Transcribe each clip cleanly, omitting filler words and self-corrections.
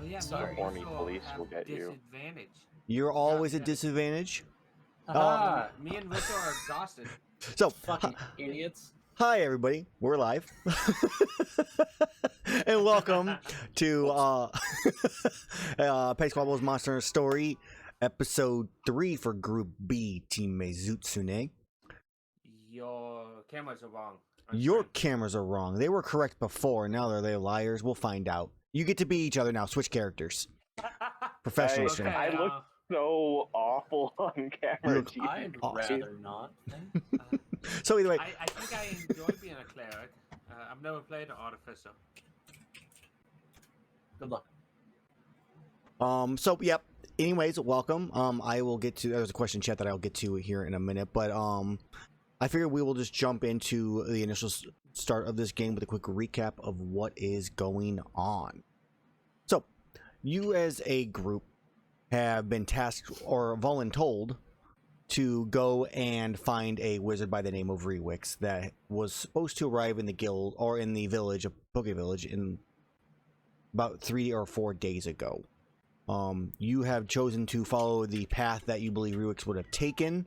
Oh yeah, Sorry. me and Horny Mitchell police have will get you. disadvantage. You're always at Yeah. disadvantage. Aha! Me and Mitchell are exhausted. So, Fucking idiots. hi everybody, we're live, and welcome to Squabbles Monster Story, episode 3 for Group B, Team Maizutsune. Your cameras are wrong. Your cameras are wrong. They were correct before. Now they're liars. We'll find out. You get to be each other now. Switch characters. Professional Okay, stream. I look so awful on camera. look Jesus I'd Christ. rather not. So either way, I think I enjoy being a cleric. I've never played an artificer. Good luck. So yep. Anyways, welcome. I will get to. There's a question chat that I'll get to here in a minute, but I figured we will just jump into the initial start of this game with a quick recap of what is going on. So, you as a group have been tasked or voluntold to go and find a wizard by the name of Rewix that was supposed to arrive in the guild or in the village of Poke Village in about 3 or 4 days ago. You have chosen to follow the path that you believe Rewix would have taken,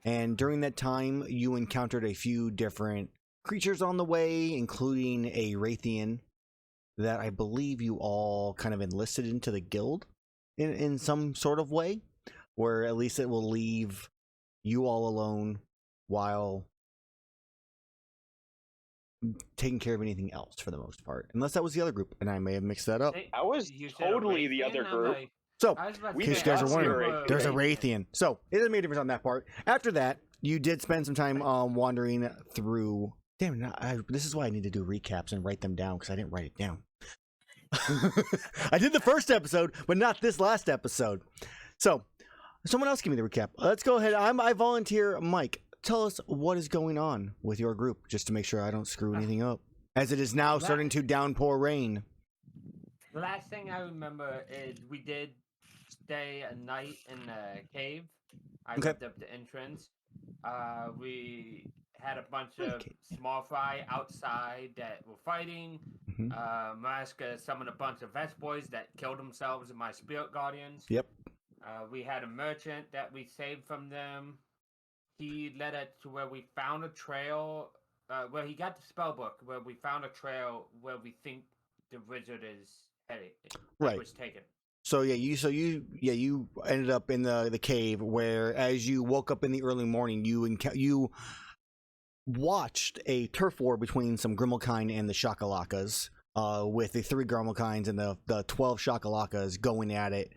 and during that time you encountered a few different creatures on the way, including a Wraithian that I believe you all kind of enlisted into the guild in some sort of way, where at least it will leave you all alone while taking care of anything else for the most part, unless that was the other group and I may have mixed that up. I was You said totally a the other Wraithian? group. So I was about in to case say, you guys I are thought wondering, you were there's a Wraithian. So it doesn't make a difference on that part. After that, you did spend some time wandering through. Damn, this is why I need to do recaps and write them down, because I didn't write it down. I did the first episode, but not this last episode. So someone else give me the recap. Let's go ahead. I volunteer Mike. Tell us what is going on with your group, just to make sure I don't screw anything up, as it is now starting to downpour rain. The last thing I remember is we did stay a night in the cave. I looked up the entrance. We had a bunch of small fry outside that were fighting. Maraska summoned a bunch of Vest boys that killed themselves and my spirit guardians. Yep. We had a merchant that we saved from them. He led us to where we found a trail, where he got the spell book, where we found a trail where we think the wizard is headed. Right. Was taken. So you ended up in the cave, where as you woke up in the early morning, you watched a turf war between some Grimalkine and the Shakalakas, with the 3 Grimalkines and the 12 Shakalakas going at it.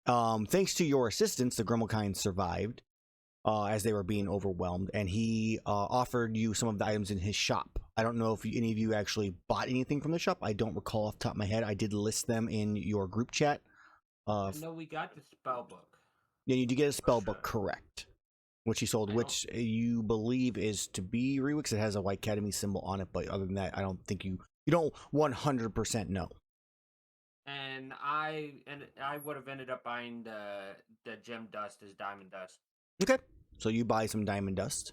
Thanks to your assistance, the Grimalkines survived as they were being overwhelmed, and he offered you some of the items in his shop. I don't know if any of you actually bought anything from the shop. I don't recall off the top of my head. I did list them in your group chat. No, we got the spell book. Yeah, you did get a spell book, correct, which he sold, which you believe is to be Rewix. It has a White Academy symbol on it, but other than that, I don't think you don't 100% know. And I would have ended up buying the gem dust as diamond dust. Okay, so you buy some diamond dust.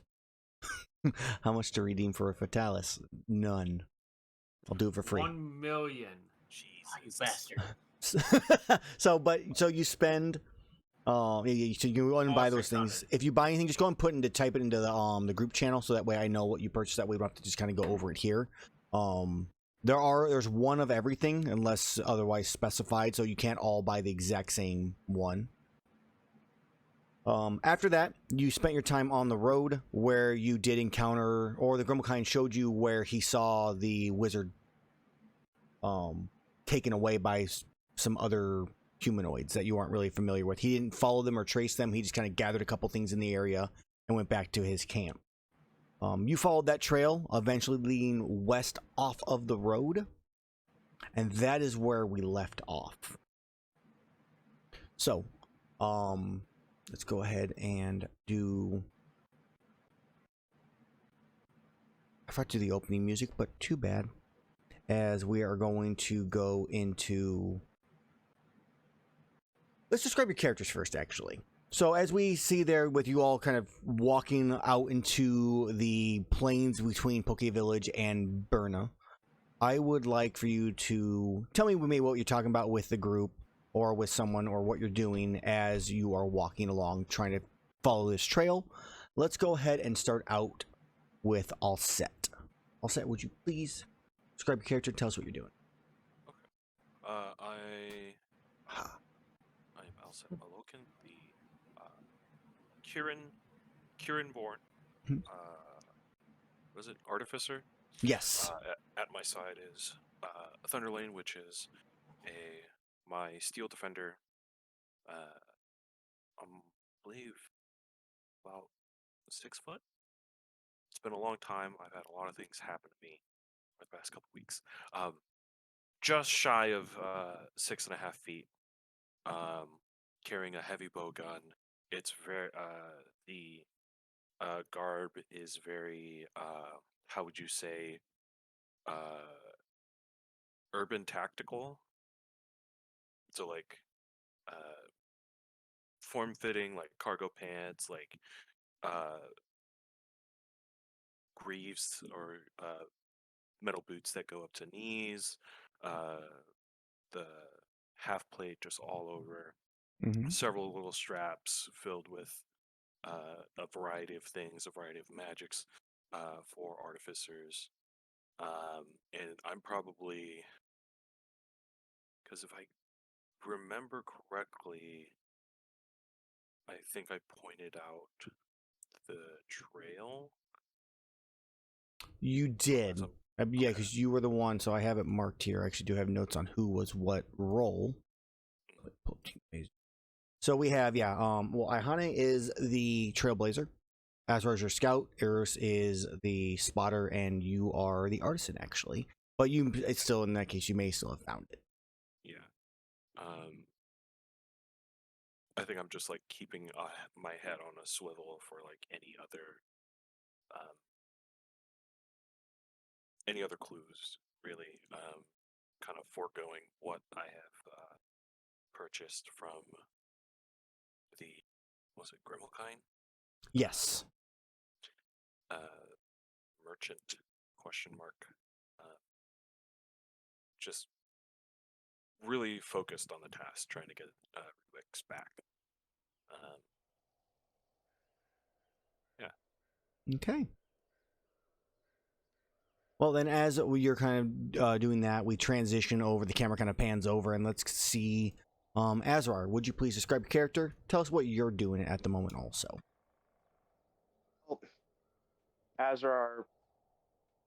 How much to redeem for a Fatalis? None. I'll do it for free. 1 million. Jeez, you bastard. So you spend. So you go and buy those things. If you buy anything, just go and type it into the group channel, so that way I know what you purchased. That way we don't have to just kind of go over it here. There's one of everything unless otherwise specified, so you can't all buy the exact same one. After that, you spent your time on the road, where you did encounter, or the Grimalkine showed you where he saw the wizard taken away by some other humanoids that you aren't really familiar with. He didn't follow them or trace them. He just kind of gathered a couple things in the area and went back to his camp. You followed that trail, eventually leading west off of the road, and that is where we left off. So, let's go ahead and do... I forgot to do the opening music, but too bad, as we are going to go into... Let's describe your characters first, actually. So as we see there with you all kind of walking out into the plains between Poke Village and Burna, I would like for you to tell me maybe what you're talking about with the group, or with someone or what you're doing as you are walking along trying to follow this trail. Let's go ahead and start out with All Set. All Set, would you please describe your character and tell us what you're doing? I'm Alset Malokin, the Kirin born. Mhm. Was it Artificer? Yes. At my side is Thunderlane, which is my Steel Defender. I believe about 6 foot. It's been a long time. I've had a lot of things happen to me the past couple weeks. Just shy of 6.5 feet. Carrying a heavy bow gun. It's very the garb is very how would you say urban tactical. So like form fitting, like cargo pants, like greaves or metal boots that go up to knees, the half plate just all over, several little straps filled with a variety of things, a variety of magics for artificers. And I'm probably, because if I remember correctly, I think I pointed out the trail. You did. Yeah, Okay. because you were the one, so I have it marked here. I actually do have notes on who was what role. So we have, well, Iihane is the trailblazer. Azrar is your scout. Erus is the spotter, and you are the artisan, actually. But it's still, in that case, you may still have found it. Yeah. I think I'm just like keeping my head on a swivel for like any other clues, really. Kind of foregoing what I have purchased from the, was it Grimmelkind? Yes. Merchant, question mark. Just really focused on the task, trying to get Rubik's back. Yeah. Okay. Well, then, as you're kind of doing that, we transition over. The camera kind of pans over, and let's see. Azrar, would you please describe your character? Tell us what you're doing at the moment, also. Azrar,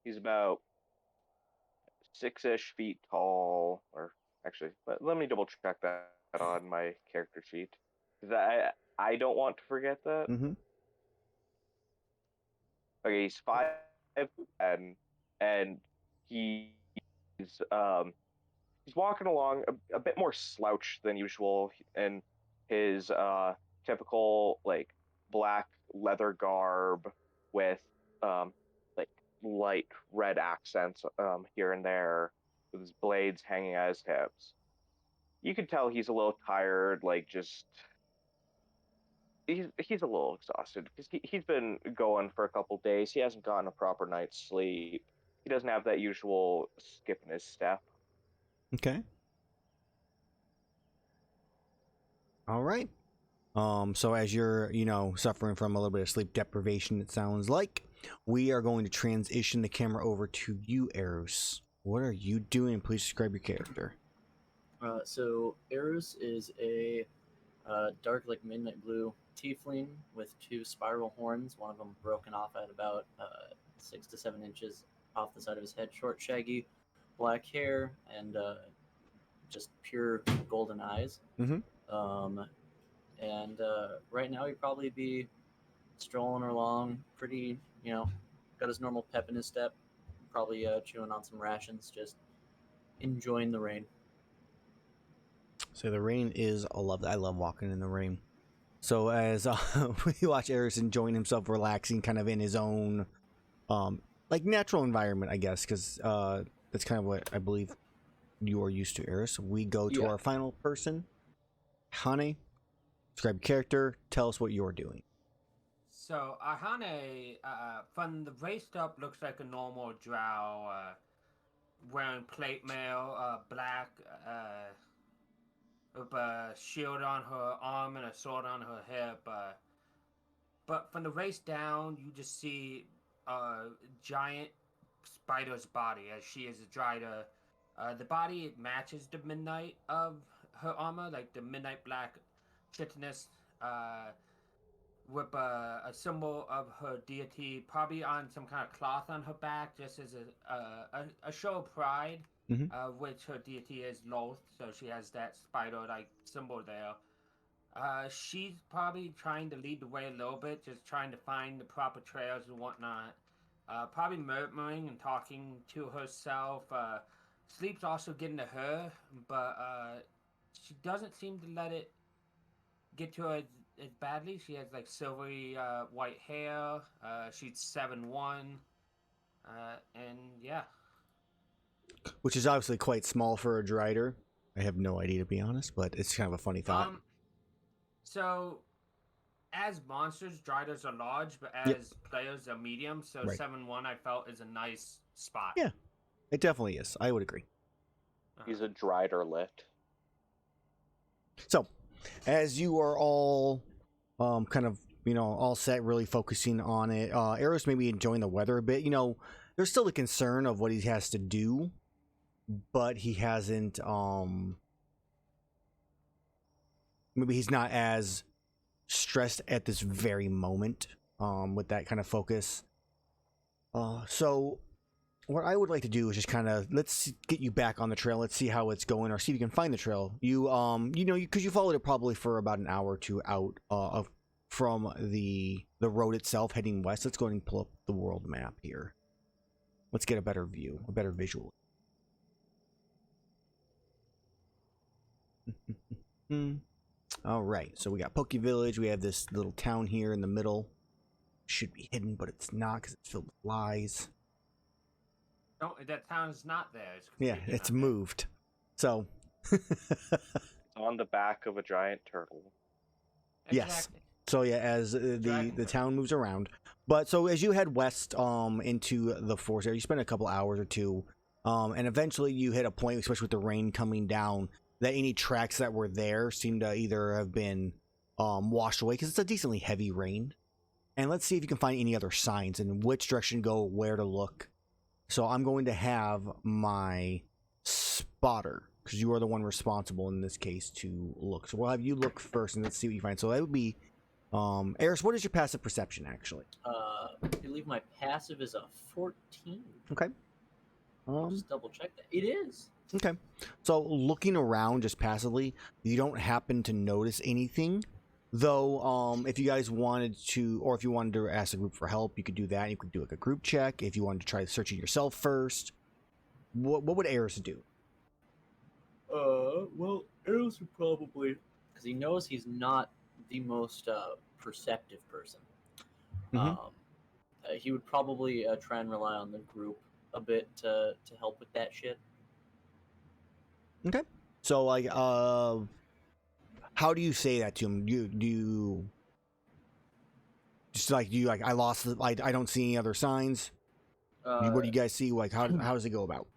he's about 6-ish feet tall, or actually, let me double check that on my character sheet, because I don't want to forget that. Mm-hmm. Okay, he's 5'10", and he's walking along a bit more slouched than usual in his typical like black leather garb with like light red accents here and there, with his blades hanging at his hips. You can tell he's a little tired, like just he's a little exhausted because he's been going for a couple days. He hasn't gotten a proper night's sleep. He doesn't have that usual skip in his step. Okay. All right. So as you're, suffering from a little bit of sleep deprivation, it sounds like, we are going to transition the camera over to you, Erus. What are you doing? Please describe your character. So Erus is a dark, like midnight blue tiefling with 2 spiral horns. One of them broken off at about 6 to 7 inches off the side of his head. Short, shaggy, black hair, and just pure golden eyes. Mm-hmm. And right now he'd probably be strolling along, pretty, got his normal pep in his step, probably chewing on some rations, just enjoying the rain. So the rain is I love walking in the rain. So as we watch Erus enjoying himself, relaxing, kind of in his own, like natural environment, I guess, because that's kind of what I believe you are used to, Erus. We go to our final person, Iihane. Describe your character. Tell us what you're doing. So Iihane, from the waist up, looks like a normal drow, wearing plate mail, black, with a shield on her arm and a sword on her hip. But from the waist down, you just see a giant spider's body, as she is a drider. The body matches the midnight of her armor, like the midnight black chitinous, with a symbol of her deity, probably on some kind of cloth on her back, just as a show of pride, Mhm. which her deity is Loth, so she has that spider-like symbol there. She's probably trying to lead the way a little bit, just trying to find the proper trails and whatnot. Probably murmuring and talking to herself. Sleep's also getting to her, but she doesn't seem to let it get to her as badly. She has like silvery white hair. She's 7'1", and yeah. Which is obviously quite small for a drider. I have no idea, to be honest, but it's kind of a funny thought. So as monsters, driders are large, but as Yep. players are medium. So Right. 7'1", I felt, is a nice spot. Yeah. It definitely is. I would agree. He's a drider lit. So, as you are all kind of, all set, really focusing on it, Erus maybe enjoying the weather a bit. There's still the concern of what he has to do, but he hasn't, maybe he's not as stressed at this very moment with that kind of focus. So what I would like to do is just kind of, let's get you back on the trail. Let's see how it's going, or see if you can find the trail. Because you followed it probably for about an hour or two out from the road itself, heading west. Let's go ahead and pull up the world map here. Let's get a better view, a better visual. All right, so we got Poke Village. We have this little town here in the middle. Should be hidden, but it's not because it's filled with lies. No, that town's not there. It's moved. So. It's on the back of a giant turtle. Yes. Exactly. So yeah, as the town moves around, but so as you head west into the forest area, you spend a couple hours or two, and eventually you hit a point, especially with the rain coming down, that any tracks that were there seem to either have been washed away, because it's a decently heavy rain. And let's see if you can find any other signs and which direction to go, where to look. So I'm going to have my spotter, because you are the one responsible in this case to look. So we'll have you look first, and let's see what you find. So that would be, Erus, what is your passive perception, actually? I believe my passive is a 14. Okay. I'll just double check that. It is. Okay. So looking around just passively, you don't happen to notice anything. Though, if you guys wanted to, or if you wanted to ask the group for help, you could do that. You could do like a group check. If you wanted to try searching yourself first, what would Erus do? Well, Erus would probably, because he knows he's not the most perceptive person. He would probably try and rely on the group a bit to help with that shit. Okay. So, like, how do you say that to him? Do you just like, I lost the, I don't see any other signs? What do you guys see? Like, how does it go about?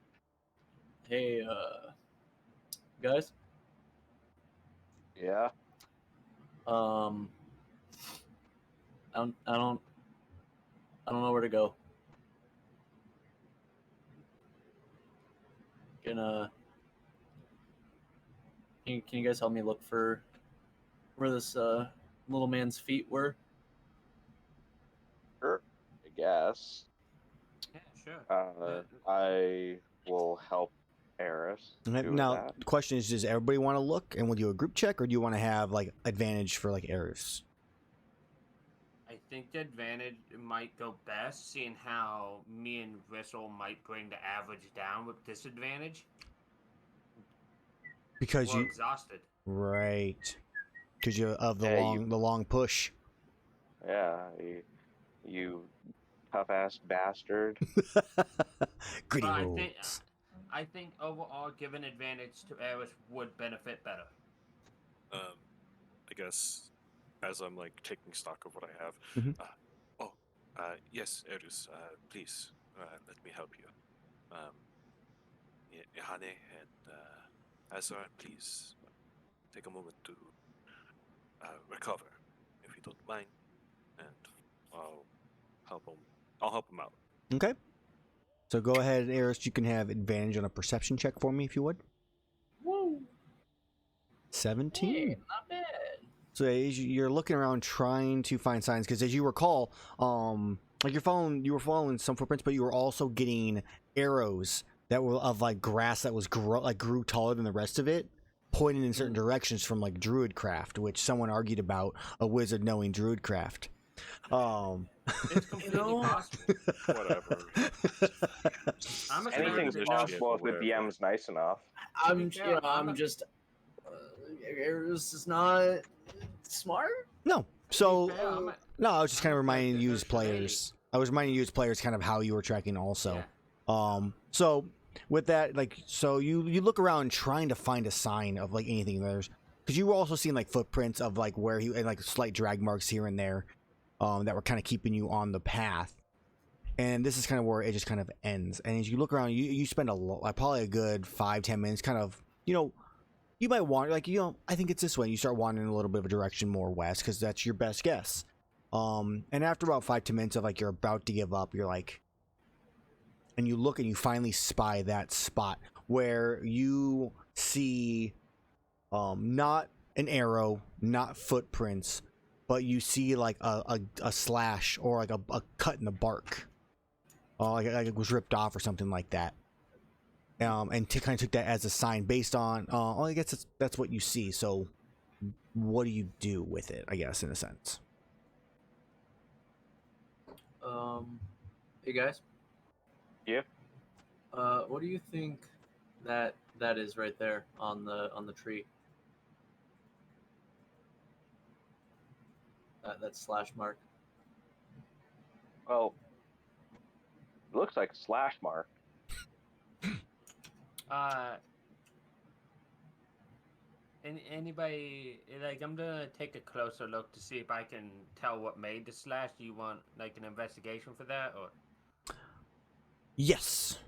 Hey, guys? Yeah. I don't know where to go. Can you guys help me look for where this little man's feet were? Sure. I guess. Yeah, sure. I will help Erus. Now, the question is, does everybody want to look, and we'll do a group check, or do you want to have like advantage for like Erus? I think the advantage might go best, seeing how me and Gristle might bring the average down with disadvantage. Because we're exhausted. Right. Because you're of the long push. Yeah, you tough-ass bastard. Gritty But rules. I think overall, giving advantage to Erus would benefit better. I guess as I'm like taking stock of what I have. Yes, Erus, please let me help you. Iihane and Azrar, please take a moment to recover, if you don't mind, and I'll help him. I'll help him out. Okay. So go ahead, Erus. You can have advantage on a perception check for me if you would. Woo! 17. Hey, not bad. So as you're looking around trying to find signs, because as you recall, like you were following some footprints, but you were also getting arrows that were of like grass that was grew taller than the rest of it, pointing in certain directions from like druidcraft, which someone argued about a wizard knowing druidcraft. It's completely possible. Whatever. I'm a Anything's fan of possible if the whatever. DM's nice enough. I'm just. Erus is not smart. No. So fair, I'm a- no, I was just kind of I'm a fan reminding of you as Hershey. players. I was reminding you as players kind of how you were tracking also. Yeah. So with that, like, so you look around trying to find a sign of like anything there's, because you were also seeing like footprints of like where he and like slight drag marks here and there, that were kind of keeping you on the path. And this is kind of where it just kind of ends. And as you look around, you spend probably a good 5-10 minutes kind of, you might wander, like, I think it's this way. You start wandering a little bit of a direction more west because that's your best guess. And after about 5-10 minutes of like you're about to give up, you're like, and you look and you finally spy that spot where you see not an arrow, not footprints, but you see like a slash or like a cut in the bark. Like it was ripped off or something like that. And kind of took that as a sign based on, I guess that's what you see. So what do you do with it, I guess, in a sense? Hey guys. Yeah. What do you think that is right there on the tree? That slash mark. Well, it looks like a slash mark. Anybody, like, I'm gonna take a closer look to see if I can tell what made the slash. Do you want like an investigation for that, or? Yes.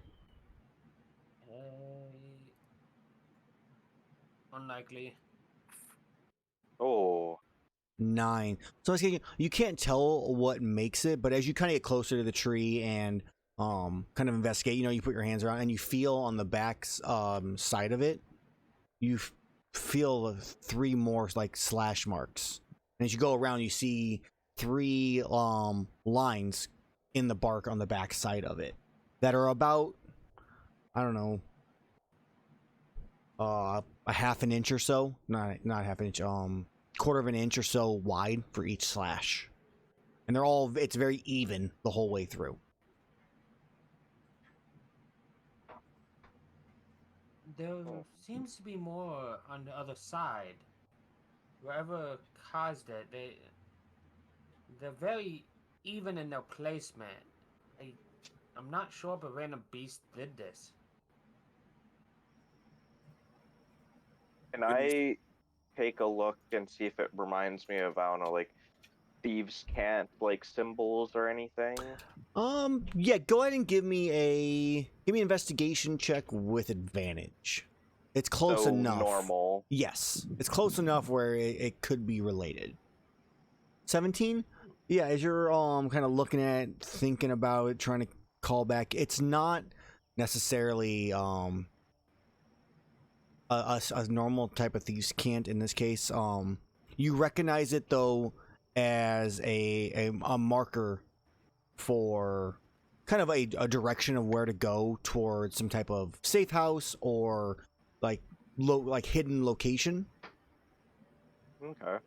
Unlikely. Oh. 9. So I was thinking, you can't tell what makes it, but as you kind of get closer to the tree and kind of investigate, you put your hands around and you feel on the back side of it, you feel 3 more like slash marks. And as you go around, you see 3 lines in the bark on the back side of it that are about, I don't know, a half an inch or so, not half an inch, quarter of an inch or so wide for each slash, and it's very even the whole way through. There seems to be more on the other side. Whoever caused it, they're very even in their placement. I'm not sure if a random beast did this. Can I take a look and see if it reminds me of, I don't know, like thieves' cant like symbols or anything? Yeah, go ahead and give me an investigation check with advantage. It's close enough. Normal. Yes, it's close enough where it could be related. 17? Yeah, as you're kind of looking at it, thinking about it, trying to call back, it's not necessarily a normal type of thieves' cant in this case. You recognize it though as a marker for kind of a direction of where to go towards some type of safe house or like hidden location. Okay.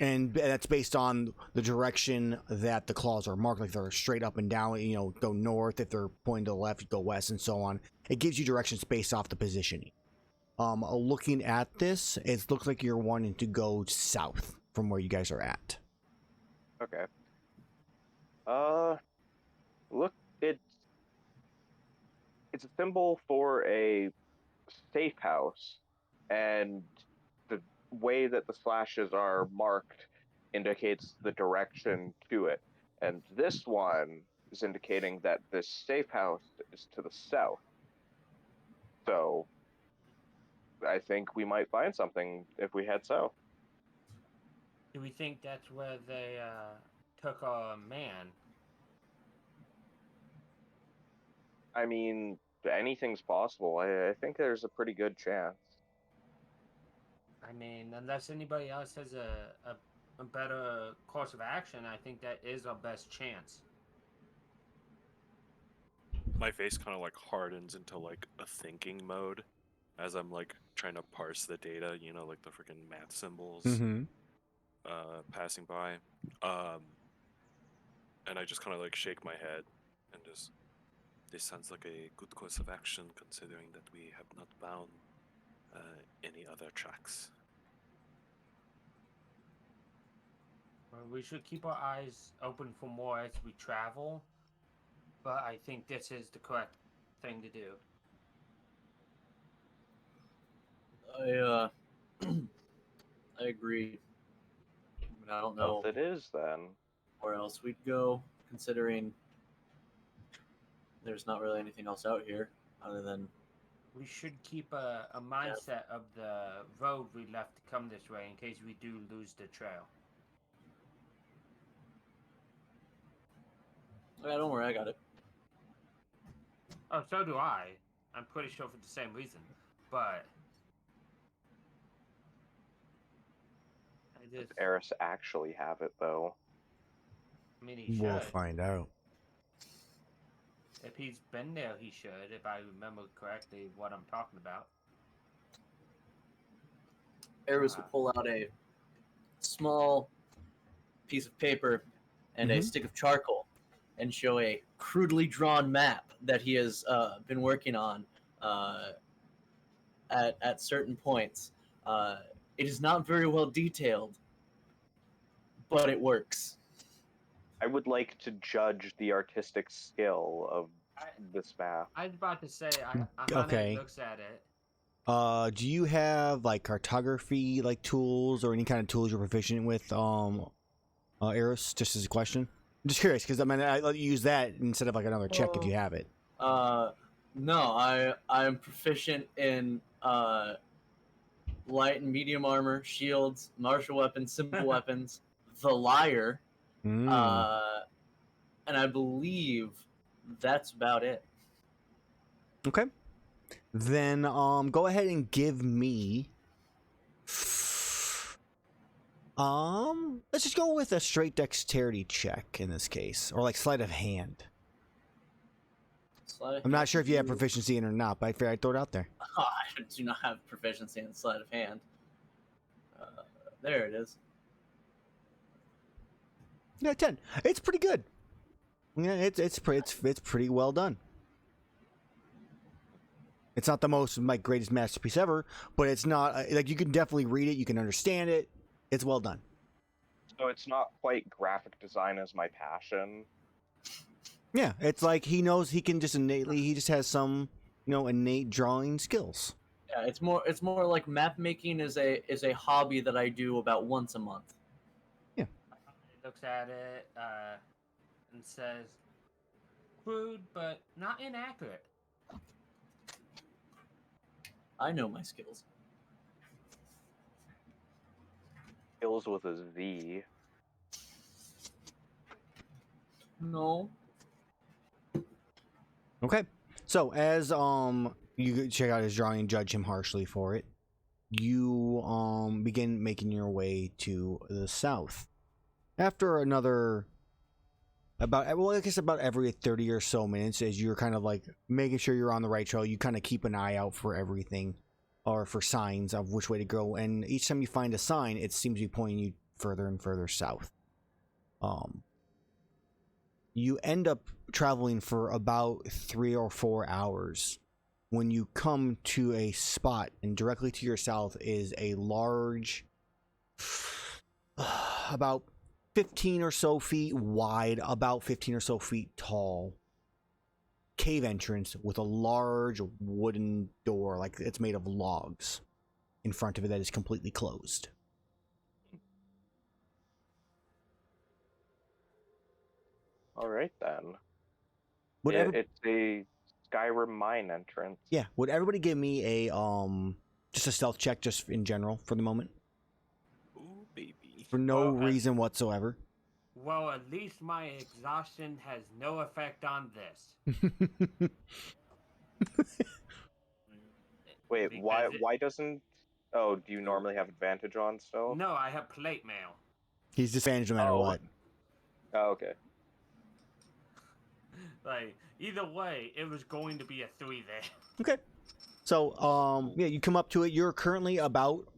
And that's based on the direction that the claws are marked, like they're straight up and down, go north. If they're pointing to the left, you go west, and so on. It gives you directions based off the positioning. Looking at this, it looks like you're wanting to go south from where you guys are at. Okay. Look, it's a symbol for a safe house, and the way that the slashes are marked indicates the direction to it. And this one is indicating that this safe house is to the south. So I think we might find something if we head south. Do we think that's where they took our man? I mean, anything's possible. I think there's a pretty good chance. I mean, unless anybody else has a better course of action, I think that is our best chance. My face kind of like hardens into like a thinking mode as I'm like trying to parse the data, you know, like the freaking math symbols Mm-hmm. passing by. And I just kind of like shake my head and just, this sounds like a good course of action considering that we have not found any other tracks. Well, we should keep our eyes open for more as we travel, but I think this is the correct thing to do. I agree. I don't know If it is, then where else we'd go, considering there's not really anything else out here other than. We should keep a mindset of the road we left to come this way in case we do lose the trail. Yeah, don't worry, I got it. Oh, so do I. I'm pretty sure for the same reason. But does Erus actually have it, though? I mean, he should. We'll find out. If he's been there, he should, if I remember correctly what I'm talking about. Erus will pull out a small piece of paper and a stick of charcoal and show a crudely drawn map that he has been working on at certain points. It is not very well detailed, but it works. I would like to judge the artistic skill of this map. I was about to say, Okay. Iihane looks at it. Do you have like cartography like tools or any kind of tools you're proficient with, Erus? Just as a question. I'm just curious because I mean I'll use that instead of like another check if you have it. No, I'm proficient in light and medium armor, shields, martial weapons, simple weapons, the lyre, and I believe that's about it. Okay. Then go ahead and give me let's just go with a straight dexterity check in this case, or like sleight of hand. I'm not sure if you have proficiency in it or not, but I figured I'd throw it out there. I do not have proficiency in sleight of hand. There it is. Yeah, 10. It's pretty good. Yeah, it's pretty well done. It's not the most like greatest masterpiece ever, but it's not like you can definitely read it, you can understand it. It's well done. So it's not quite graphic design as my passion. Yeah, it's like he knows he can just innately. He just has some, innate drawing skills. Yeah, it's more like map making is a hobby that I do about once a month. Yeah. He looks at it and says, "Crude, but not inaccurate." I know my skills. Skills with a Z. No. Okay. So as you check out his drawing and judge him harshly for it, you begin making your way to the south. After another about every 30 or so minutes, as you're kind of like making sure you're on the right trail, you kind of keep an eye out for everything or for signs of which way to go, and each time you find a sign, it seems to be pointing you further and further south. You end up traveling for about 3 or 4 hours when you come to a spot, and directly to your south is a large, about 15 or so feet wide, about 15 or so feet tall cave entrance with a large wooden door, like it's made of logs, in front of it that is completely closed. All right then. It's a Skyrim mine entrance. Yeah, would everybody give me a Just a stealth check, just in general, for the moment. Ooh, baby. For no Well, reason whatsoever. Well, at least my exhaustion has no effect on this. Wait, Because why doesn't? Oh, do you normally have advantage on still? No, I have plate mail. He's disadvantaged no matter Oh. what. Oh, okay. Like, either way, it was going to be a 3 there. Okay. So, yeah, you come up to it. You're currently about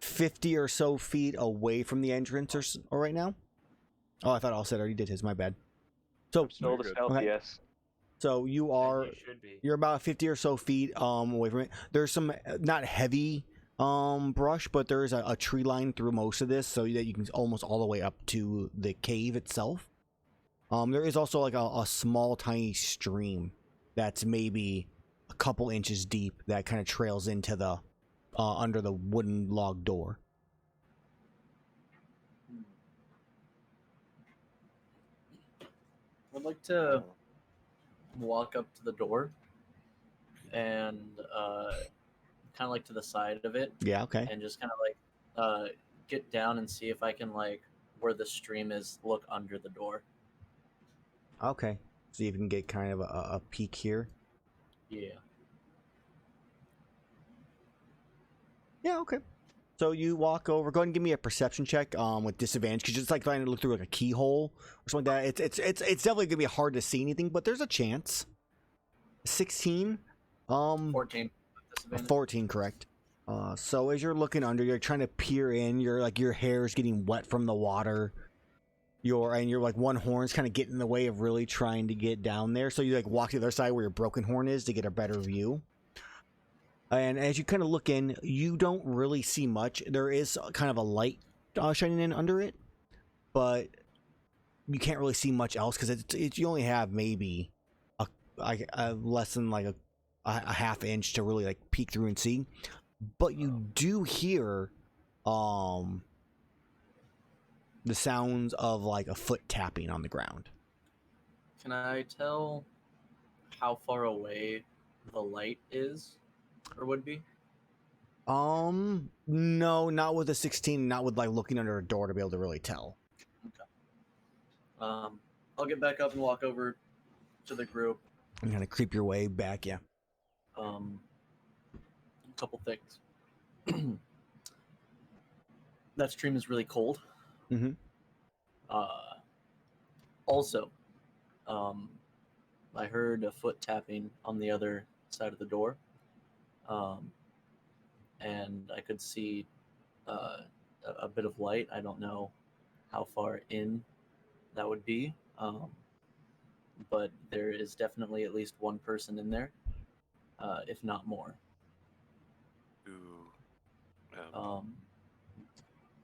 50 or so feet away from the entrance or right now. Oh, I thought Alcid already did his. My bad. So, I'm still the good. stealthiest. so you are... As you should be. You're about 50 or so feet away from it. There's some not heavy brush, but there is a tree line through most of this, so that you can almost all the way up to the cave itself. There is also like a small, tiny stream that's maybe a couple inches deep that kind of trails into the under the wooden log door. I'd like to walk up to the door and kind of like to the side of it Yeah. Okay. and just kind of like get down and see if I can like where the stream is, look under the door. Okay. See if you can get kind of a peek here. Yeah. Yeah. Okay. So you walk over. Go ahead and give me a perception check with disadvantage, because it's like trying to look through like a keyhole or something like that. It's definitely gonna be hard to see anything, but there's a chance. 16. 14. 14, correct. So as you're looking under, you're trying to peer in. You're like your hair is getting wet from the water. You're like one horn's kind of getting in the way of really trying to get down there. So you like walk to the other side where your broken horn is to get a better view. And as you kind of look in, you don't really see much. There is kind of a light shining in under it, but you can't really see much else because you only have maybe a less than like a half inch to really like peek through and see. But you do hear the sounds of like a foot tapping on the ground. Can I tell how far away the light is or would be? No, not with a 16, not with like looking under a door to be able to really tell. Okay. I'll get back up and walk over to the group. And kind of creep your way back, yeah. A couple things. That stream is really cold. Mm-hmm. Also, I heard a foot tapping on the other side of the door, and I could see a bit of light. I don't know how far in that would be, but there is definitely at least one person in there, if not more. Ooh.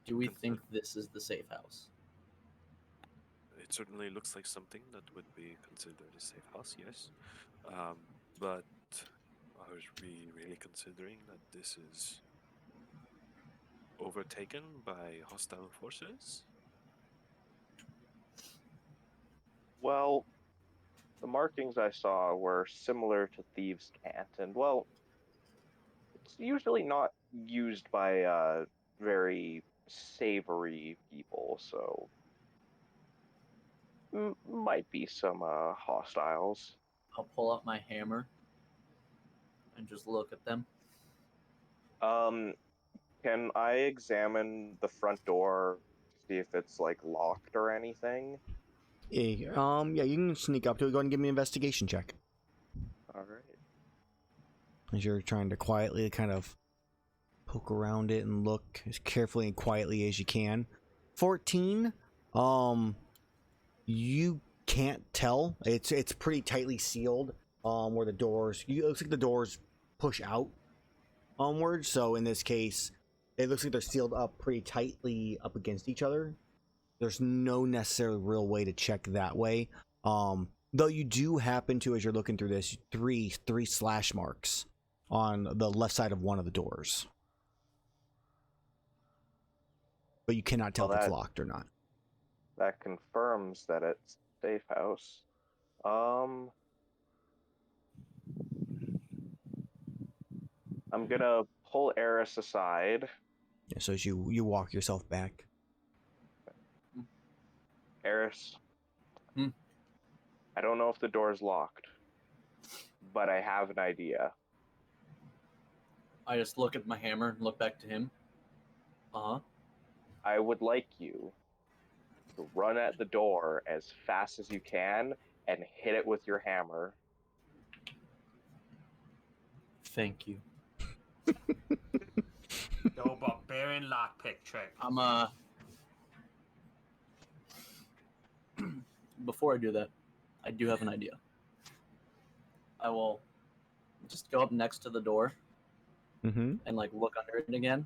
Do we think this is the safe house? It certainly looks like something that would be considered a safe house, yes. But are we really considering that this is overtaken by hostile forces? Well, the markings I saw were similar to Thieves' Cant, and well, it's usually not used by very savory people, so might be some hostiles. I'll pull out my hammer and just look at them. Can I examine the front door, see if it's like locked or anything? Yeah, you can sneak up to it. Go ahead and give me an investigation check. All right. As you're trying to quietly kind of poke around it and look as carefully and quietly as you can. 14. You can't tell. It's pretty tightly sealed. Where the doors, it looks like the doors push out onward. So in this case, it looks like they're sealed up pretty tightly up against each other. There's no necessarily real way to check that way. Though you do happen to, as you're looking through this, three slash marks on the left side of one of the doors. But you cannot tell if it's locked or not. That confirms that it's safe house. I'm gonna pull Erus aside. Yeah, so as you walk yourself back. Erus, Hmm? I don't know if the door is locked, but I have an idea. I just look at my hammer and look back to him. Uh-huh. I would like you to run at the door as fast as you can and hit it with your hammer. Thank you. No barbarian lockpick trick. I'm before I do that, I do have an idea. I will just go up next to the door Mm-hmm. and like look under it again.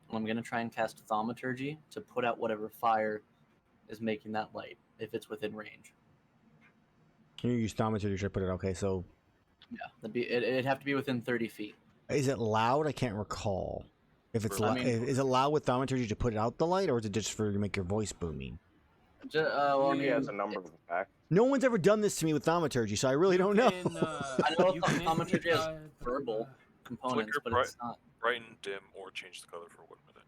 And I'm gonna try and cast Thaumaturgy to put out whatever fire is making that light, if it's within range. Can you use thaumaturgy to put it? Okay, so Yeah, it'd have to be within 30 feet. is it loud? I can't recall. If it's I mean- is it loud with thaumaturgy to put out the light, or is it just for to make your voice booming? Well, I He mean, has a number of effects. No one's ever done this to me with thaumaturgy, so I really don't know. I know you can thaumaturgy has uh, verbal components, Flicker but it's not. Brighten, dim, or change the color for 1 minute.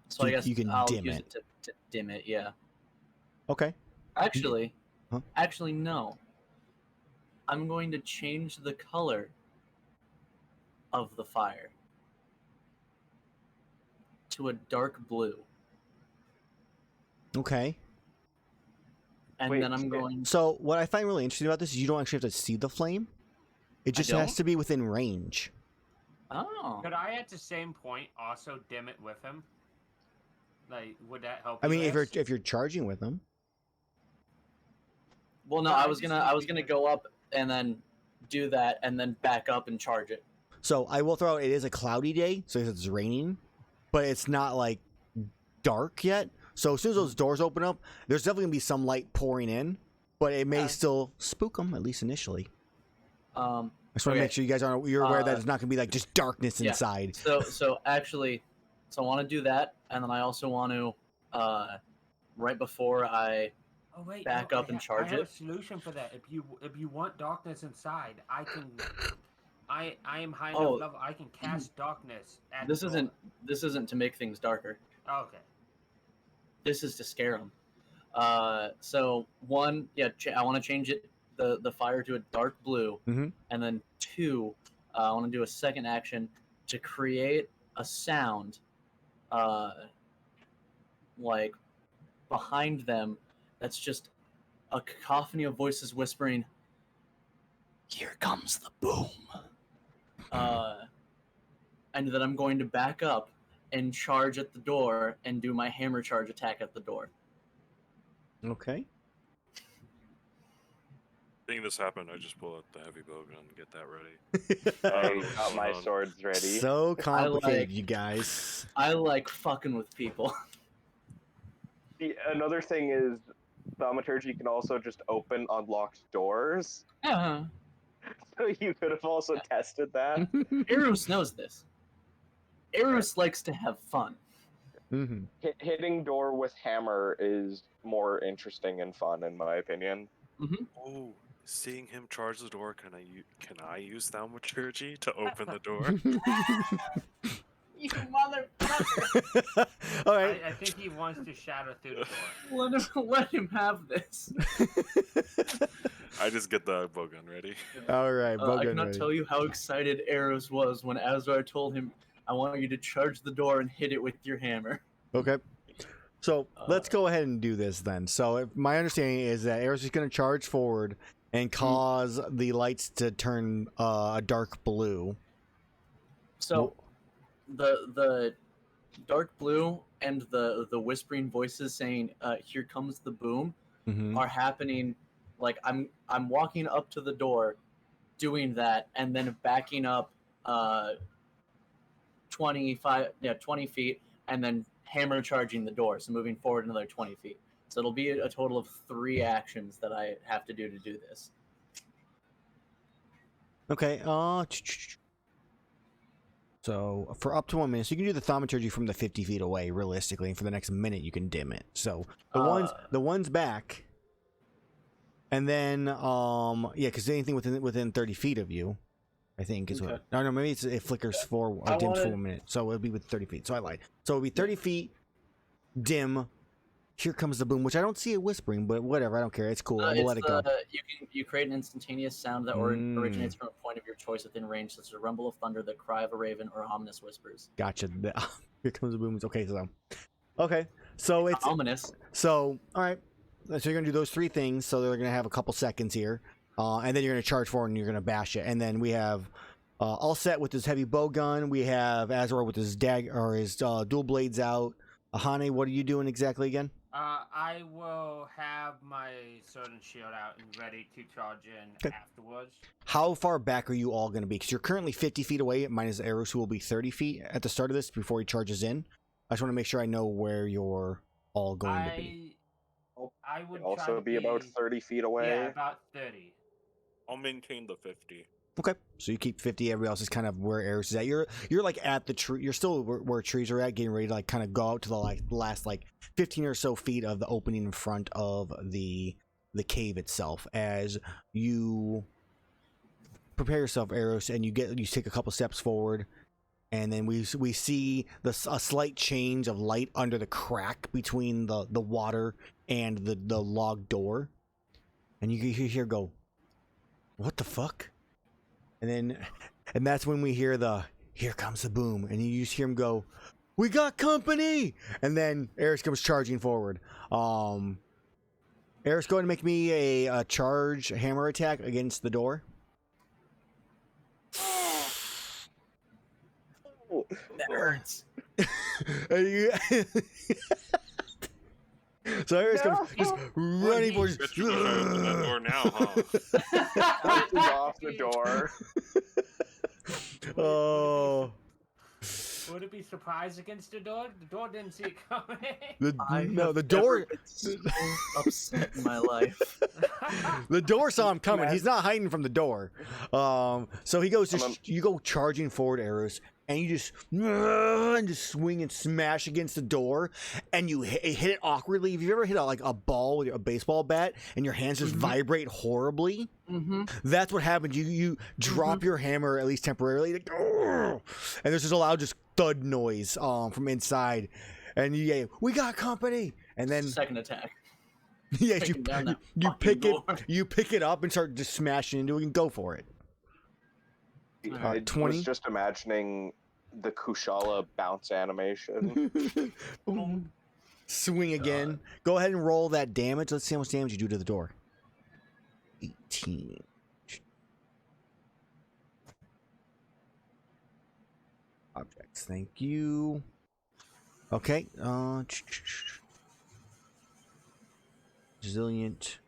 So I You- guess you can I'll dim use it. it to dim it. Yeah. Okay. Actually, Huh? actually no. I'm going to change the color of the fire to a dark blue, Okay. and Wait, then I'm shit. going. So what I find really interesting about this is you don't actually have to see the flame. It just has don't? to be within range. Oh, Could I at the same point also dim it with him? Like, would that help? I mean, you guys? if you're charging with them. well, no. No, I I was just gonna think I was we gonna could- go up and then do that, and then back up and charge it. So I will throw out it is a cloudy day, so it's raining, but it's not like dark yet. So as soon as those doors open up, there's definitely gonna be some light pouring in, but it may Okay. still spook them at least initially. Um, I just want to Okay. make sure you guys you're aware that Uh, it's not gonna be like just darkness yeah. inside. so actually, so I want to do that, and then I also want to, right before I Oh, wait, back no, up and I charge have a it. solution for that. If you want darkness inside, I can. I am high Oh. enough level. I can cast darkness. At This the isn't to make things darker. door. Okay. This is to scare them. So one, yeah, I want to change it the fire to a dark blue, Mhm. and then two, I want to do a second action to create a sound, like behind them, that's just a cacophony of voices whispering, "Here comes the boom," and then I'm going to back up and charge at the door and do my hammer charge attack at the door. Okay. Seeing this happen, I just pull out the heavy bowgun and get that ready. I got my Um, swords ready. So complicated, like- you guys. I like fucking with people. Another thing is, thaumaturgy can also just open unlocked doors. Uh-huh. So you could have also tested that. Erus knows this. Erus likes to have fun. Mm-hmm. Hitting door with hammer is more interesting and fun, in my opinion. Oh, seeing him charge the door, can I use thaumaturgy to open the door? You motherfucker! All right. I think he wants to shatter through the door. Let him have this. I just get the bowgun ready. All right. I Bowgun cannot ready. tell you how excited Erus was when Azrar told him, "I want you to charge the door and hit it with your hammer." Okay. So let's go ahead and do this then. So if my understanding is that Erus is going to charge forward and cause the lights to turn a dark blue. So, the dark blue and the whispering voices saying, "Here comes the boom," Mm-hmm. are happening. Like I'm walking up to the door, doing that, and then backing up 20 feet, and then hammer charging the door. So moving forward another 20 feet. So it'll be a total of 3 actions that I have to do this. Okay. So for up to 1 minute, so you can do the thaumaturgy from the 50 feet away. Realistically, and for the next minute, you can dim it. So the ones back, and then yeah, because anything within 30 feet of you. I think is Okay. what. No, maybe it flickers for I dims for wanted- 1 minute, so it'll be with 30 feet. So I lied. So it'll be 30 feet, dim. Here comes the boom, which I don't see it whispering, but whatever. I don't care. It's cool. I'm gonna let it go. You create an instantaneous sound that originates from a point of your choice within range, such as a rumble of thunder, the cry of a raven, or ominous whispers. Gotcha. Here comes the boom. Okay, so it's Ominous. so all right. So you're gonna do those 3 things. So they're gonna have a couple seconds here, and then you're gonna charge forward and you're gonna bash it. And then we have all set with his heavy bow gun. We have Azrar with his his dual blades out. Iihane, what are you doing exactly again? I will have my sword and shield out and ready to charge in afterwards. How far back are you all going to be? Because you're currently 50 feet away, minus Erus, who will be 30 feet at the start of this before he charges in. I just want to make sure I know where you're all going to be. I would Also try to be about 30 feet away. Yeah, about 30. I'll maintain the 50. Okay, so you keep 50. Everybody else is kind of where Erus is at. You're like at the tree. You're still where trees are at, getting ready to like kind of go out to the last 15 or so feet of the opening in front of the cave itself. As you prepare yourself, Erus, and you take a couple steps forward, and then we see a slight change of light under the crack between the water and the log door, and you hear go, "What the fuck?" And that's when we hear "Here comes the boom," and you just hear him go, "We got company!" And then Erus comes charging forward. Erus, go ahead and make me a charge hammer attack against the door. That hurts. So Erus comes just running for Bet you wish I opened that door now, huh? Bounces off the door. Oh. Would it be surprise against the door? The door didn't see it coming. The door. Been so upset in my life. The door saw him coming. He's not hiding from the door. So he goes. You go charging forward, Erus, and you just swing and smash against the door, and you hit it awkwardly. Have you ever hit a ball with a baseball bat, and your hands just vibrate horribly? Mm-hmm. That's what happens. You drop your hammer, at least temporarily, and there's just a loud thud noise from inside, and we got company. And then second attack. yeah, you pick door. you pick it up and start just smashing into it and go for it. I 20. was just imagining the Kushala bounce animation. Boom. Swing again. Go ahead and roll that damage. Let's see how much damage you do to the door. 18. Objects. Thank you. Okay. Resilient.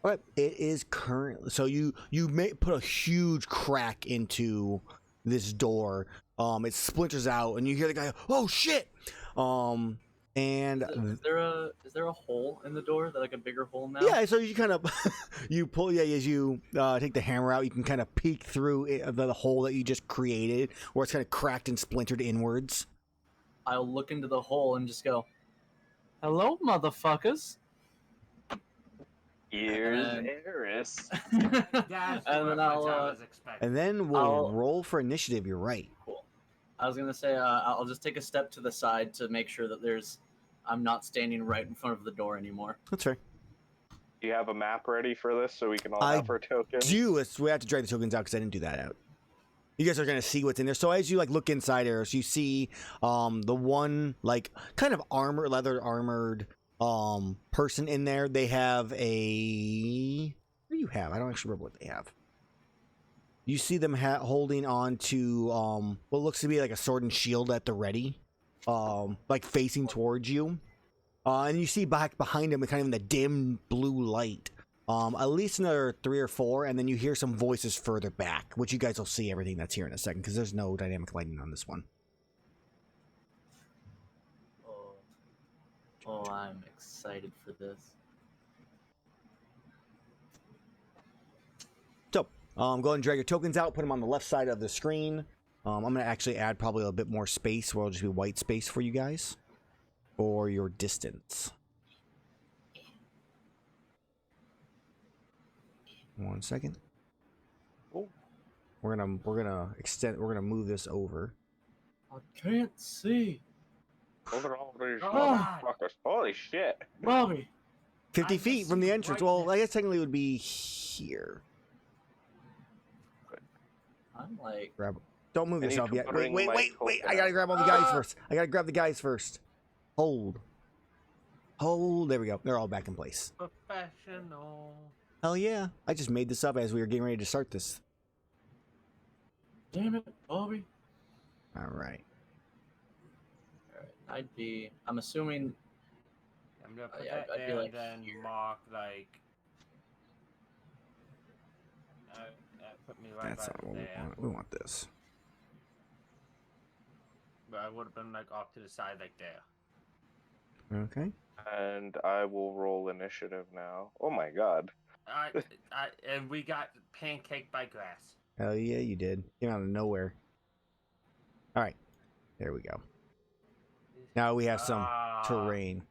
All right. It is currently. So you may put a huge crack into this door. It splinters out, and you hear the guy, "Oh shit!" And Is there a hole in the door, like a bigger hole now? yeah, so you kind of you pull as you take the hammer out, you can kind of peek through the hole that you just created, where it's kind of cracked and splintered inwards. I'll look into the hole and just go, "Hello, motherfuckers." Here's And- Erus. That's And what then I I'll, was expecting. And then we'll I'll- roll for initiative. You're right. Cool. I was gonna say I'll just take a step to the side to make sure that I'm not standing right in front of the door anymore. That's fair. Do you have a map ready for this so we can all I have our tokens? We have to drag the tokens out because I didn't do that out. You guys are gonna see what's in there. So as you look inside Erus, you see the one kind of leather armored person in there. They have a what do you have? I don't actually remember what they have. You see them holding on to what looks to be like a sword and shield at the ready, facing towards you. And you see back behind him, kind of in the dim blue light, at least another 3 or 4, and then you hear some voices further back, which you guys will see everything that's here in a second, because there's no dynamic lighting on this one. Oh, I'm excited for this. So, go ahead and drag your tokens out, put them on the left side of the screen. I'm going to actually add probably a bit more space, where it'll just be white space for you guys, for your distance. 1 second. We're gonna move this over. I can't see. Look at all these Oh, motherfuckers. Holy shit. Bobby. 50 I feet can from the see entrance. right Well, now. I guess technically it would be here. I'm like, Grab. Don't move I need yourself to yet. Wait, bring wait, my wait, wait. I coconut. gotta grab all the guys first. I gotta grab the guys first. Hold. Hold. There we go. They're all back in place. Professional. Hell yeah. I just made this up as we were getting ready to start this. damn it, Bobby. All right. Alright, I'm assuming, I'm gonna put yeah, that I'd be there like and then here. mark like. Put me right That's by not what we there. want. We want this. But I would have been like off to the side like there. Okay. And I will roll initiative now. Oh my god. And we got pancaked by grass. Hell yeah, you did. Came out of nowhere. All right. There we go. Now we have some terrain.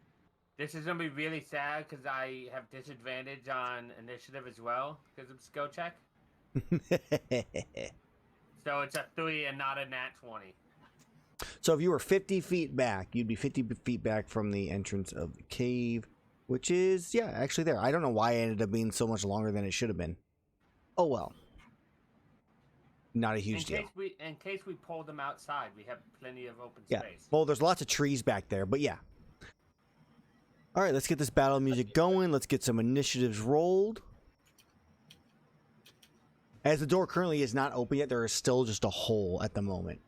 This is gonna be really sad because I have disadvantage on initiative as well because of skill check. So it's a 3 and not a nat 20. So if you were 50 feet back, you'd be 50 feet back from the entrance of the cave, which is, yeah, actually there. I don't know why it ended up being so much longer than it should have been. Oh well. Not a huge deal. In case we pull them outside, we have plenty of open Yeah. space. Well, there's lots of trees back there, but yeah. All right, let's get this battle music going. Let's get some initiatives rolled. As the door currently is not open yet, there is still just a hole at the moment.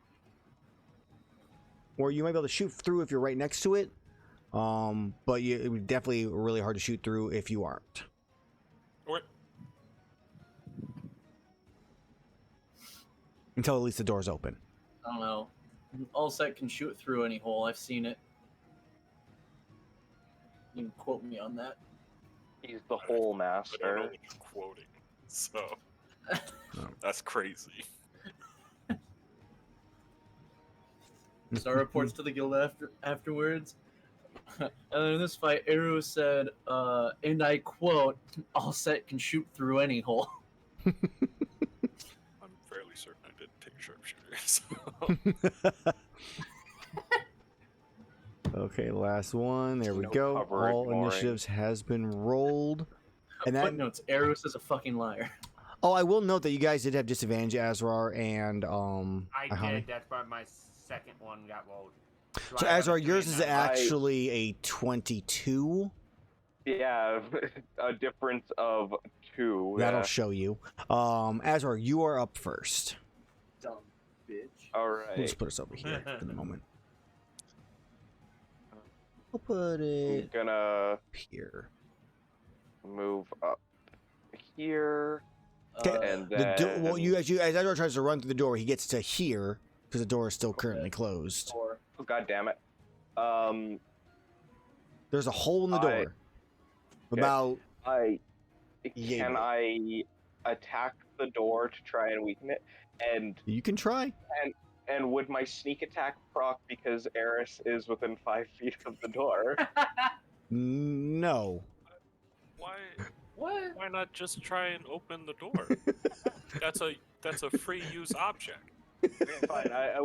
Or you might be able to shoot through if you're right next to it. But it would definitely really hard to shoot through if you aren't. What? Until at least the door's open. I don't know. All set can shoot through any hole. I've seen it. You can quote me on that. He's the whole I don't know master. what you're quoting, so that's crazy. Star reports to the guild afterwards. And in this fight, Erus said, and I quote, all set can shoot through any hole. I'm fairly certain I didn't take sharpshooter. So. Okay, last one. There we No go. cover All ignoring. initiatives has been rolled. And that, Footnotes, Erus is a fucking liar. oh, I will note that you guys did have disadvantage, Azrar and I Iihane. did. That's why my second one got rolled. So I have a Azrar, yours 3 is and 9. actually a 22. Yeah, a difference of 2. That'll Yeah. show you. Azrar, you are up first. Dumb bitch. All We'll right. just put us over here for the moment. We'll put I'm it gonna here. move up here, Okay, and The then well, as Azrar tries to run through the door, he gets to here because the door is still currently closed. Or oh, god damn it. There's a hole in the I- door. About Can I attack the door to try and weaken it? And you can try. would my sneak attack proc because Erus is within 5 feet of the door? No. Why? what? Why not just try and open the door? That's a free use object. Okay, fine. I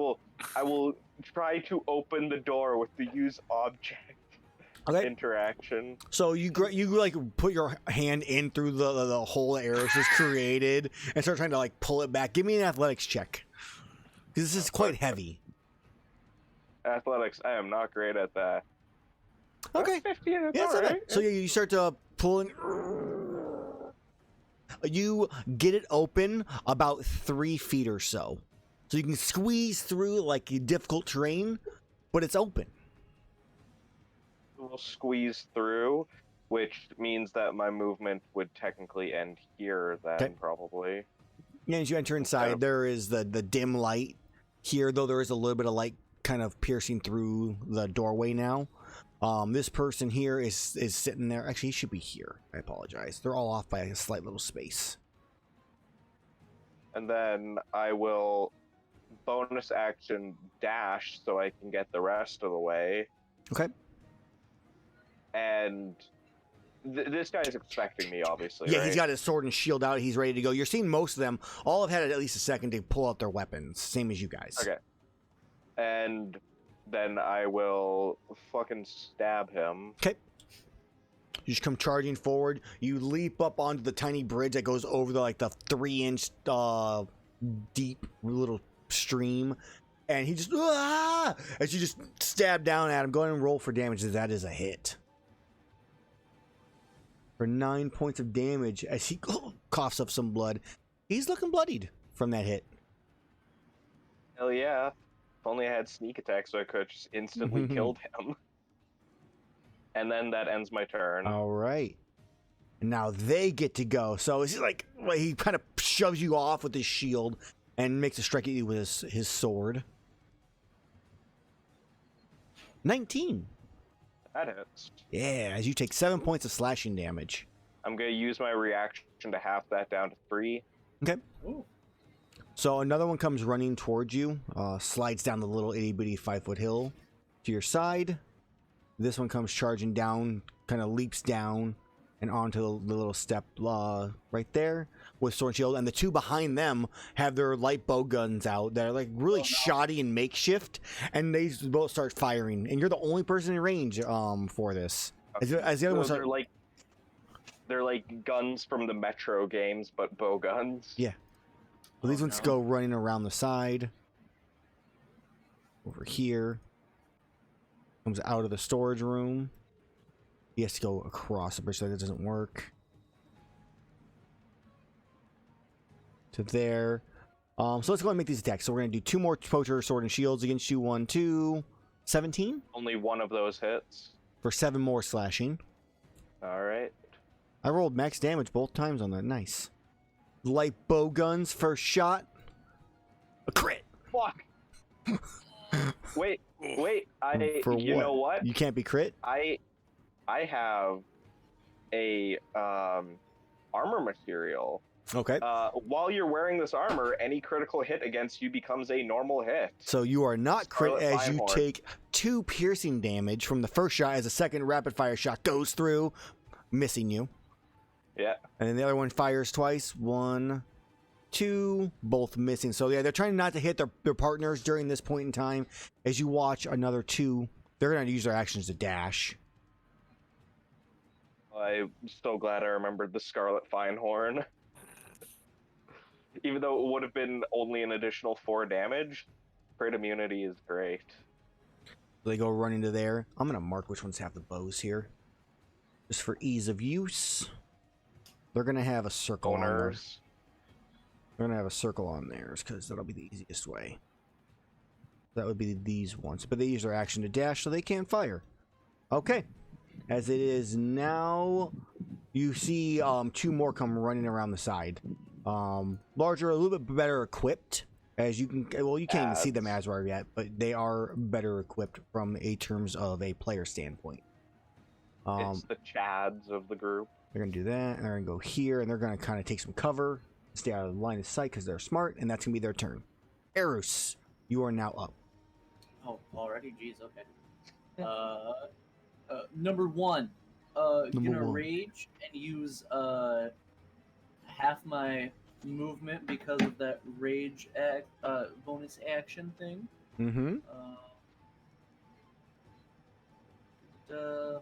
will try to open the door with the use object Okay. interaction. So you like put your hand in through the hole that Erus has created and start trying to like pull it back. Give me an athletics check because this is quite heavy. Athletics, I am not great at that. Okay. 15, that's Yeah, it's all not right. bad. So you start to pull in. You get it open about 3 feet or so. So you can squeeze through like difficult terrain, but it's open. We'll squeeze through, which means that my movement would technically end here then, Okay. probably. Yeah, as you enter inside, there is the dim light here, though there is a little bit of light kind of piercing through the doorway now. This person here is sitting there. Actually, he should be here. I apologize. They're all off by a slight little space. And then I will bonus action dash so I can get the rest of the way. Okay. And This guy is expecting me, obviously. Yeah, right? he's got his sword and shield out. He's ready to go. You're seeing most of them. All have had at least a second to pull out their weapons, same as you guys. Okay. And then I will fucking stab him. Okay. You just come charging forward. You leap up onto the tiny bridge that goes over the 3-inch deep little stream, and he just as you just stab down at him. Go ahead and roll for damage. That is a hit for 9 points of damage as he coughs up some blood. He's looking bloodied from that hit. Hell yeah. If only I had sneak attack so I could just instantly killed him. And then that ends my turn. All right. And now they get to go. So it's like he kind of shoves you off with his shield and makes a strike at you with his sword. 19. That hits. Yeah, as you take 7 points of slashing damage. I'm going to use my reaction to half that down to 3. Okay. Ooh. So another one comes running towards you, slides down the little itty-bitty 5-foot hill to your side. This one comes charging down, kind of leaps down and onto the little step right there with sword and shield. And the two behind them have their light bow guns out. They're like really shoddy and makeshift, and they both start firing. And you're the only person in range for this. As the other ones are they're like guns from the Metro games, but bow guns. Yeah. Well, these ones go running around the side. Over here. Comes out of the storage room. He has to go across the bridge, so that doesn't work. To there. So let's go ahead and make these attacks. So we're going to do 2 more poacher sword and shields against you. 1, 2, 17. Only one of those hits. For 7 more slashing. Alright. I rolled max damage both times on that. Nice. Light bow guns, first shot. A crit. Fuck. Wait. For you what? know what? You can't be crit? I have a armor material. Okay. While you're wearing this armor, any critical hit against you becomes a normal hit. So you are not crit Scarlet as you Firehorn. take 2 piercing damage from the first shot as a second rapid fire shot goes through, missing you. Yeah. And then the other one fires twice. 1, 2, both missing. So yeah, they're trying not to hit their partners during this point in time. As you watch another 2, they're going to use their actions to dash. I'm so glad I remembered the Scarlet Firehorn. Even though it would have been only an additional 4 damage, crit immunity is great. They go running to there. I'm going to mark which ones have the bows here. Just for ease of use. They're going to have a circle on theirs. Owners. They're going to have a circle on theirs because that'll be the easiest way. That would be these ones. But they use their action to dash so they can't fire. Okay. As it is now, you see 2 more come running around the side. Larger, a little bit better equipped. As you can, well, you can't even see them Azrar yet, but they are better equipped from a terms of a player standpoint. It's the Chads of the group. They're going to do that, and they're going to go here, and they're going to kind of take some cover, stay out of the line of sight because they're smart, and that's going to be their turn. Erus, you are now up. Oh, already? Jeez, okay. Number 1. Gonna rage and use half my movement because of that rage bonus action thing. Mm-hmm.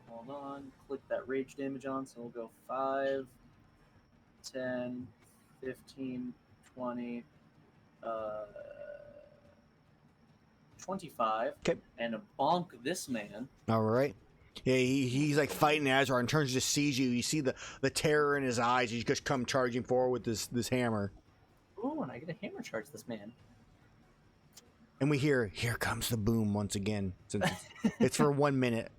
Hold on. Click that rage damage on, so we'll go 5, 10, 15, 20, 25. Okay. And bonk this man. All right. Yeah, he's like fighting Azrar and turns to sees you. You see the terror in his eyes. He's just come charging forward with this hammer. Ooh, and I get a hammer charge this man. And we hear, here comes the boom once again. Since it's for 1 minute.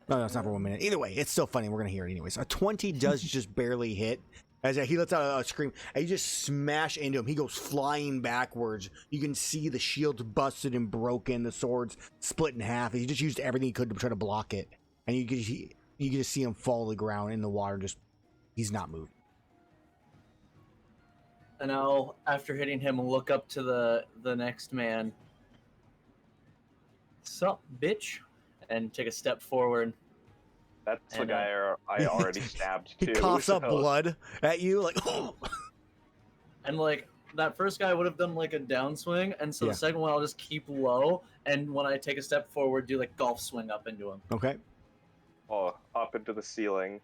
No, it's not for 1 minute. Either way, it's still funny. We're going to hear it anyways. A 20 does just barely hit. As he lets out a scream, and you just smash into him. He goes flying backwards. You can see the shields busted and broken, the swords split in half. He just used everything he could to try to block it. And you can just see him fall to the ground in the water. He's not moving. And I'll, after hitting him, look up to the next man. Sup, bitch? and take a step forward. That's the And, guy I already stabbed He too. coughs up so- blood at you, like, oh. And like that first guy would have done like a downswing, and so Yeah. the second one I'll just keep low, and when I take a step forward, do like golf swing up into him. Okay. Oh, up into the ceiling.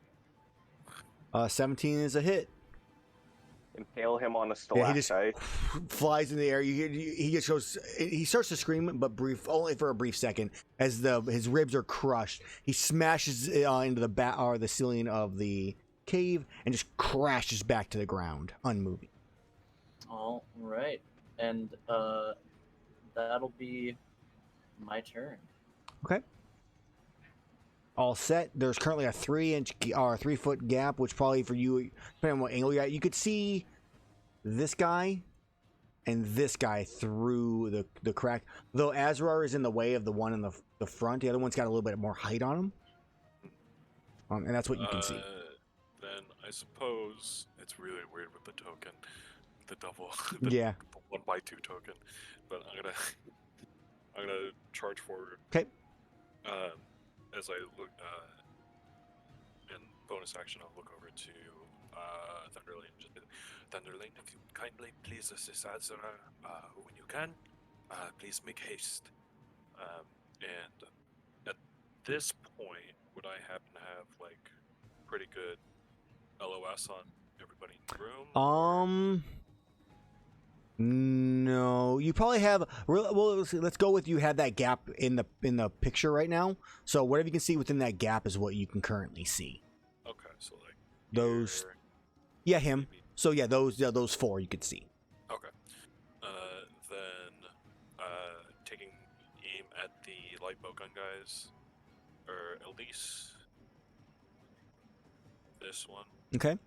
17 is a hit. Impale him on a Yeah, he just stalactite. flies in the air. He starts to scream, but only for a brief second, as his ribs are crushed. He smashes into the ceiling of the cave and just crashes back to the ground, unmoving. All right, and that'll be my turn. Okay. All set. There's currently a 3-foot gap, which probably for you, depending on what angle you're at, you could see this guy and this guy through the crack. Though Azrar is in the way of the one in the front, the other one's got a little bit more height on him. And that's what you can see. Then I suppose it's really weird with the token, the double, Yeah. the 1x2 token. But I'm gonna charge forward. Okay. As I look, in bonus action, I'll look over to Thunderlane. Thunderlane, if you kindly please assist Azrar when you can, please make haste. And at this point, would I happen to have like pretty good LOS on everybody in the room? No, you probably have. Well, let's go with you have that gap in the picture right now. So whatever you can see within that gap is what you can currently see. Okay, so like Those, here, yeah, him. maybe- So yeah, those 4 you could see. Okay. Then taking aim at the light bowgun guys, or at least this one. Okay.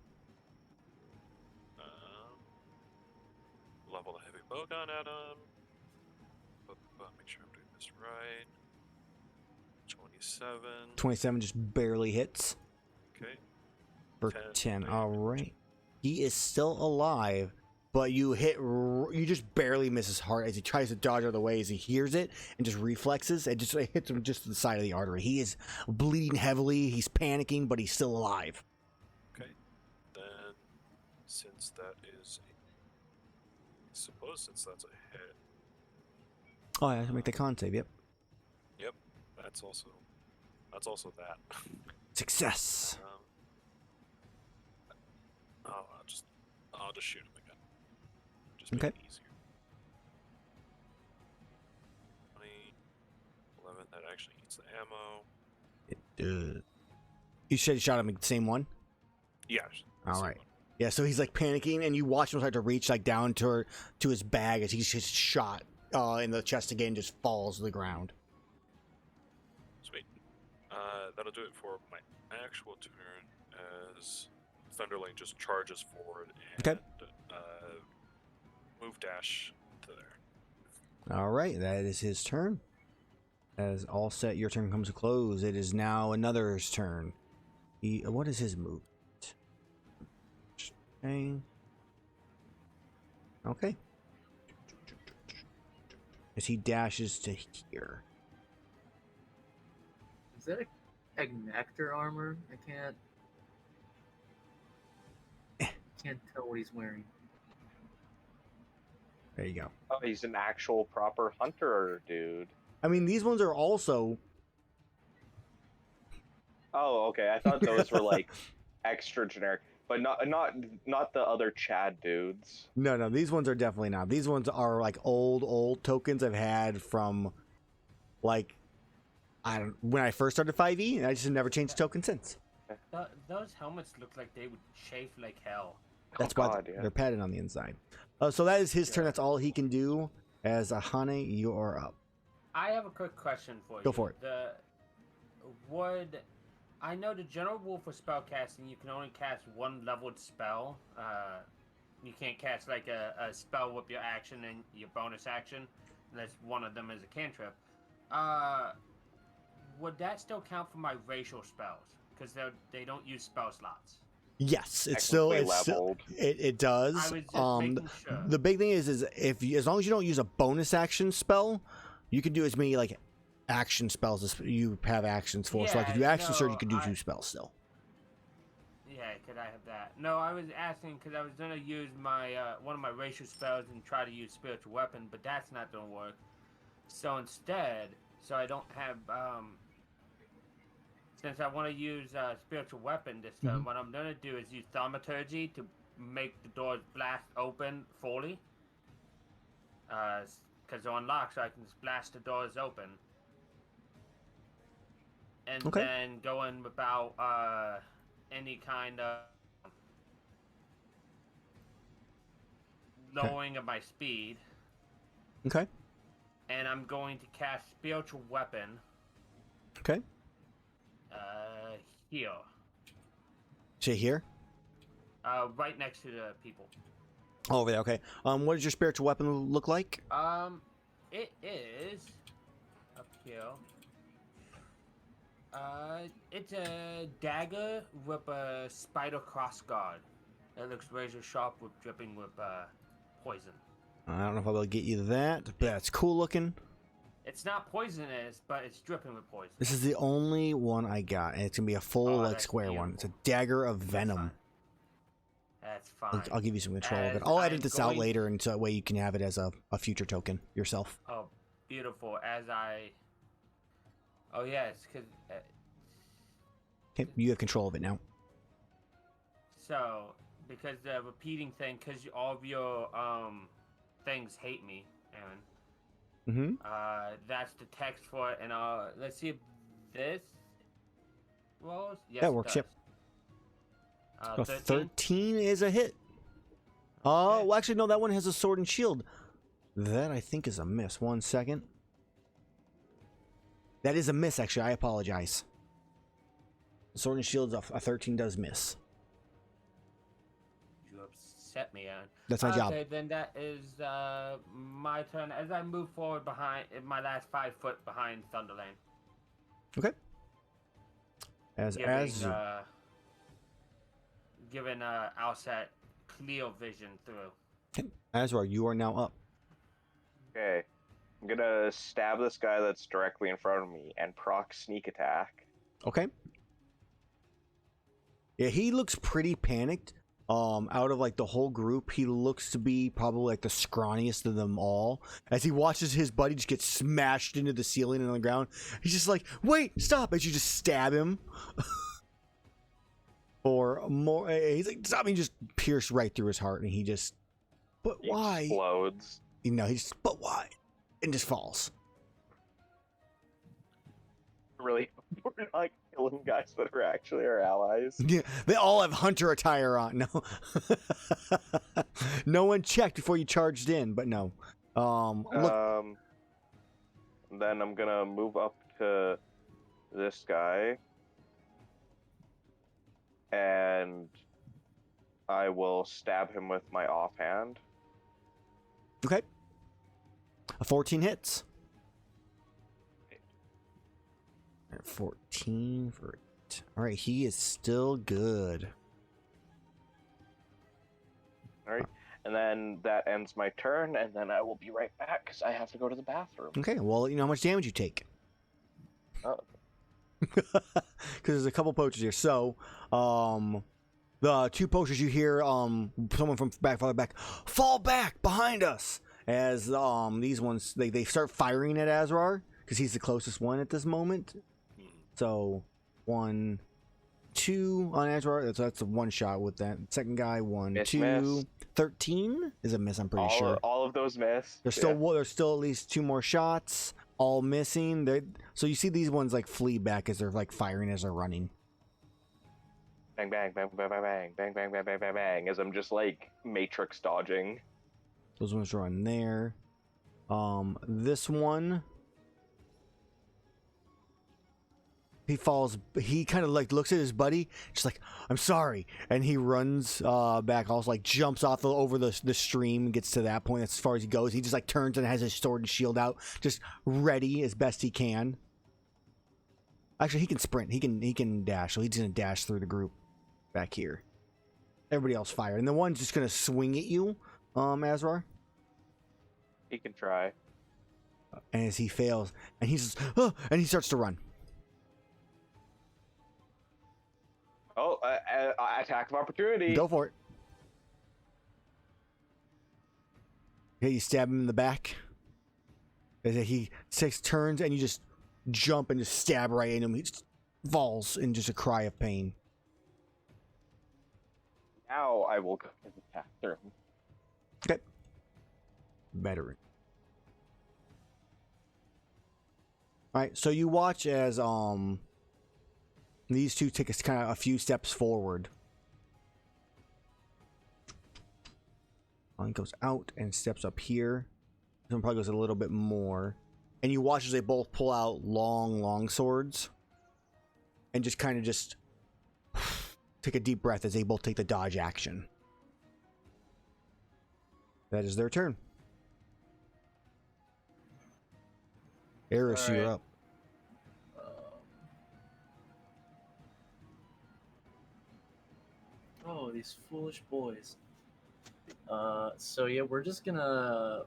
Level the heavy bowgun at him. Make sure I'm doing this right. 27. 27 just barely hits Okay. for 10 10. damage. All right. He is still alive, but you just barely miss his heart as he tries to dodge out of the way as he hears it and just reflexes and just hits him just to the side of the artery. He is bleeding heavily. He's panicking, but he's still alive. Okay. Then, since that is since that's a hit, Oh, I have to make the con save. Yep. that's also that. Success. I'll just shoot him again. Just Okay. make it easier. 20, 11. That actually eats the ammo. You said you shot him at the same one? Yeah. All same right. one. Yeah, so he's like panicking, and you watch him start to reach like down to his bag as he's just shot in the chest again, just falls to the ground. Sweet. That'll do it for my actual turn as Thunderlane just charges forward and Okay. Move dash to there. All right, that is his turn. As all set, your turn comes to close. It is now another's turn. What is his move? Okay. As he dashes to here. Is that a nectar armor? I can't tell what he's wearing. There you go. Oh, he's an actual proper hunter, dude. I mean, these ones are also. Oh, okay. I thought those were like extra generic, but not the other Chad dudes. No, these ones are definitely not. These ones are like old tokens I've had from, like, when I first started 5e, and I just have never changed token since. Those helmets look like they would chafe like hell. That's Oh, why God, yeah. they're padded on the inside. So that is his turn. That's all he can do. As Iihane, you are up. I have a quick question for you. Go for it. I know the general rule for spellcasting, you can only cast one leveled spell. You can't cast like a spell with your action and your bonus action, unless one of them is a cantrip. Would that still count for my racial spells? Because they don't use spell slots. Yes, Technically it does. I was just making sure. The big thing is if you, as long as you don't use a bonus action spell, you can do as many like action spells you have actions for. So like if you action surge, you can do 2 spells still. Yeah, could I have that? No, I was asking because I was gonna use my one of my racial spells and try to use spiritual weapon, but that's not gonna work. So instead, so I don't have since I want to use spiritual weapon this time, what I'm gonna do is use thaumaturgy to make the doors blast open fully. Because they're unlocked, so I can just blast the doors open. And then going without any kind of lowering of my speed. Okay. And I'm going to cast spiritual weapon. Okay. Here. Say here? Right next to the people. Oh, over there, okay. What does your spiritual weapon look like? It is up here. It's a dagger with a spider crossguard. It looks razor sharp with dripping with poison. I don't know if I'll be able to get you that, but that's cool looking. It's not poisonous, but it's dripping with poison. This is the only one I got, and it's gonna be a full like square one. It's a dagger of venom. That's fine. I'll give you some control of it. I'll edit this out later, and so that way you can have it as a future token yourself. Oh, beautiful. Oh yes, because. Okay, you have control of it now. So, because the repeating thing, because all of your things hate me, Aaron. That's the text for it, and let's see if this rolls. Yes, that works. Yep. 13? 13 is a hit. Oh, well, actually, no, that one has a sword and shield. That I think is a miss. 1 second. That is a miss, actually. I apologize. Sword and shield, a 13 does miss. You upset me, Aaron. That's my job. Okay, then that is my turn. As I move forward behind, in my last 5 foot behind Thunderlane. Okay. Giving Alsat clear vision through. Okay. Azrar, you are now up. Okay. I'm gonna stab this guy that's directly in front of me and proc sneak attack. Okay. Yeah, he looks pretty panicked. Out of like the whole group, he looks to be probably like the scrawniest of them all. As he watches his buddy just get smashed into the ceiling and on the ground, he's just like, "Wait, stop!" As you just stab him. Or more, he's like, "Stop!" Me, just pierce right through his heart, and he just, "But why?" Explodes. You know, he just, "But why?" And just falls. Really, we're not killing guys that are actually our allies. Yeah, they all have hunter attire on. No, no one checked before you charged in, but no. Look. Then I'm gonna move up to this guy, and I will stab him with my offhand. Okay. A 14 hits. 14 for it. All right, he is still good. All right, and then that ends my turn, and then I will be right back because I have to go to the bathroom. Okay, well, you know how much damage you take. Oh. Because there's a couple poachers here. So, the 2 poachers you hear, someone from farther back, fall back behind us. As these ones, they start firing at Azrar because he's the closest one at this moment. So 1, 2 on Azrar. That's a 1 shot with that. Second guy, 1, miss, 2, miss. 13 is a miss. I'm pretty sure. All of those miss. There's still at least 2 more shots, all missing. So you see these ones like flee back as they're like firing as they're running. Bang bang bang bang bang bang bang bang bang bang bang bang as I'm just like matrix dodging. Those ones are on there. This one. He falls. He kind of like looks at his buddy, just like, "I'm sorry," and he runs back. Also, like jumps off over the stream, gets to that point. That's as far as he goes. He just like turns and has his sword and shield out, just ready as best he can. Actually, he can sprint. He can dash. So he's gonna dash through the group back here. Everybody else fire, and the one's just gonna swing at you, Azrar. He can try. And as he fails, and he's and he starts to run. Oh, attack of opportunity. Go for it. Okay, you stab him in the back. As he turns, and you just jump and just stab right in him. He just falls in just a cry of pain. Now I will go and attack him. Okay. Veteran. Alright, so you watch as these two take a few steps forward. One goes out and steps up here. This one probably goes a little bit more. And you watch as they both pull out long swords. And just kind of just take a deep breath as they both take the dodge action. That is their turn. Erus, All right. you're up. Oh, these foolish boys. So yeah, we're just gonna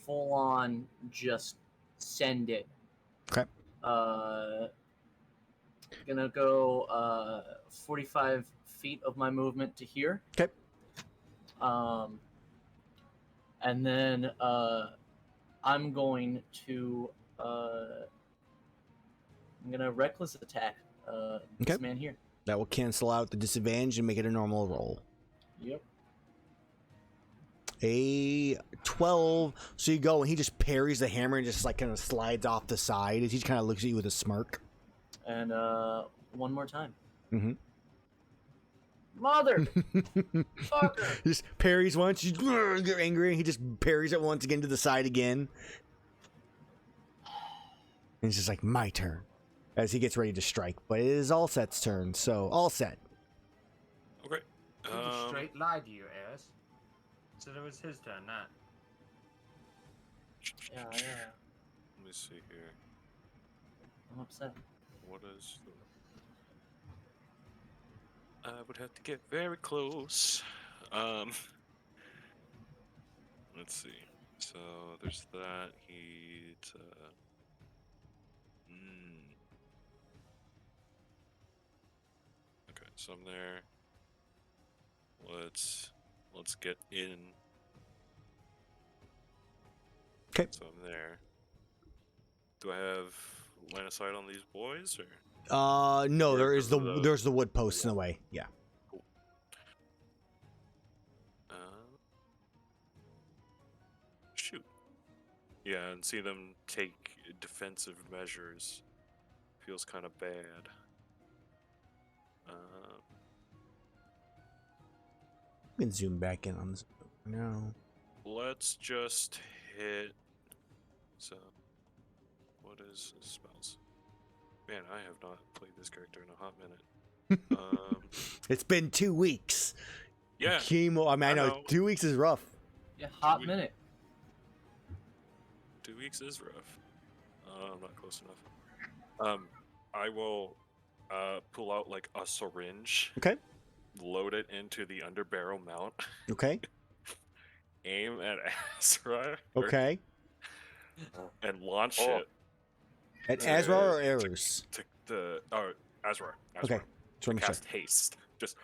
full on just send it. Okay. Gonna go 45 feet of my movement to here. Okay. And then I'm going to I'm gonna reckless attack this Okay. man here. That will cancel out the disadvantage and make it a normal roll. Yep. A 12. So you go and he just parries the hammer and just like kind of slides off the side as he kind of looks at you with a smirk. And one more time. Mm-hmm. Mother fucker. Just parries once, you get angry, and he just parries it once again to the side again. And it's just like, my turn. As he gets ready to strike. But it is Allset's turn, so Allset. Okay. He just straight lied to you, Erus. Said it was his turn, not. Yeah. Let me see here. I'm upset. What is the... I would have to get very close. Let's see. So there's that. He's okay, so I'm there. Let's get in. Okay. So I'm there. Do I have line of sight on these boys, or? No, Or there's the- there's the wood posts in the way. Yeah. Shoot. Yeah, and see them take defensive measures feels kind of bad. You can zoom back in on this. No. Let's just hit. So, what is his spells? Man, I have not played this character in a hot minute. It's been 2 weeks. Yeah. Chemo. I mean, I know know. 2 weeks is rough. Yeah, hot minute. 2 weeks is rough. I'm not close enough. I will pull out like a syringe. Okay. Load it into the underbarrel mount. Okay. Aim at Azrar. Okay. And launch Oh. it At Azrar or Erus? to the Azrar. Okay. So let me check. Cast haste. Just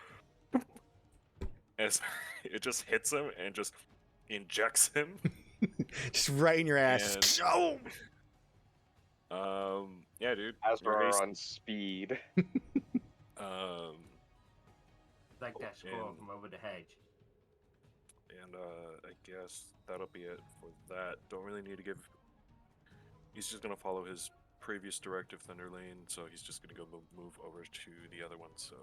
as it just hits him and just injects him. Just right in your ass. And- Yeah, dude. you're Azrar hasted. on speed. Like that squirrel And- from over the hedge. And I guess that'll be it for that. Don't really need to give. He's just gonna follow his previous directive, Thunder Lane. So he's just gonna go move over to the other one. So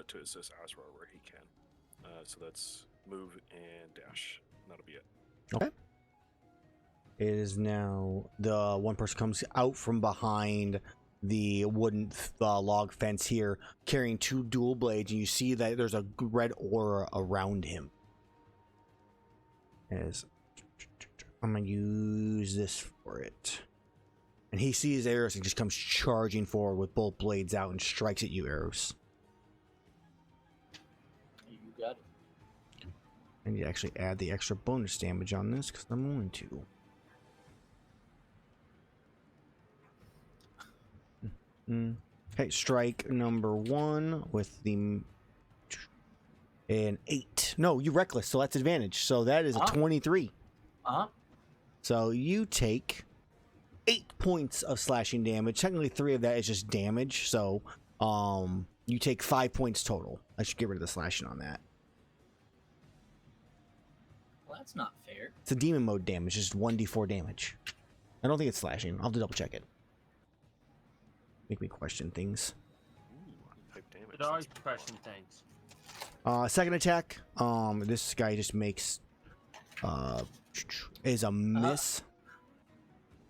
to assist Azrar where he can. So that's move and dash. And that'll be it. Okay. It is now the one person comes out from behind the wooden log fence here, carrying 2 dual blades, and you see that there's a red aura around him. As I'm gonna use this for it, and he sees Erus and just comes charging forward with both blades out and strikes at you, Erus. You got it. I need to actually add the extra bonus damage on this because I'm going to. Okay, strike number 1 with the an 8. No, you reckless, so that's advantage. So that is a 23. So you take 8 points of slashing damage. Technically 3 of that is just damage, so you take 5 points total. I should get rid of the slashing on that. Well, that's not fair. It's a demon mode damage, just 1d4 damage. I don't think it's slashing. I'll have to double check it. Make me question things. Type damage. It always question things. Second attack. This guy just makes is a miss,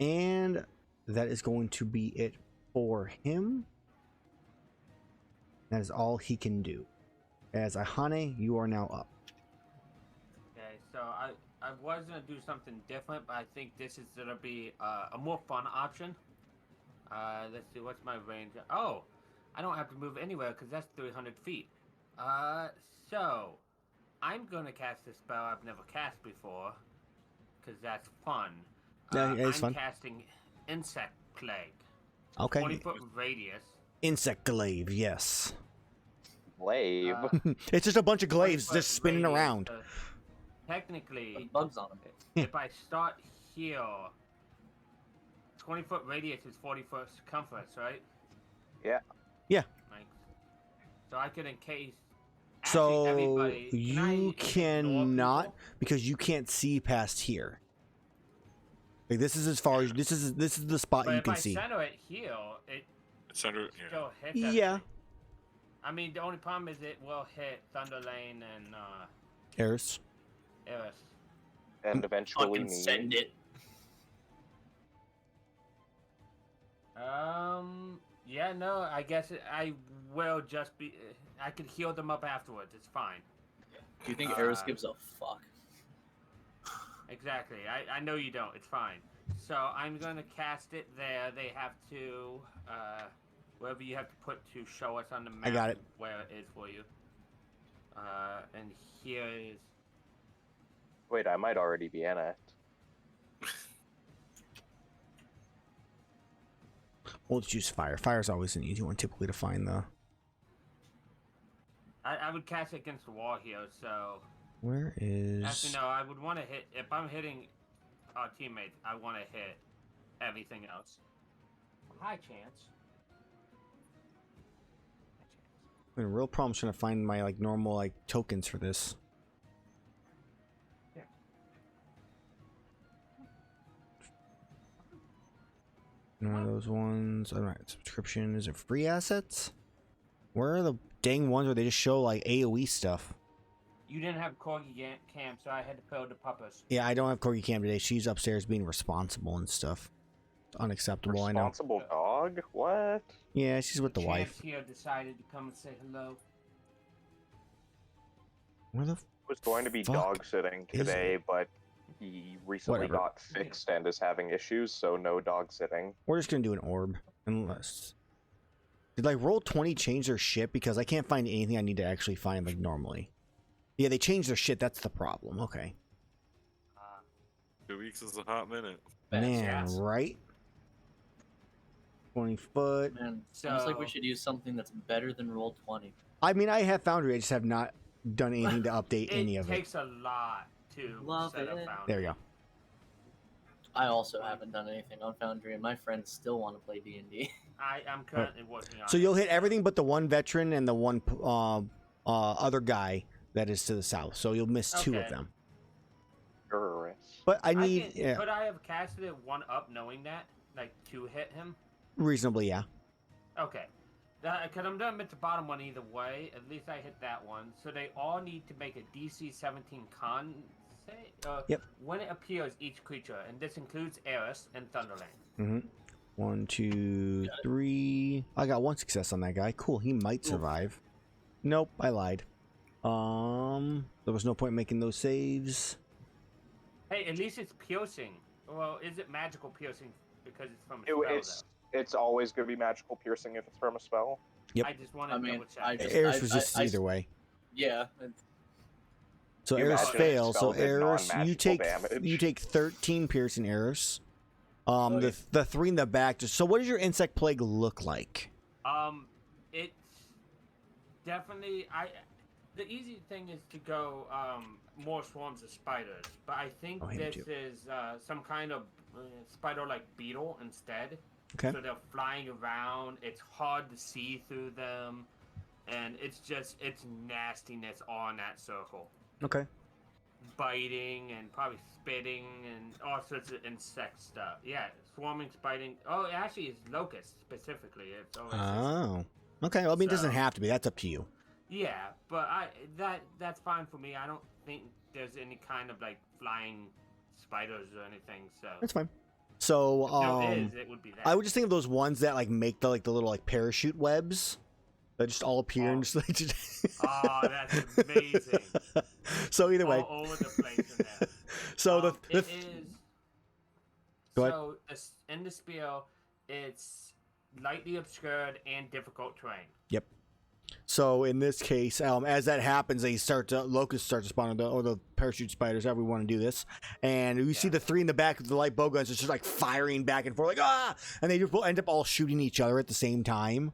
and that is going to be it for him. That is all he can do. As Iihane, you are now up. Okay, so I was gonna do something different, but I think this is gonna be a more fun option. Let's see, what's my range? Oh, I don't have to move anywhere because that's 300 feet. So I'm gonna cast a spell I've never cast before because that's fun. Yeah, it's I'm fun. casting Insect Plague. Okay. 20-foot radius. Insect glaive, yes. Glaive. It's just a bunch of glaives 20-foot just spinning radius, around. Technically, With bugs on them. if I start here, 20-foot radius is 40-foot circumference, right? Yeah. Yeah. Like, so I could encase. So everybody. you Can I ignore cannot people? because you can't see past here. Like this is as far as this is the spot But you if can I see. center it here, it It's under. Yeah. still hits. Yeah. everything. I mean, the only problem is it will hit Thunderlane and Erus. Erus. And eventually Fucking me. send it. Yeah, no, I guess I will just be. I could heal them up afterwards. It's fine. Do you think Erus gives a fuck? Exactly. I know you don't. It's fine. So I'm going to cast it there. They have to, wherever you have to put to show us on the map I got it. where it is for you. And here is. Wait, I might already be in it. We'll just use fire. Fire's always an easy one typically to find the. I would cast it against the wall here, so. Where is? Actually, no, I would want to hit. If I'm hitting our teammates, I want to hit everything else. High chance. I'm having a real problem trying to find my like normal like tokens for this. Yeah. One of those ones. All right, subscription. Is it free assets? Where are the dang ones where they just show like AOE stuff? You didn't have Corgi Cam, so I had to fill the puppers. Yeah, I don't have Corgi Cam today. She's upstairs being responsible and stuff. It's unacceptable, I know. Responsible dog? What? Yeah, she's with the Chance wife. here decided to come and say hello. Where the? Was going to be Fuck dog sitting is today, but he recently Whatever. got fixed and is having issues, so no dog sitting. We're just gonna do an orb, unless. Did like Roll20 change their shit? Because I can't find anything I need to actually find like normally. Yeah, they changed their shit. That's the problem. Okay. 2 weeks is a hot minute. Man, Yes. right? 20 foot. Man, sounds like we So- should use something that's better than Roll20. I mean, I have Foundry. I just have not done anything to update any It of it. takes a lot to Love set up it. Foundry. There we go. I also haven't done anything on Foundry, and my friends still want to play D&D. I'm currently working on So it. you'll hit everything but the one veteran and the one other guy that is to the south. So you'll miss two of Okay. them. Erus. But I need Could I have casted it one up knowing that? Like, to hit him? reasonably, yeah. Okay. Because I'm done at the bottom one either way. At least I hit that one. So they all need to make a DC 17 con save. Yep. When it appears, each creature, and this includes Erus and Thunderlane. Mm-hmm. 1, 2, 3. I got one success on that guy. Cool. He might survive. Nope, I lied. There was no point making those saves. Hey, at least it's piercing. Well, is it magical piercing because it's from a spell, It's always going to be magical piercing if it's from a spell. Yep. I just want to I mean, double check. I just- Erus was just I- either way. Yeah. So You Erus imagine fails. So spell did Erus, non-magical you take 13 piercing, Erus. Okay. The 3 in the back. So what does your insect plague look like? It's definitely the easy thing is to go more swarms of spiders, but I think this is some kind of spider-like beetle instead. Okay. So they're flying around. It's hard to see through them, and it's nastiness on that circle. Okay. Biting and probably spitting and all sorts of insect stuff. Yeah, swarming, spiting. Oh, it actually is locusts specifically. It's always okay. Well, I mean, it doesn't have to be. That's up to you. Yeah, but that's fine for me. I don't think there's any kind of like flying spiders or anything. So that's fine. So if there is, it would be that. I would just think of those ones that like make the little like parachute webs that just all appear and just like. Oh, that's amazing! So either way, all over the place in there. So it is. Go ahead. So in the spiel, it's lightly obscured and difficult terrain. Yep. So in this case, as that happens, locusts start to spawn, or the parachute spiders, however we want to do this. And you see the 3 in the back of the light bow guns, it's just like firing back and forth, like and they just end up all shooting each other at the same time.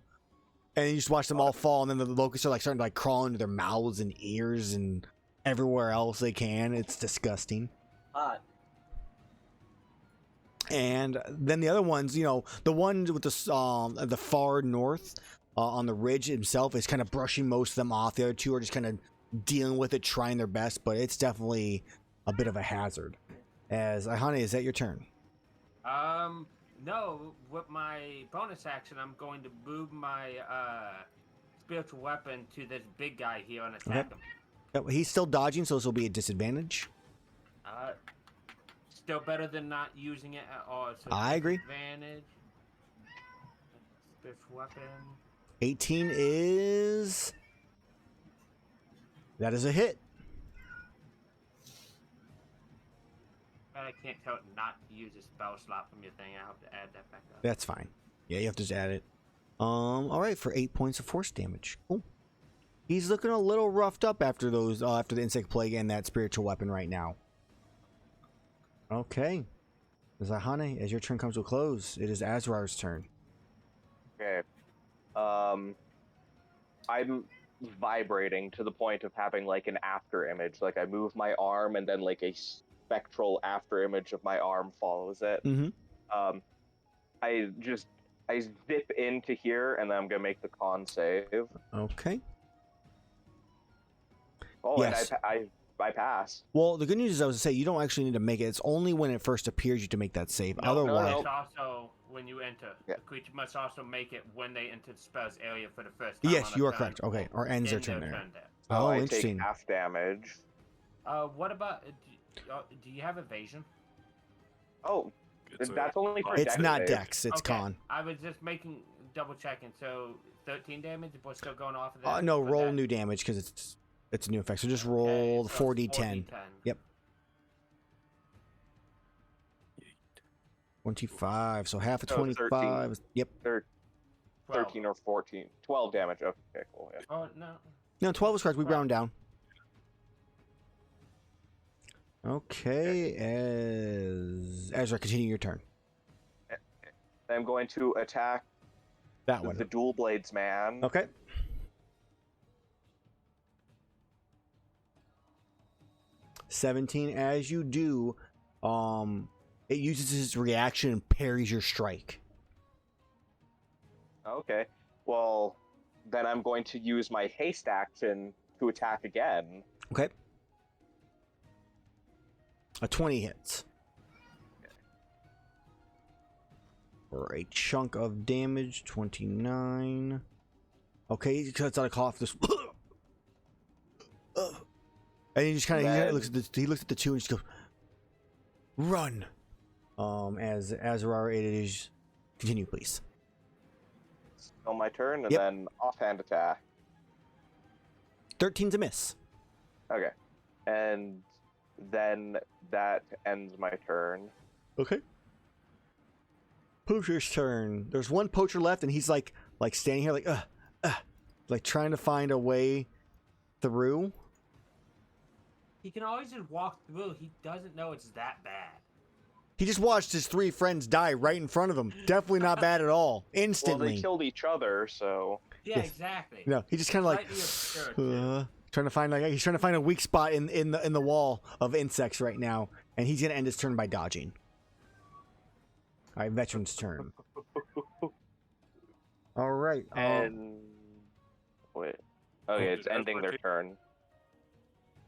And you just watch them all fall, and then the locusts are like starting to like crawl into their mouths and ears and everywhere else they can. It's disgusting. Hot. And then the other ones, the one with the far north. On the ridge himself is kind of brushing most of them off. The other 2 are just kind of dealing with it, trying their best, but it's definitely a bit of a hazard. As Iihane, is that your turn? No. With my bonus action, I'm going to move my spiritual weapon to this big guy here and attack him. Yep, he's still dodging, so this will be a disadvantage. Still better than not using it at all. So I agree. Advantage. Spiritual weapon. 18 is... That is a hit. I can't tell it not to use a spell slot from your thing. I have to add that back up. That's fine. Yeah, you have to just add it. All right, for 8 points of force damage. Cool. He's looking a little roughed up after those, after the insect plague and that spiritual weapon right now. Okay. Iihane, as your turn comes to a close, it is Azrar's turn. Okay. I'm vibrating to the point of having like an after image. Like I move my arm and then like a spectral after image of my arm follows it. Mm-hmm. I zip into here and then I'm gonna make the con save. Okay. Oh, yes. And I pass. Well, the good news is I was to say you don't actually need to make it. It's only when it first appears you to make that save. Otherwise, it's also when you enter. Yeah. The creature must also make it when they enter the spell's area for the first time. Yes, you are correct. Okay, or ends their turn there. Oh, I interesting. Take half damage. What about? Do you have evasion? Oh, that's only for It's dex not save. dex. It's con. I was just double checking. So 13 damage. We're still going off of that. No, roll new damage because it's a new effect. So just roll the 4d10. Yep. 25. So half of 25. 13. Yep. 13 or 14. 12 damage. Okay, cool. Yeah. Oh, no. No, 12 is correct. We round down. Okay, Azrar, continue your turn. I'm going to attack that one. The dual blades man. Okay. $17. As you do, it uses its reaction and parries your strike. Okay. Well, then I'm going to use my haste action to attack again. Okay. A 20 hits. Okay. For a chunk of damage, 29. Okay, he cuts out a cough. This. And he just kind of looks at the 2 and just goes, "Run!" As Azrar, it is. Continue, please. On my turn, and then offhand attack. 13's a miss. Okay, and then that ends my turn. Okay. Poacher's turn. There's one poacher left, and he's like standing here, like trying to find a way through. He can always just walk through. He doesn't know it's that bad. He just watched his 3 friends die right in front of him. Definitely not bad at all. Well, Instantly. they killed each other, so. Yeah, Yes. exactly. No, he just kind of like Slightly absurd, too. trying to find he's trying to find a weak spot in the wall of insects right now, and he's gonna end his turn by dodging. All right, veteran's turn. All right, And wait. Okay, it's that's ending my their pick. turn.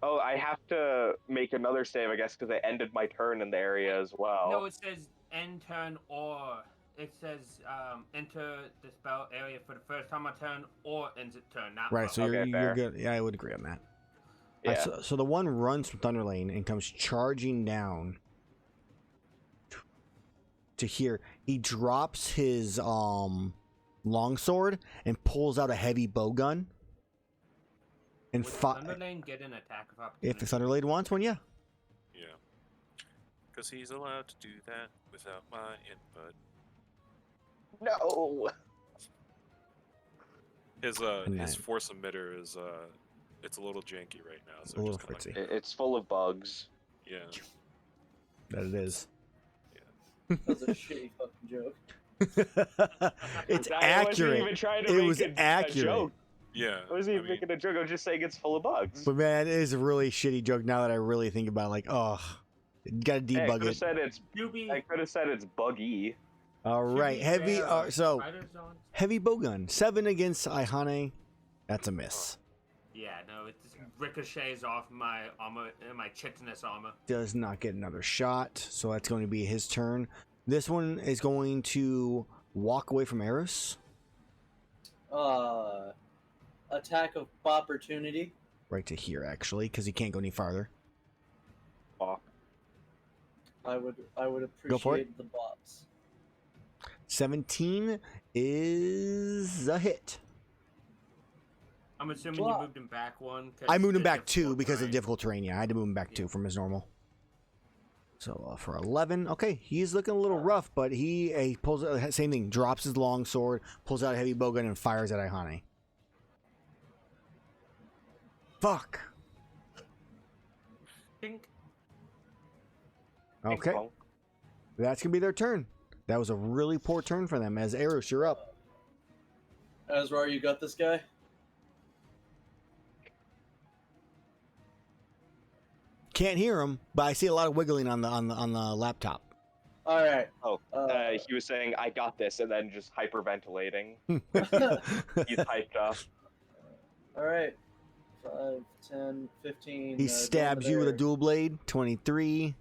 Oh, I have to make another save, I guess, because I ended my turn in the area as well. No, it says end turn or it says enter the spell area for the first time on turn or ends it turn. Not right, both. so Okay, you're fair. good. Yeah, I would agree on that. Yeah. All right, so the one runs from Thunderlane and comes charging down to here. He drops his longsword and pulls out a heavy bowgun. And Would Thunderlane get an attack of opportunity? if the Thunderlane wants one, yeah. Yeah. Because he's allowed to do that without my input. No! His force emitter is it's a little janky right now, so A little just kinda fritzy. like, It's full of bugs. yeah. That it is. That was a shitty fucking joke. It's I wasn't accurate. even trying to It make was a accurate. joke. Yeah. I wasn't even making a joke. I was just saying it's full of bugs. But man, it is a really shitty joke now that I really think about it. Like, oh, you gotta Hey, I debug could have it. said it's. QB, I could have said it's buggy. All right, QB heavy. bear, So spiders on? heavy bowgun, 7 against Iihane. That's a miss. Yeah, no, it just ricochets off my armor, my chitinous armor. Does not get another shot, so that's going to be his turn. This one is going to walk away from Erus, Attack of opportunity. right to here actually, because he can't go any farther. Fuck. I would Go for it. appreciate the bops. 17 is a hit. I'm assuming you Well, moved him back one. 'cause I moved him the back 2 difficult because of terrain. the difficult terrain. Yeah, I had to move him back 2 from his normal. So for 11, okay, he's looking a little rough, but he pulls out same thing, drops his long sword, pulls out a heavy bowgun, and fires at Iihane. Fuck. Think. Okay, Bonk. that's gonna be their turn. That was a really poor turn for them. As Erus, you're up. Azrar, you got this guy? Can't hear him, but I see a lot of wiggling on the laptop. All right. Oh, Uh, he was saying, I got this, and then just hyperventilating. He's hyped up. All right. 5, 10, 15. He stabs you with a dual blade. 23.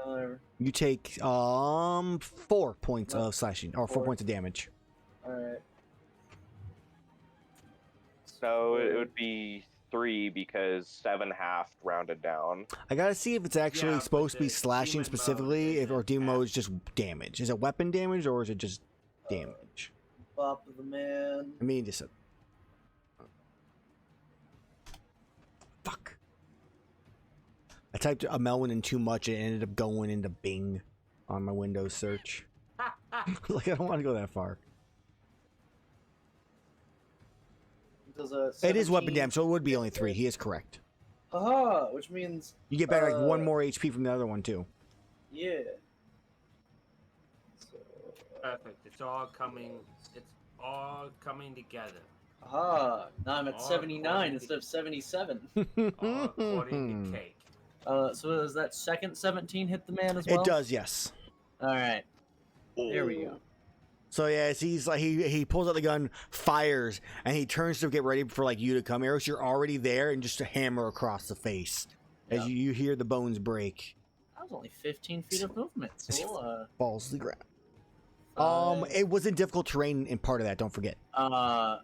Whatever. You take 4 points of slashing, or 4 4. points of damage. All right. So it would be 3 because 7 half rounded down. I gotta see if it's actually Yeah, but supposed to be the slashing demon mode specifically, is or demon half. mode is just damage. Is it weapon damage or is it just damage? Bop of the man. I mean, just fuck. I typed Amellwind in too much. It ended up going into Bing on my Windows search. Like I don't want to go that far. Does a It is weapon 17 damage, so it would be only 3. He is correct. Haha, which means You get back like 1 Uh, more HP from the other one too. yeah. So, Perfect. It's all coming. It's all coming together. aha, now I'm at Oh, 79 according instead of 77. All according to Cake. So does that second 17 hit the man as well? It does, yes. All right. There we go. So yeah, he's like he pulls out the gun, fires, and he turns to get ready for like you to come. Erus, you're already there, and just a hammer across the face as Yeah. you hear the bones break. That was only 15 feet of movement. So we'll, Falls to the ground. 5, It was in difficult terrain in part of that. Don't forget. I'm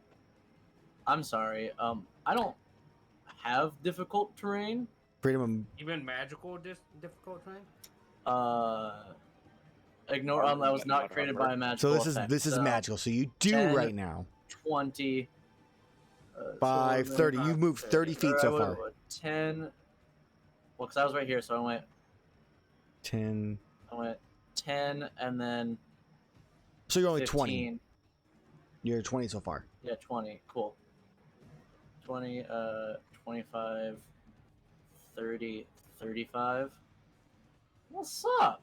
sorry. I don't have difficult terrain. Freedom. Even magical difficult terrain. Ignore. That was not created by a So magical. effect. this is So, magical. So you do 10, right now. 20. 5, 30. You've moved 30 feet so far. 10. Well, because I was right here, so I went 10. 10, and then So you're only 15. 20. You're 20 so far. Yeah, 20. Cool. 20, 25, 30, 35. What's up?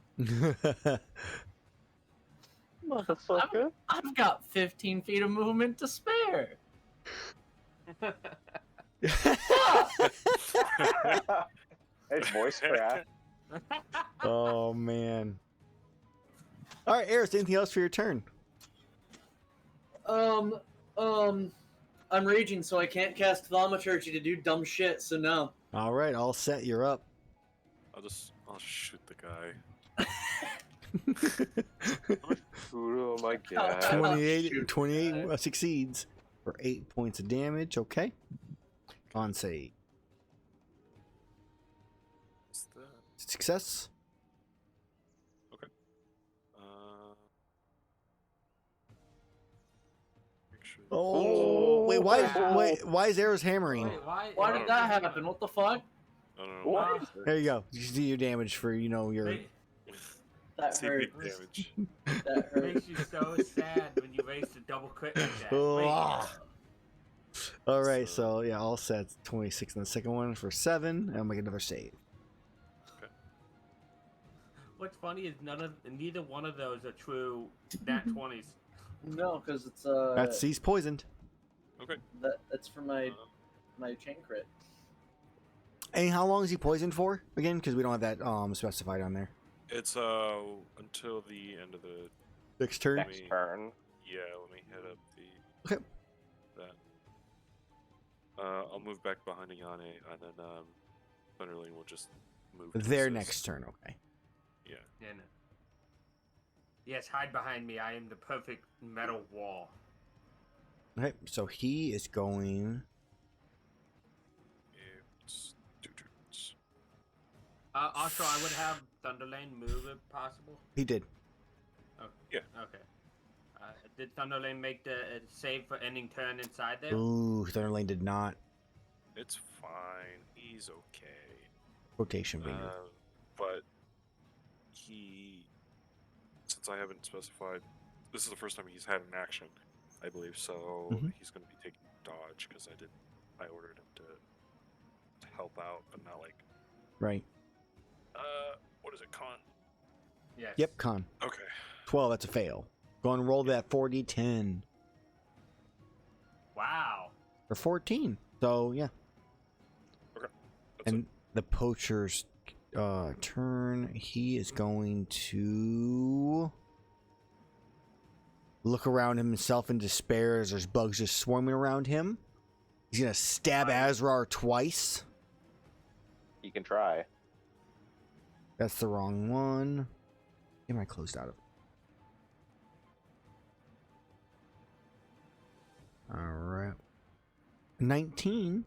Motherfucker. I've got 15 feet of movement to spare. His voice crack. Oh man. All right, Erus, anything else for your turn? I'm raging, so I can't cast Thaumaturgy to do dumb shit. So no. All right, all set. You're up. I'll shoot the guy. Oh my god. 28 succeeds for 8 points of damage. Okay. On save. What's that? Success. Okay. Make sure. Oh, wait, why is Erus hammering? Wait, Why did that happen? What the fuck? I don't know. What? There you go. You see your damage for, your... Wait, That See hurt. big damage. That it hurt. makes you so sad when you waste a double crit like that. Oh. All right, So- so yeah, all set. 26 in the second one for 7, and I'll make another save. What's funny is neither one of those are true nat 20s. No, because it's He's poisoned. Okay. that's for my chain crit. And how long is he poisoned for again? Because we don't have that specified on there. It's until the end of the Next turn. Next. Next turn. yeah. Let me hit up the Okay. that. I'll move back behind Iihane, and then Thunderling will just move. to Their assist. next turn. Okay. Yeah. Yeah, no. Yes, hide behind me. I am the perfect metal wall. Okay. So he is going. It's 2 turns. Also, I would have Thunderlane move if possible. He did. Oh, Yeah. Okay. Did Thunderlane make the save for ending turn inside there? Ooh, Thunderlane did not. It's fine. He's okay. Rotation being. But since I haven't specified, this is the first time he's had an action, I believe. So Mhm. he's going to be taking dodge because I ordered him to help out, but not like. Right. What is it, con? Yes. Yep. Con. Okay. 12. That's a fail. Go and roll that 4d10 Wow. or 14. So yeah. That's And the poacher's turn. He is going to look around himself in despair as there's bugs just swarming around him. He's gonna stab Azrar twice. You can try. That's the wrong one. Am I closed out of? All right. 19.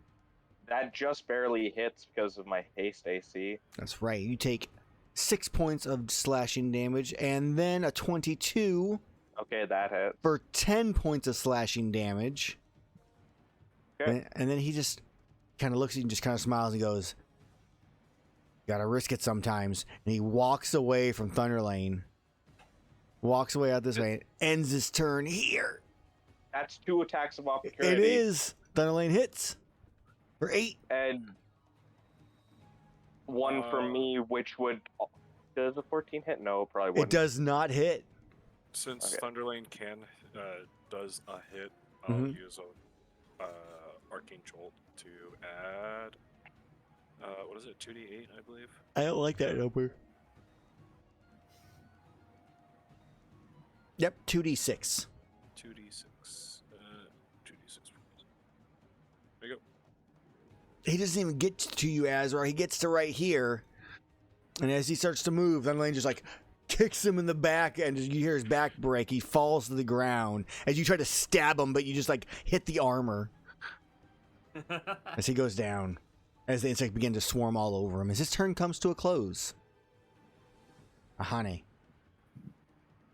That just barely hits because of my haste AC. That's right. You take 6 points of slashing damage, and then a 22 Okay, that hits. for 10 points of slashing damage. Okay. And then he just kind of looks at you and just kind of smiles and goes, "Gotta risk it sometimes." And he walks away from Thunderlane. Walks away out this way and ends his turn here. That's 2 attacks of opportunity. It is. Thunderlane hits for 8. And one for me, which would. Does a 14 hit? No, probably It wouldn't. does not hit. Since Okay. Thunderlane does a hit, I'll Mhm. use a Arcane Jolt to add. What is it? 2d8, I believe. I don't like that number. Yep, 2d6. 2d6. 2d6. There you go. He doesn't even get to you, Azrar. He gets to right here. And as he starts to move, Thunderlane just like kicks him in the back, and you hear his back break. He falls to the ground as you try to stab him, but you just like hit the armor as he goes down. As the insects begin to swarm all over him. As his turn comes to a close. Iihane.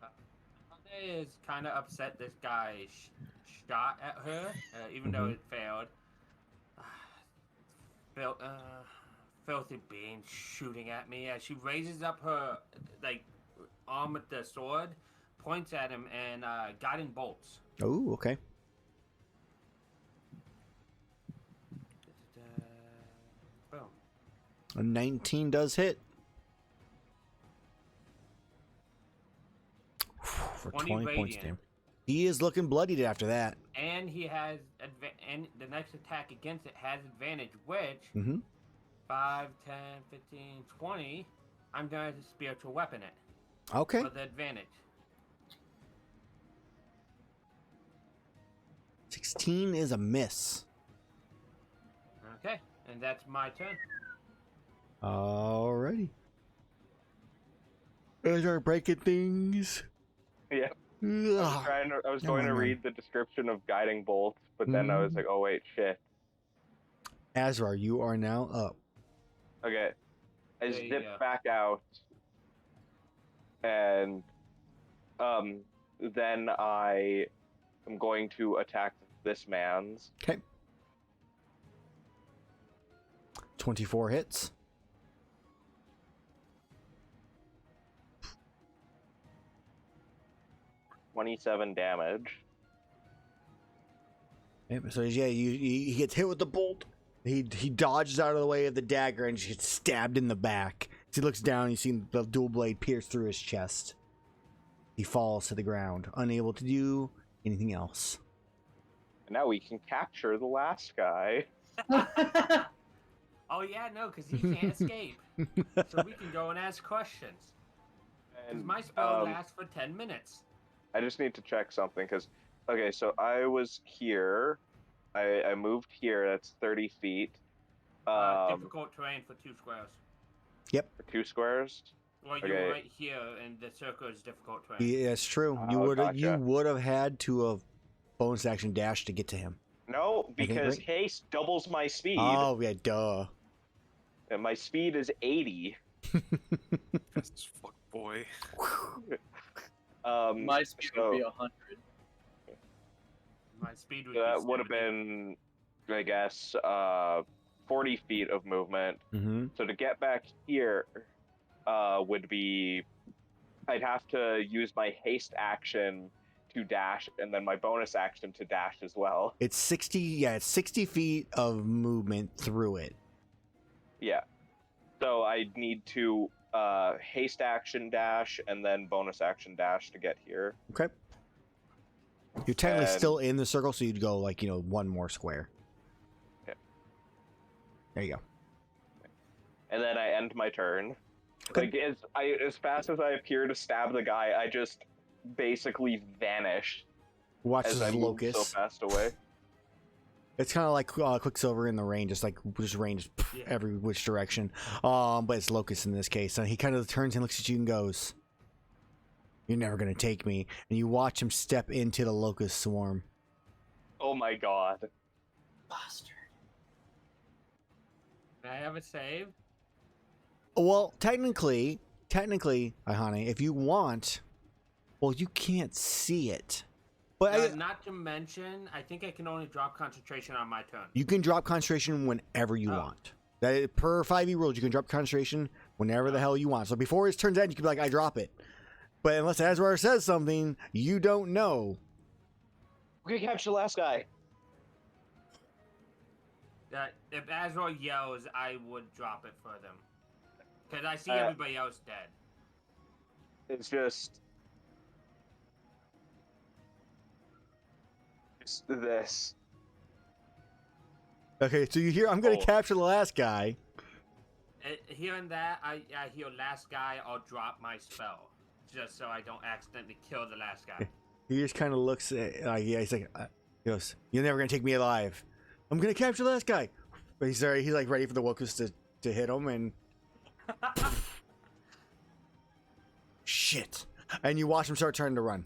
Iihane is kind of upset this guy shot at her, even though it failed. Filthy being shooting at me as she raises up her arm with the sword, points at him, and guiding bolts. Oh, okay. Boom. A 19 does hit. For 20 points radiant. damage. He is looking bloodied after that. And he has and the next attack against it has advantage, which Mm-hmm. 5, 10, 15, 20. I'm going to spiritual weapon it Okay. for the advantage. 16 is a miss. Okay, and that's my turn. Alrighty. Those are breaking things. Yeah. Ugh. I was Never going to mind. read the description of guiding bolt, but then I was like, oh wait, shit. Azrar, you are now up. Okay. I There you zip go. back out, and then I am going to attack this man's. Okay. 24 hits. $27 damage. Yep, so yeah, he gets hit with the bolt. He dodges out of the way of the dagger and just gets stabbed in the back. As he looks down, you see the dual blade pierce through his chest. He falls to the ground, unable to do anything else. And now we can capture the last guy. Oh yeah, no, because he can't escape. So we can go and ask questions. Because And my spell lasts for 10 minutes. I just need to check something because, okay, so I was here. I moved here. That's 30 feet. Difficult terrain for 2 squares. For 2 squares. Well, Okay. you're right here, and the circle is difficult terrain. Yeah, it's true. Oh, You gotcha. would have had to have bonus action dash to get to him. No, think, because right? haste doubles my speed. Oh yeah, duh. And my speed is 80. This fuck boy. My speed so would be 100. My speed would be that would have 70. been, I guess, 40 feet of movement. Mm-hmm. So to get back here would be, I'd have to use my haste action to dash, and then my bonus action to dash as well. It's 60. Yeah, it's 60 feet of movement through it. Yeah. So I need to haste action dash and then bonus action dash to get here. Okay. You're technically And- still in the circle, so you'd go like one more square. Okay. There you go. And then I end my turn. Okay. Like as fast as I appear to stab the guy, I just basically vanish Watch as I this move locust. so fast away. It's kind of like Quicksilver in the rain, just range Yeah. every which direction. But it's locust in this case. And he kind of turns and looks at you and goes, "You're never gonna take me." And you watch him step into the locust swarm. Oh my god. Bastard. May I have a save? Well, technically, Iihane, if you want, well, you can't see it, but Not to mention, I think I can only drop concentration on my turn. you can drop concentration whenever you Oh. want. That per 5e rules, you can drop concentration whenever the hell you want. So before his turn's end, you can be like, "I drop it," but unless Azrar says something, you don't know. Okay, capture the last guy. If Azrar yells, I would drop it for them. Because I see Uh, everybody else dead. It's just this. Okay, so you hear, "I'm gonna Oh. capture the last guy." Hearing that, I hear last guy, I'll drop my spell. Just so I don't accidentally kill the last guy. He just kind of looks at, yeah, he's like, he goes, "You're never gonna take me alive. I'm gonna capture the last guy." But he's like ready for the locust to hit him, and shit. And you watch him start turning to run.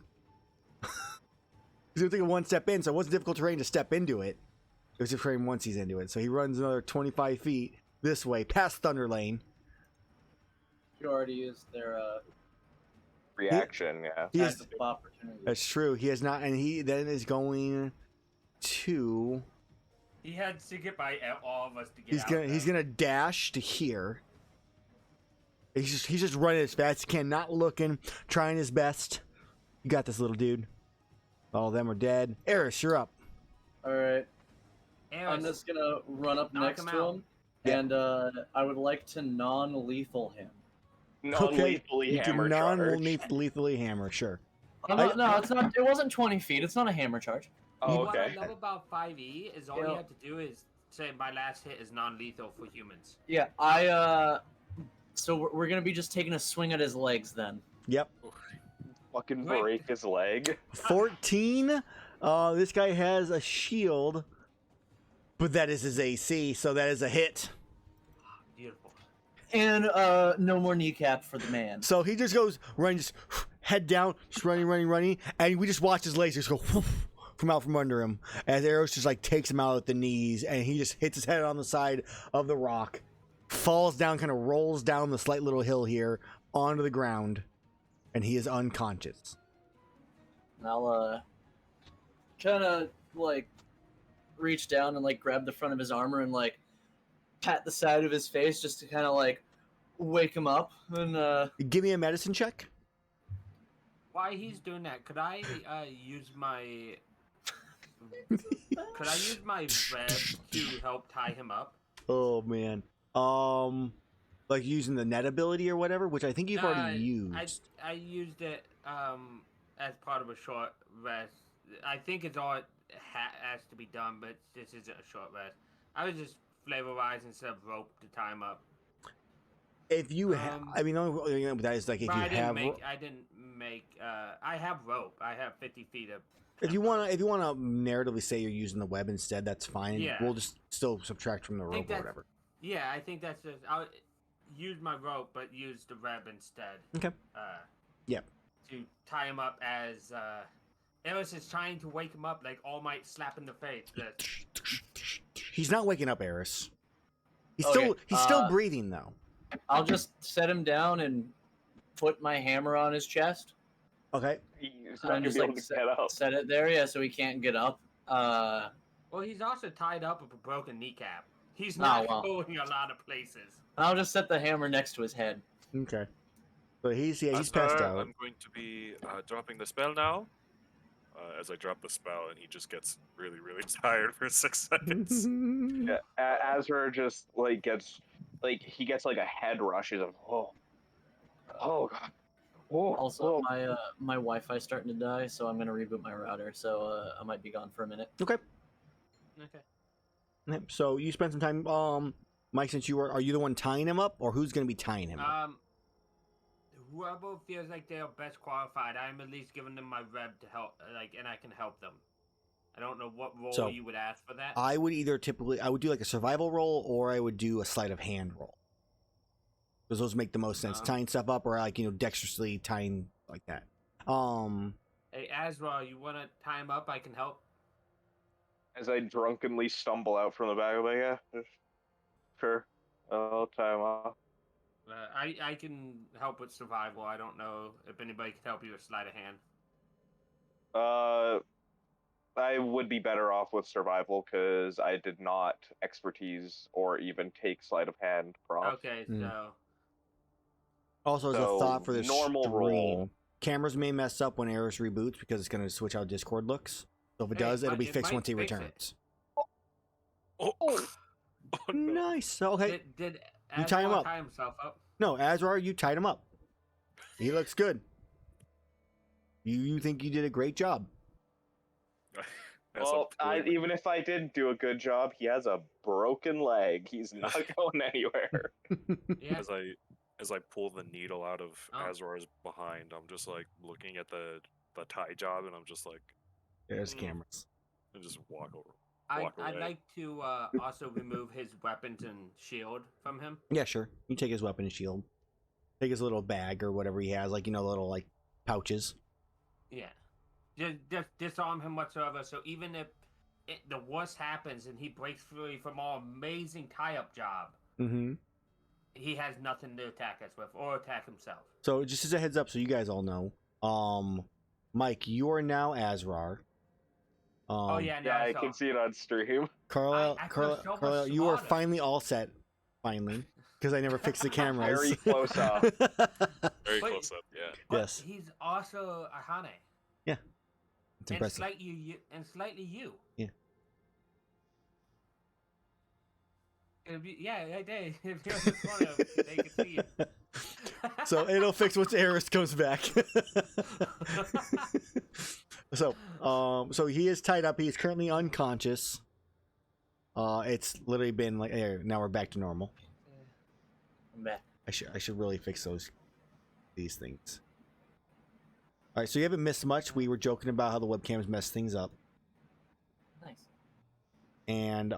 He's gonna take a one step in, so it wasn't difficult terrain to step into it. It was just terrain once he's into it. So he runs another 25 feet this way, past Thunder Lane. You already used their Reaction, yeah. He is, tactical opportunity. that's true. He has not, and he then is going to. He had to get by all of us to get out. He's gonna dash to here. He's just running as fast as he can, not looking, trying his best. You got this, little dude. All of them are dead. Erus, you're up. All right. Erus, I'm just gonna run up knock next him to out. him Yeah. And I would like to non-lethal him. Non-lethally You can hammer charge. non-lethally hammer, sure. No, it's not. It wasn't 20 feet. It's not a hammer charge. Oh, What I okay. love about 5e is all you have to do is say my last hit is non-lethal for humans. Yeah, so we're gonna be just taking a swing at his legs then. Yep. Fucking Wait. break his leg. 14. This guy has a shield, but that is his AC, so that is a hit. Beautiful. And no more kneecap for the man. So he just goes running, just head down, just running, and we just watch his legs just go from out from under him as Erus just like takes him out at the knees, and he just hits his head on the side of the rock, falls down, kind of rolls down the slight little hill here onto the ground, and he is unconscious. And I'll kind of like reach down and like grab the front of his armor and like pat the side of his face just to kind of like wake him up. And Give me a medicine check. While he's doing that, could I use my web to help tie him up? Oh man. Like using the net ability or whatever, which I think you've already used. I used it as part of a short rest. I think it's all has to be done, but this isn't a short rest. I was just flavorizing some rope to tie him up. If you have, I mean, the only thing that is like if you I have. didn't make. I have rope. I have 50 feet of. If you wanna narratively say you're using the web instead, that's fine. Yeah. We'll just still subtract from the rope or whatever. Yeah, I think that's just. I'll use my rope, but use the web instead. Okay. Yeah. To tie him up as Erus is trying to wake him up, like All Might slap in the face. He's not waking up, Erus. He's Okay, still breathing though. I'll just set him down and put my hammer on his chest. Okay. He's And not gonna just be able like to get up. set it there, yeah, so he can't get up. Well, he's also tied up with a broken kneecap. He's not going a lot of places. I'll just set the hammer next to his head. Okay. So he's passed out. I'm going to be dropping the spell now. As I drop the spell, and he just gets really, really tired for 6 seconds. Yeah, Azrar just like gets like a head rush. He's like, oh god. Also, my Wi-Fi starting to die, so I'm gonna reboot my router. So I might be gone for a minute. Okay. Okay. So you spent some time, Mike. Since are you the one tying him up, or who's going to be tying him up? Whoever feels like they're best qualified, I'm at least giving them my web to help, and I can help them. I don't know what role you would ask for that. I would do like a survival roll, or I would do a sleight of hand roll. Because those make the most sense. Tying stuff up, or like dexterously tying like that. Hey, Azrar, you want to tie him up? I can help. As I drunkenly stumble out from the back, I'm like, yeah, sure, I'll tie him off. I can help with survival. I don't know if anybody can help you with sleight of hand. I would be better off with survival because I did not expertise or even take sleight of hand prof. Okay, so. Also, as a thought for this normal stream, roll. Cameras may mess up when Erus reboots because it's going to switch how Discord looks. So if it does, it'll be fixed once he returns. Oh, no. Nice. Okay. Did you tie him up? Tie himself up? No, Azrar, you tied him up. He looks good. You think you did a great job. Well, even if I didn't do a good job, he has a broken leg. He's not going anywhere. Yeah. As I pull the needle out of Azrar's behind, I'm just like looking at the tie job, and I'm just like, there's cameras. And just walk over. I'd like to also remove his weapons and shield from him. Yeah, sure. You take his weapon and shield. Take his little bag or whatever he has, like little like pouches. Yeah. Just disarm him whatsoever. So even if the worst happens and he breaks free from our amazing tie-up job, he has nothing to attack us with or attack himself. So just as a heads up, so you guys all know, Mike, you are now Azrar. Oh yeah, I can see it on stream. Carlisle, you are finally all set. Finally, because I never fixed the cameras. Very close up. Very close up. Yeah. Yes. He's also Iihane. Yeah. It's impressive. And slightly you. Yeah. Yeah, they. If you're in the corner, they can see you. So it'll fix once Erus comes back. So he is tied up. He is currently unconscious. It's literally been like now we're back to normal. I'm back. I should really fix these things. All right, so you haven't missed much. We were joking about how the webcams mess things up. Nice. And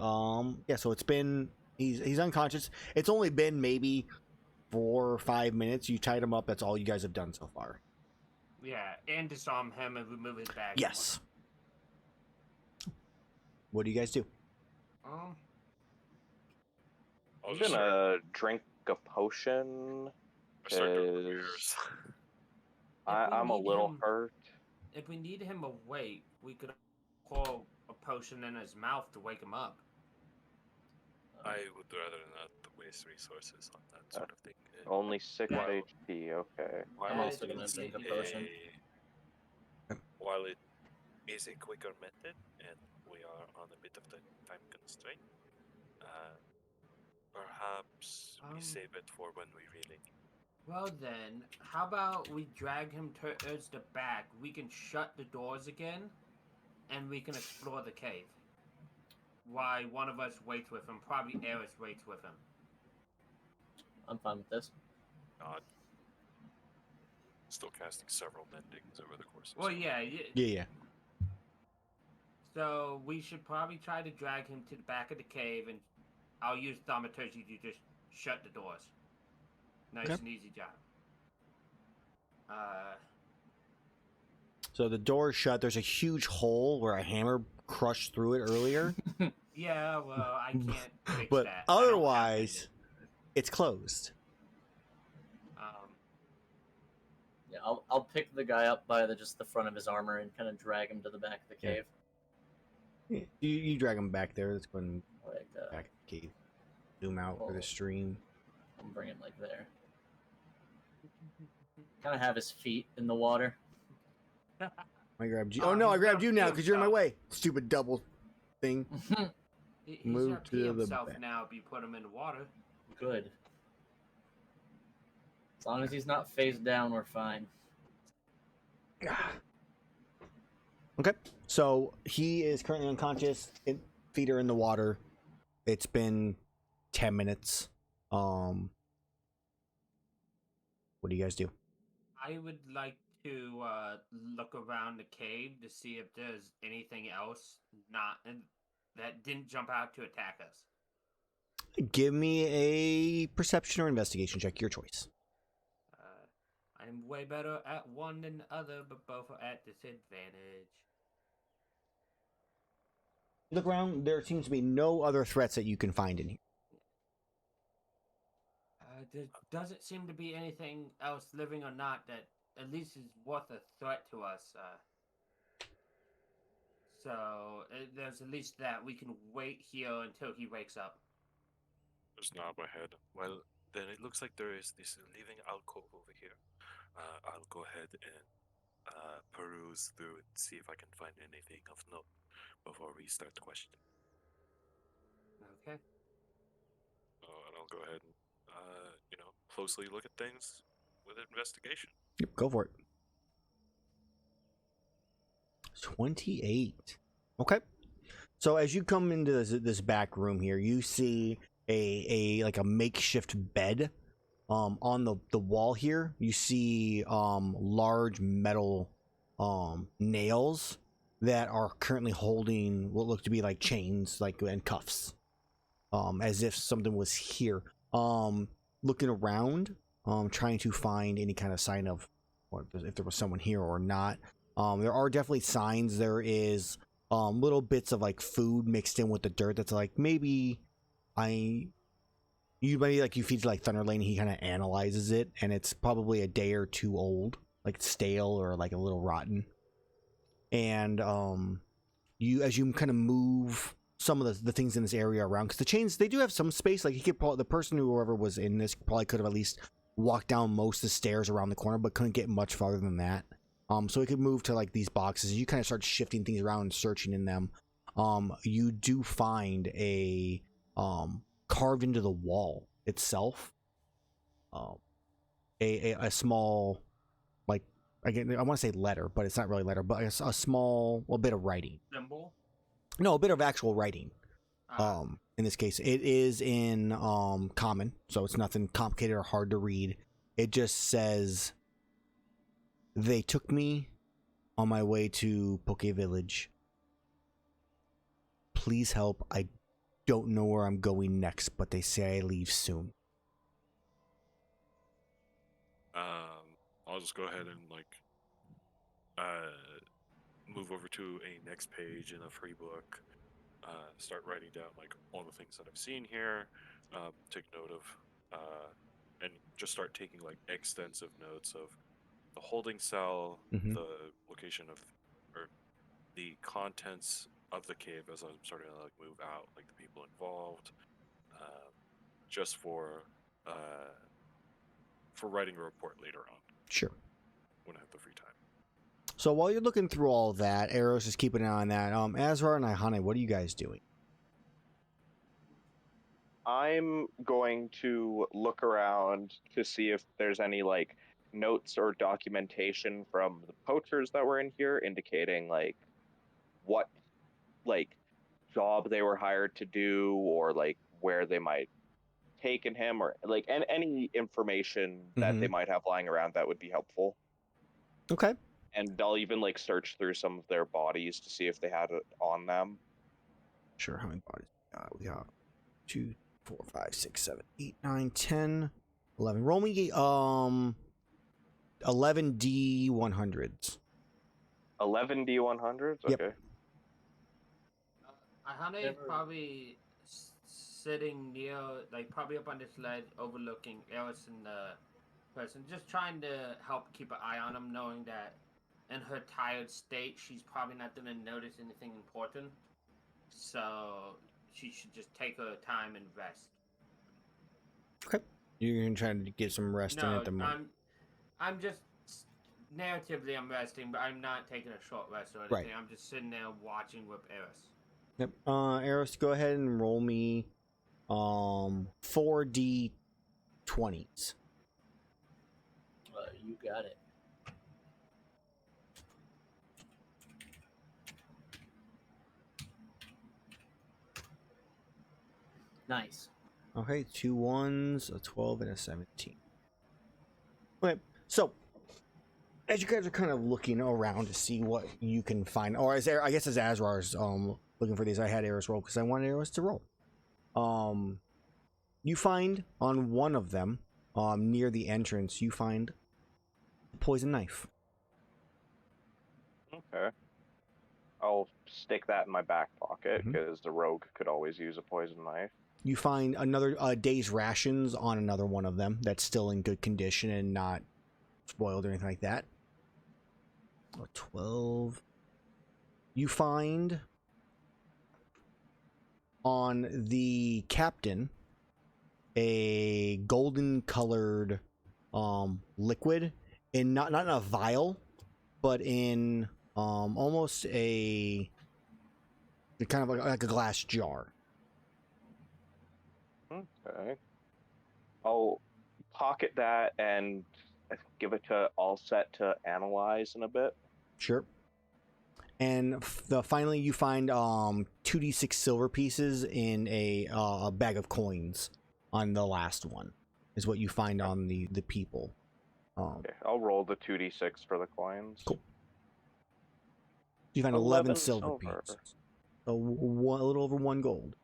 yeah, so it's been he's unconscious. It's only been maybe 4 or 5 minutes. You tied him up. That's all you guys have done so far. Yeah, and disarm him and remove his bag. Yes. What do you guys do? I'm gonna drink a potion because I'm a little hurt. If we need him awake, we could pour a potion in his mouth to wake him up. I would rather not waste resources on that sort of thing. Only 6 HP, okay. I'm also gonna drink a potion. While it is a quicker method, and we are on a bit of the time constraint, perhaps we save it for when we really need. Well then, how about we drag him towards the back? We can shut the doors again, and we can explore the cave. Why one of us waits with him? Probably Erus waits with him. I'm fine with this. Not. Still casting several mendings over the course of Well, yeah. Yeah. So we should probably try to drag him to the back of the cave, and I'll use thaumaturgy to just shut the doors. Nice and easy job. So the door is shut. There's a huge hole where a hammer crushed through it earlier. Yeah, well, I can't fix But that. otherwise, it's closed. Yeah, I'll pick the guy up by just the front of his armor and kind of drag him to the back of the cave. Yeah. You drag him back there. Let's go and Like back to the cave. Zoom out for the stream. I'll bring him like there. Kind of have his feet in the water. I grabbed you. Oh no, I grabbed you now because you're in my way. Stupid double thing. He's Move gonna to pee the himself back. now if you put him in the water. Good. As long as he's not face down, we're fine. Okay, so he is currently unconscious. Feet are in the water. It's been 10 minutes. What do you guys do? I would like to look around the cave to see if there's anything else that didn't jump out to attack us. Give me a perception or investigation check, your choice. I'm way better at one than the other, but both are at disadvantage. Look around. There seems to be no other threats that you can find in here. There doesn't seem to be anything else, living or not, that at least is worth a threat to us. So there's at least that. We can wait here until he wakes up. Just nod my head. Well, then it looks like there is this living alcove over here. I'll go ahead and peruse through it, see if I can find anything of note before we start the question. Okay. And I'll go ahead and, closely look at things with investigation. Yep, go for it. 28. Okay. So as you come into this back room here, you see a makeshift bed. On the wall here, you see large metal nails that are currently holding what look to be like chains, and cuffs, as if something was here. Looking around, trying to find any kind of sign of if there was someone here or not. There are definitely signs. There is little bits of food mixed in with the dirt. That's maybe you feed to Thunderlane, and he kind of analyzes it, and it's probably a day or two old, stale or a little rotten. And as you kind of move some of the things in this area around, because the chains, they do have some space. He could probably, the person whoever was in this probably could have at least walked down most of the stairs around the corner, but couldn't get much farther than that. So he could move to these boxes. You kind of start shifting things around and searching in them. You do find a carved into the wall itself. A small, like, again, I want to say letter, but it's not really letter, but a small, bit of writing. Symbol? No, a bit of actual writing. Ah. In this case, it is in common, so it's nothing complicated or hard to read. It just says, "They took me on my way to Poke Village. Please help. I don't know where I'm going next, but they say I leave soon." I'll just go ahead and move over to a next page in a free book. Start writing down all the things that I've seen here. Take note of, and just start taking extensive notes of the holding cell, the location of, or the contents of the cave as I'm starting to move out, the people involved, just for writing a report later on. Sure. When I have the free time. So while you're looking through all that, Erus is keeping an eye on that. Azrar and Iihane, what are you guys doing? I'm going to look around to see if there's any notes or documentation from the poachers that were in here indicating what job they were hired to do, or where they might taken him, or any information that they might have lying around that would be helpful. Okay. And I'll even search through some of their bodies to see if they had it on them. Sure. How many bodies we got? 2, 4, 5, 6, 7, 8, 9, 10, 11. Roll me 11 D100s. 11 D100s? Okay. Yep. Iihane is probably sitting near, probably up on this ledge, overlooking Erus and the person, just trying to help keep an eye on him, knowing that in her tired state, she's probably not going to notice anything important. So she should just take her time and rest. Okay. You're going to try to get some rest in at the moment. I'm just, narratively I'm resting, but I'm not taking a short rest or anything. Right. I'm just sitting there watching with Erus. Yep. Erus, go ahead and roll me 4 D20s. You got it. Nice. Okay, 2 1s, a 12, and a 17. Okay, so as you guys are kind of looking around to see what you can find, or as I guess as Azrar's looking for these, I had Erus roll because I wanted Erus to roll. You find on one of them, near the entrance, you find a poison knife. Okay. I'll stick that in my back pocket because the rogue could always use a poison knife. You find another day's rations on another one of them that's still in good condition and not spoiled or anything like that. 12. You find on the captain a golden colored liquid, in not in a vial, but in almost a kind of like a glass jar. Okay. I'll pocket that and give it to All Set to analyze in a bit. Sure. And finally, you find 2d6 silver pieces in a bag of coins on the last one, is what you find on the people. Okay, I'll roll the 2d6 for the coins. Cool. You find 11 silver pieces. So a little over 1 gold.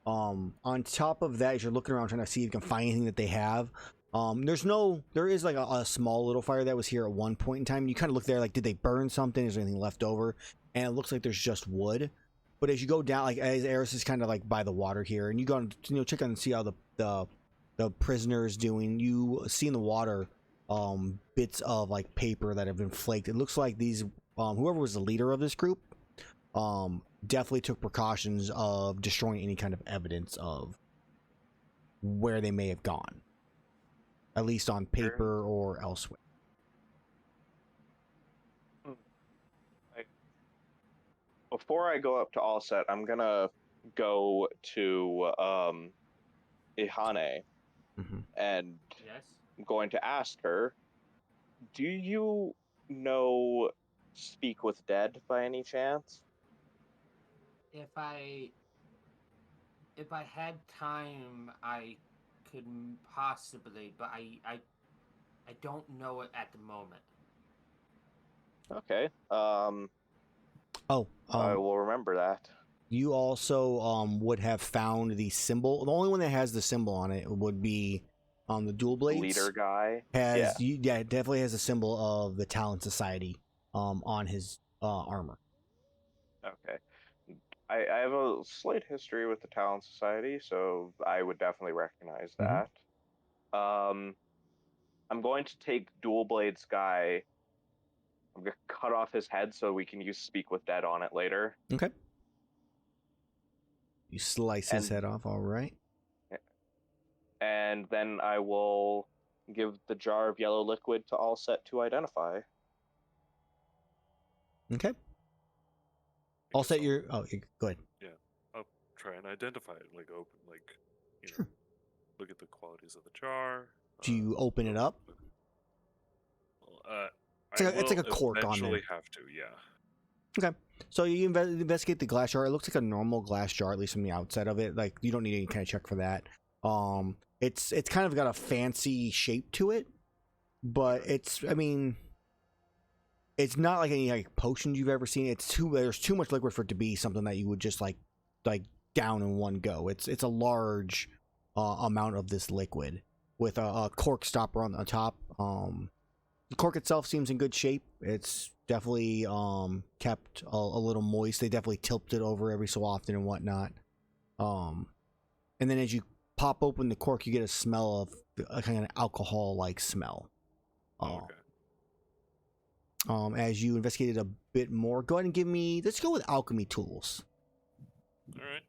On top of that, as you're looking around trying to see if you can find anything that they have, there is like a small little fire that was here at one point in time. You kind of look there, did they burn something? Is there anything left over? And it looks like there's just wood. But as you go down, as Erus is kind of by the water here, and you go and check on and see how the prisoner is doing, you see in the water bits of paper that have been flaked. It looks like these whoever was the leader of this group definitely took precautions of destroying any kind of evidence of where they may have gone, at least on paper or elsewhere. Before I go up to All Set, I'm gonna go to Iihane, and Yes. I'm going to ask her, do you know Speak with Dead by any chance? If I had time, I could possibly, but I don't know it at the moment. Okay. Oh, I will remember that. you also would have found the symbol. The only one that has the symbol on it would be the dual blades. Leader guy. Has it definitely has a symbol of the Talon Society on his armor. Okay. I have a slight history with the Talon Society, so I would definitely recognize that. I'm going to take Dual Blades guy. I'm going to cut off his head so we can use Speak with Dead on it later. Okay. You slice his head off, all right. And then I will give the jar of yellow liquid to all set to identify. Okay. All set your... Oh, go ahead. Yeah. I'll try and identify it. Like, open, like, Sure. Look at the qualities of the jar. Do you open it up? It's like a cork on there. Eventually have to, yeah. Okay. So you investigate the glass jar. It looks like a normal glass jar, at least from the outside of it. Like, you don't need any kind of check for that. It's kind of got a fancy shape to it, but it's not like any like potions you've ever seen. There's too much liquid for it to be something that you would just like down in one go. It's a large amount of this liquid with a cork stopper on the top. The cork itself seems in good shape. It's definitely kept a little moist. They definitely tilt it over every so often and whatnot. And then as you pop open the cork, you get a smell of a kind of alcohol-like smell. As you investigated a bit more, go ahead and let's go with alchemy tools. All right.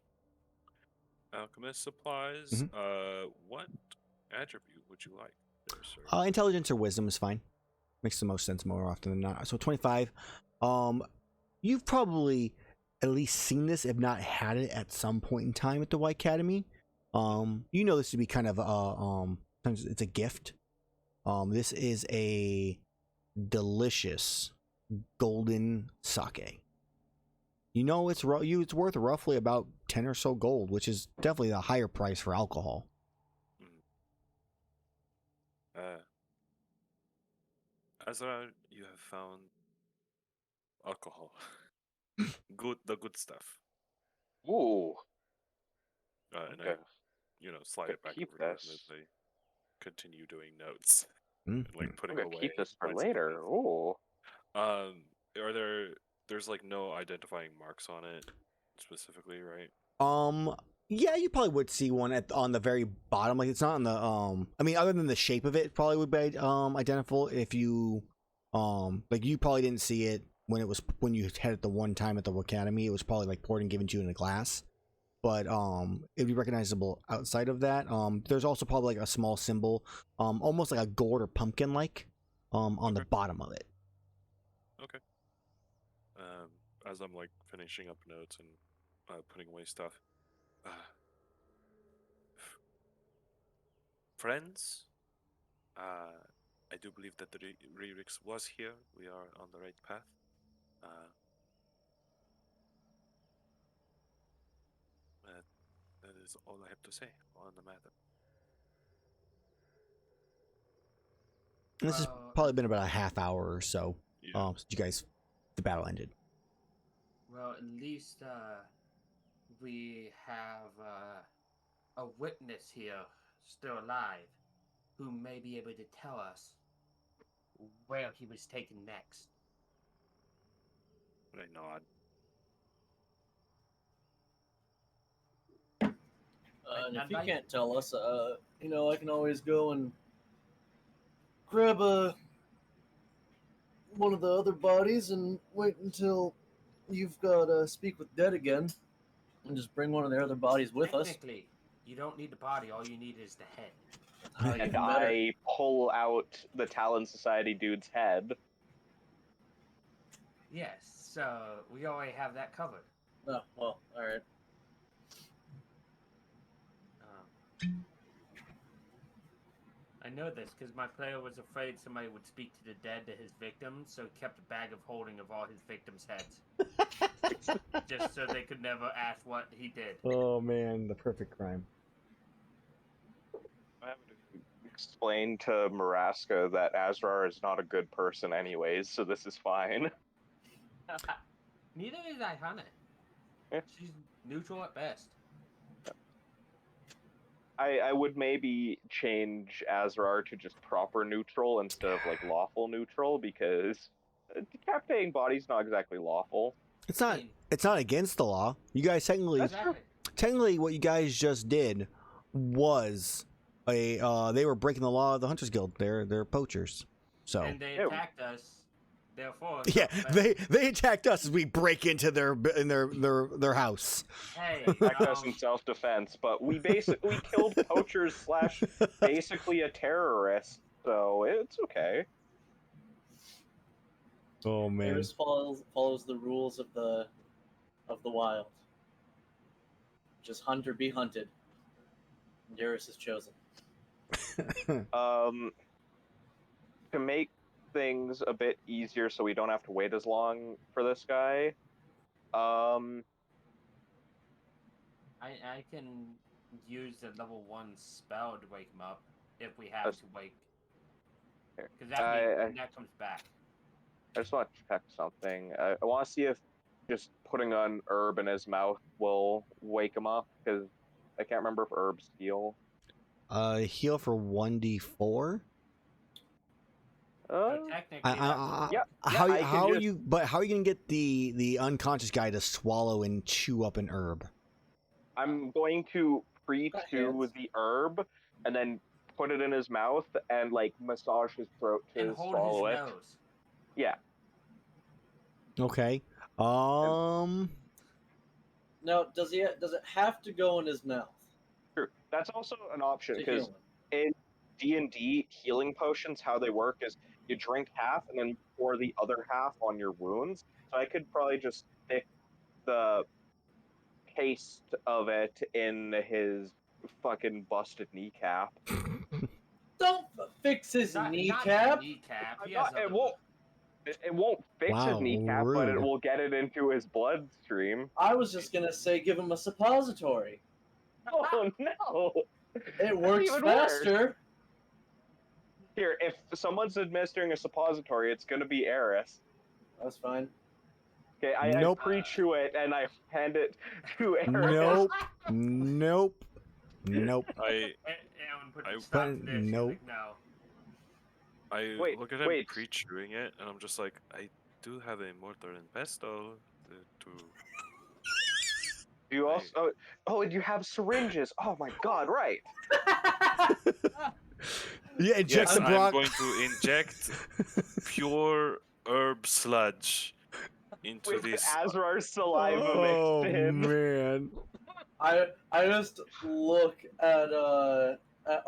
Alchemist supplies. What attribute would you like there, sir? Intelligence or wisdom is fine. Makes the most sense more often than not. So 25. You've probably at least seen this, if not had it at some point in time at the White Academy. You know this to be kind of it's a gift. This is a delicious golden sake. You know it's worth roughly about 10 or so gold, which is definitely a higher price for alcohol. Azrar, you have found alcohol. The good stuff. Ooh. And I, slide it back over to them as they continue doing notes. Like putting away. Keep this for later. Ooh. There's like no identifying marks on it specifically, right? Yeah, you probably would see one on the very bottom. Like, it's not on the other than the shape of it, probably would be identifiable if you like, you probably didn't see it when you had it the one time at the academy. It was probably like poured and given to you in a glass, but it'd be recognizable outside of that. There's also probably like a small symbol, almost like a gourd or pumpkin like on the bottom of it. Okay. As I'm like finishing up notes and putting away stuff. Friends, I do believe that the Rerix was here. We are on the right path. That is all I have to say on the matter. This has probably been about a half hour or so. Since the battle ended. Well, at least we have a witness here still alive who may be able to tell us where he was taken next. I nod. And if you can't tell us, I can always go and grab one of the other bodies and wait until you've got Speak with Dead again, and just bring one of the other bodies with us. Technically, you don't need the body. All you need is the head. And I pull out the Talon Society dude's head. Yes, so we already have that covered. Oh, well, all right. I know this because my player was afraid somebody would speak to the dead to his victims, so he kept a bag of holding of all his victims' heads. Just so they could never ask what he did. Oh man, the perfect crime. I have to explain to Maraska that Azrar is not a good person anyways, so this is fine. Neither is Iihane. Yeah. She's neutral at best. I would maybe change Azrar to just proper neutral instead of like lawful neutral, because decapitating bodies not exactly lawful. It's not. It's not against the law. You guys technically, what you guys just did was they were breaking the law of the Hunters Guild. They're poachers. So. And they attacked us. Therefore. Yeah, they attacked us as we break into their house. Hey, Attacked us in self-defense, but we killed poachers / basically a terrorist, so it's okay. Oh man. Erus follows the rules of the wild. Just hunt or be hunted. And Erus is chosen. To make things a bit easier so we don't have to wait as long for this guy, I can use the level 1 spell to wake him up if we have to wake. Because that comes back. I just want to check something. I want to see if just putting an herb in his mouth will wake him up, because I can't remember if herbs heal. Heal for 1d4. So technically, how are you gonna get the unconscious guy to swallow and chew up an herb? I'm going to pre-chew the herb and then put it in his mouth and like massage his throat to swallow it. Nose. Yeah. Okay. Now, does it have to go in his mouth? Sure. That's also an option, To because heal him? in D&D, healing potions, how they work is you drink half and then pour the other half on your wounds. So I could probably just stick the paste of it in his fucking busted kneecap. Don't fix his kneecap. Not kneecap. He has It won't fix his kneecap, but it will get it into his bloodstream. I was just gonna say give him a suppository. Oh no! It works faster. Here, if someone's administering a suppository, it's gonna be Erus. That's fine. Okay, I pre-chew it and I hand it to Erus. Nope. Nope. Nope. I look at him pre-chewing it, and I'm just like, I do have a mortar and pestle to. You also and you have syringes. Oh my god! Right. Yeah, inject some I'm going to inject pure herb sludge into with this. Azrar's saliva mixed in. Man. I just look at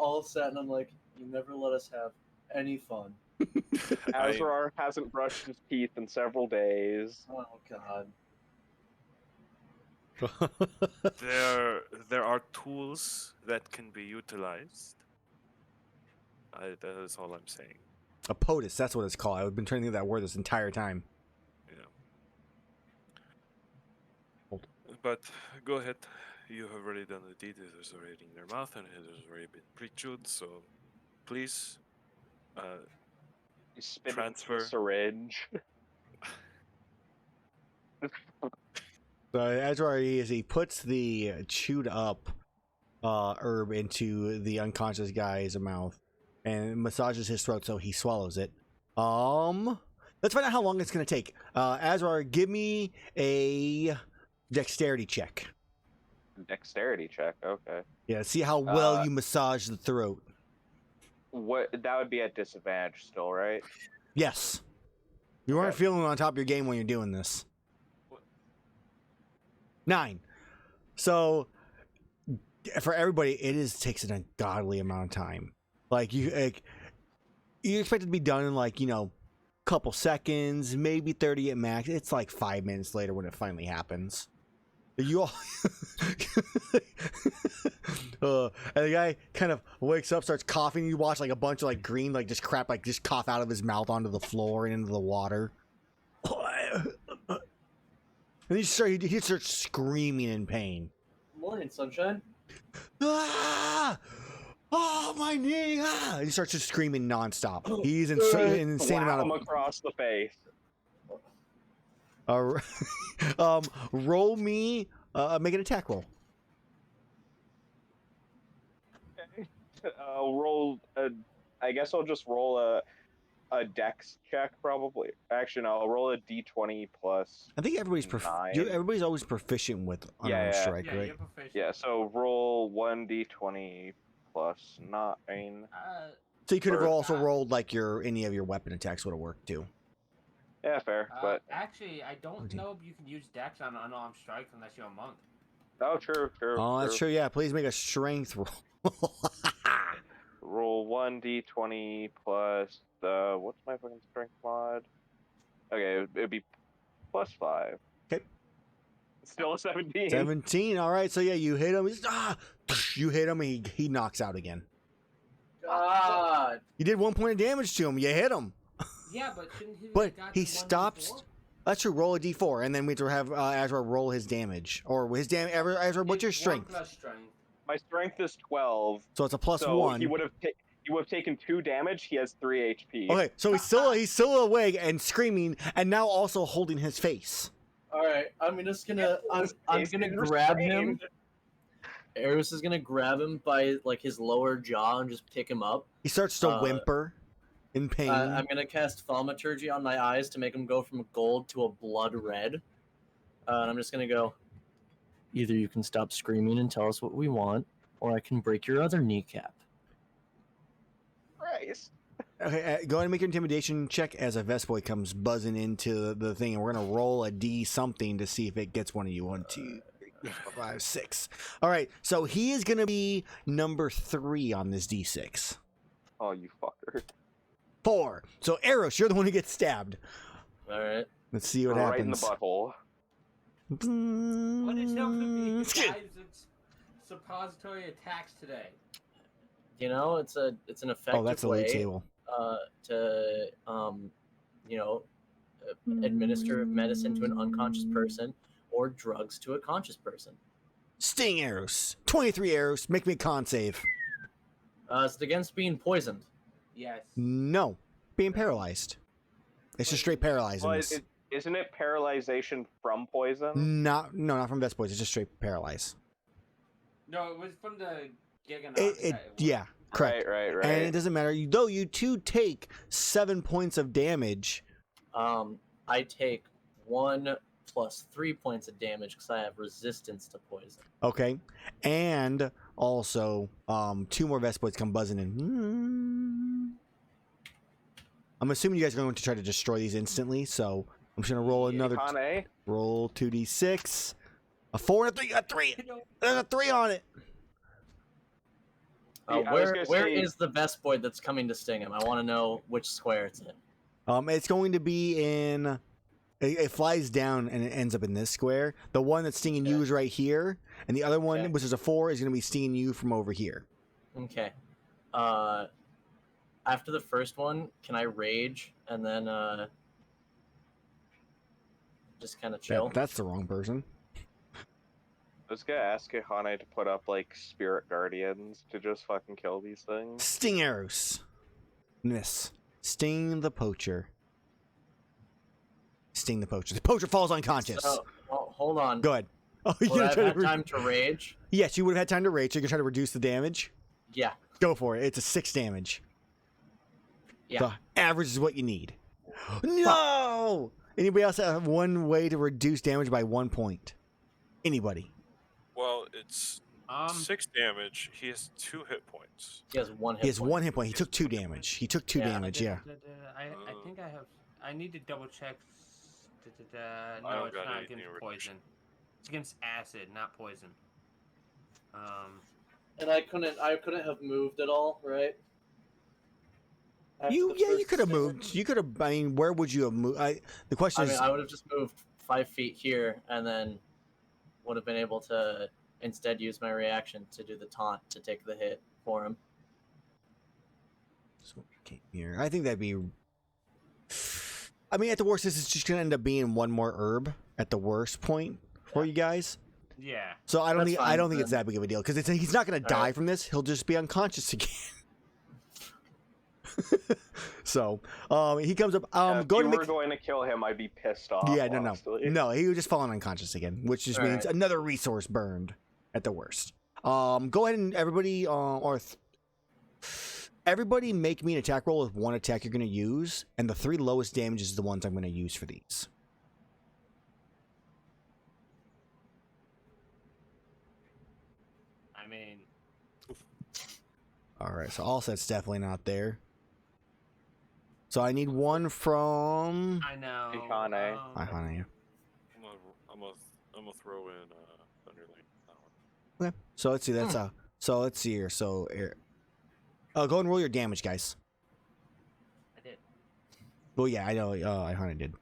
Allset and I'm like, you never let us have any fun. Azrar hasn't brushed his teeth in several days. Oh god. There are tools that can be utilized. That is all I'm saying. A POTUS, that's what it's called. I've been trying to think of that word this entire time. Yeah. But go ahead. You have already done the deed. It is already in your mouth and it has already been pre-chewed. So please transfer. Syringe. So Azrar, he puts the chewed up herb into the unconscious guy's mouth and massages his throat so he swallows it. Let's find out how long it's gonna take. Azrar, give me a dexterity check. Dexterity check, okay. Yeah, see how well you massage the throat. What that would be at disadvantage still, right? Yes. You aren't feeling on top of your game when you're doing this. 9. So for everybody, it takes an ungodly amount of time. Like you expect it to be done in like, couple seconds, maybe 30 at max. It's like 5 minutes later when it finally happens. You all. And the guy kind of wakes up, starts coughing. You watch like a bunch of like green, like just crap, like just cough out of his mouth onto the floor and into the water. And he starts screaming in pain. Morning, sunshine. Ah! Oh, my knee! Ah! He starts just screaming nonstop. He's an insane amount of. Across the face. Roll me. Make an attack roll. Roll. I guess I'll just roll a dex check probably. Actually, no, I'll roll a d20 plus. I think everybody's everybody's always proficient with unarmed strike, Yeah, right? you're proficient. Yeah, so roll 1d20 plus 9. So you could have Or- also rolled like any of your weapon attacks would have worked too. Yeah, fair, but actually, I don't know if you can use Dex on unarmed strike unless you're a monk. oh, true. Oh, that's true. Yeah, please make a strength roll. Roll 1d20 plus what's my fucking strength mod? Okay, it'd be plus 5. Okay. Still a 17. 17. All right. So yeah, you hit him. You hit him, and he knocks out again. God. You did 1 point of damage to him. You hit him. Yeah, but shouldn't he? But he stops. That's true. Roll a d4, and then we have to have Azrar roll his damage or his damage. Azrar, what's your strength? My strength is 12. So it's a plus So 1. he would have taken 2 damage. He has 3 HP. Okay, so he's still awake and screaming, and now also holding his face. All right, I'm gonna grab him. Erus is gonna grab him by like his lower jaw and just pick him up. He starts to whimper in pain. I'm gonna cast Thaumaturgy on my eyes to make them go from gold to a blood red. And I'm just gonna go. Either you can stop screaming and tell us what we want, or I can break your other kneecap. Christ. Okay, go ahead and make your intimidation check as a Vespoid comes buzzing into the thing, and we're gonna roll a d something to see if it gets one of you. 1, 2, 3, 4, 5, 6. All right, so he is gonna be number 3 on this d6. Oh, you fucker. 4. So Erus, you're the one who gets stabbed. All right. Let's see what Right in the happens. butthole. What is up with these guys' suppository attacks today? You know, it's an effective Oh, that's the way league table. to administer medicine to an unconscious person or drugs to a conscious person. Sting Erus. 23 Erus. Make me a con save. It's against being poisoned. Yes. No. Being paralyzed. It's just straight paralyzing. Well, isn't it paralyzation from poison? No, not from Vespoids. It's just straight paralyzed. No, it was from the Giganox. Yeah, correct. Right. And it doesn't matter. Though you two take 7 points of damage. I take 1 plus 3 points of damage because I have resistance to poison. Okay. And also, 2 more Vespoids come buzzing in. I'm assuming you guys are going to try to destroy these instantly, so I'm just going to roll another. Iihane? Roll 2d6. A 4 and a 3. A 3. There's a 3 on it. Where is the Vespoid that's coming to sting him? I want to know which square it's in. It's going to be in. It flies down and it ends up in this square. The one that's stinging you is right here, and the other one, which is a 4, is going to be stinging you from over here. Okay. After the first one, can I rage and then just kind of chill? That's the wrong person. I was gonna ask Iihane to put up like spirit guardians to just fucking kill these things. Sting Erus. Miss. Sting the poacher. Sting the poacher. The poacher falls unconscious. So, hold on. Go ahead. Oh, Would I have had time to rage? Yes, you would have had time to rage. So you can try to reduce the damage. Yeah. Go for it. It's a 6 damage. Yeah. The average is what you need. No! Anybody else have one way to reduce damage by 1 point? Anybody? Well, it's 6 damage. He has 2 hit points. He has 1 hit point. He has 1 hit point. He took 2 damage. He took 2 damage, yeah. I think I have. I need to double check. I No, don't it's got not anything against to poison. It's against acid, not poison. And I couldn't have moved at all, right? You could have moved. You could have. I mean, where would you have moved? The question is. I would have just moved 5 feet here, and then would have been able to instead use my reaction to do the taunt to take the hit for him. So came here. I think that'd be. I mean, at the worst, this is just gonna end up being one more herb at the worst point for you guys. Yeah. So I don't That's think fine, it's then. that big of a deal because he's not gonna die right. from this. He'll just be unconscious again. So he comes up. If Go you to were make. going to kill him, I'd be pissed off. Yeah, honestly. no. He was just falling unconscious again, which just means Alright. another resource burned at the worst. Go ahead and everybody, everybody make me an attack roll with one attack you're going to use, and the 3 lowest damage is the ones I'm going to use for these. I mean, All right, so all set's definitely not there. So I need one from I know. Iihane. Iihane. I'm gonna throw in Thunderlane. That one. Okay, so let's see. That's so let's see here. So, go and roll your damage, guys. I did. Well, yeah, I know. Iihane did.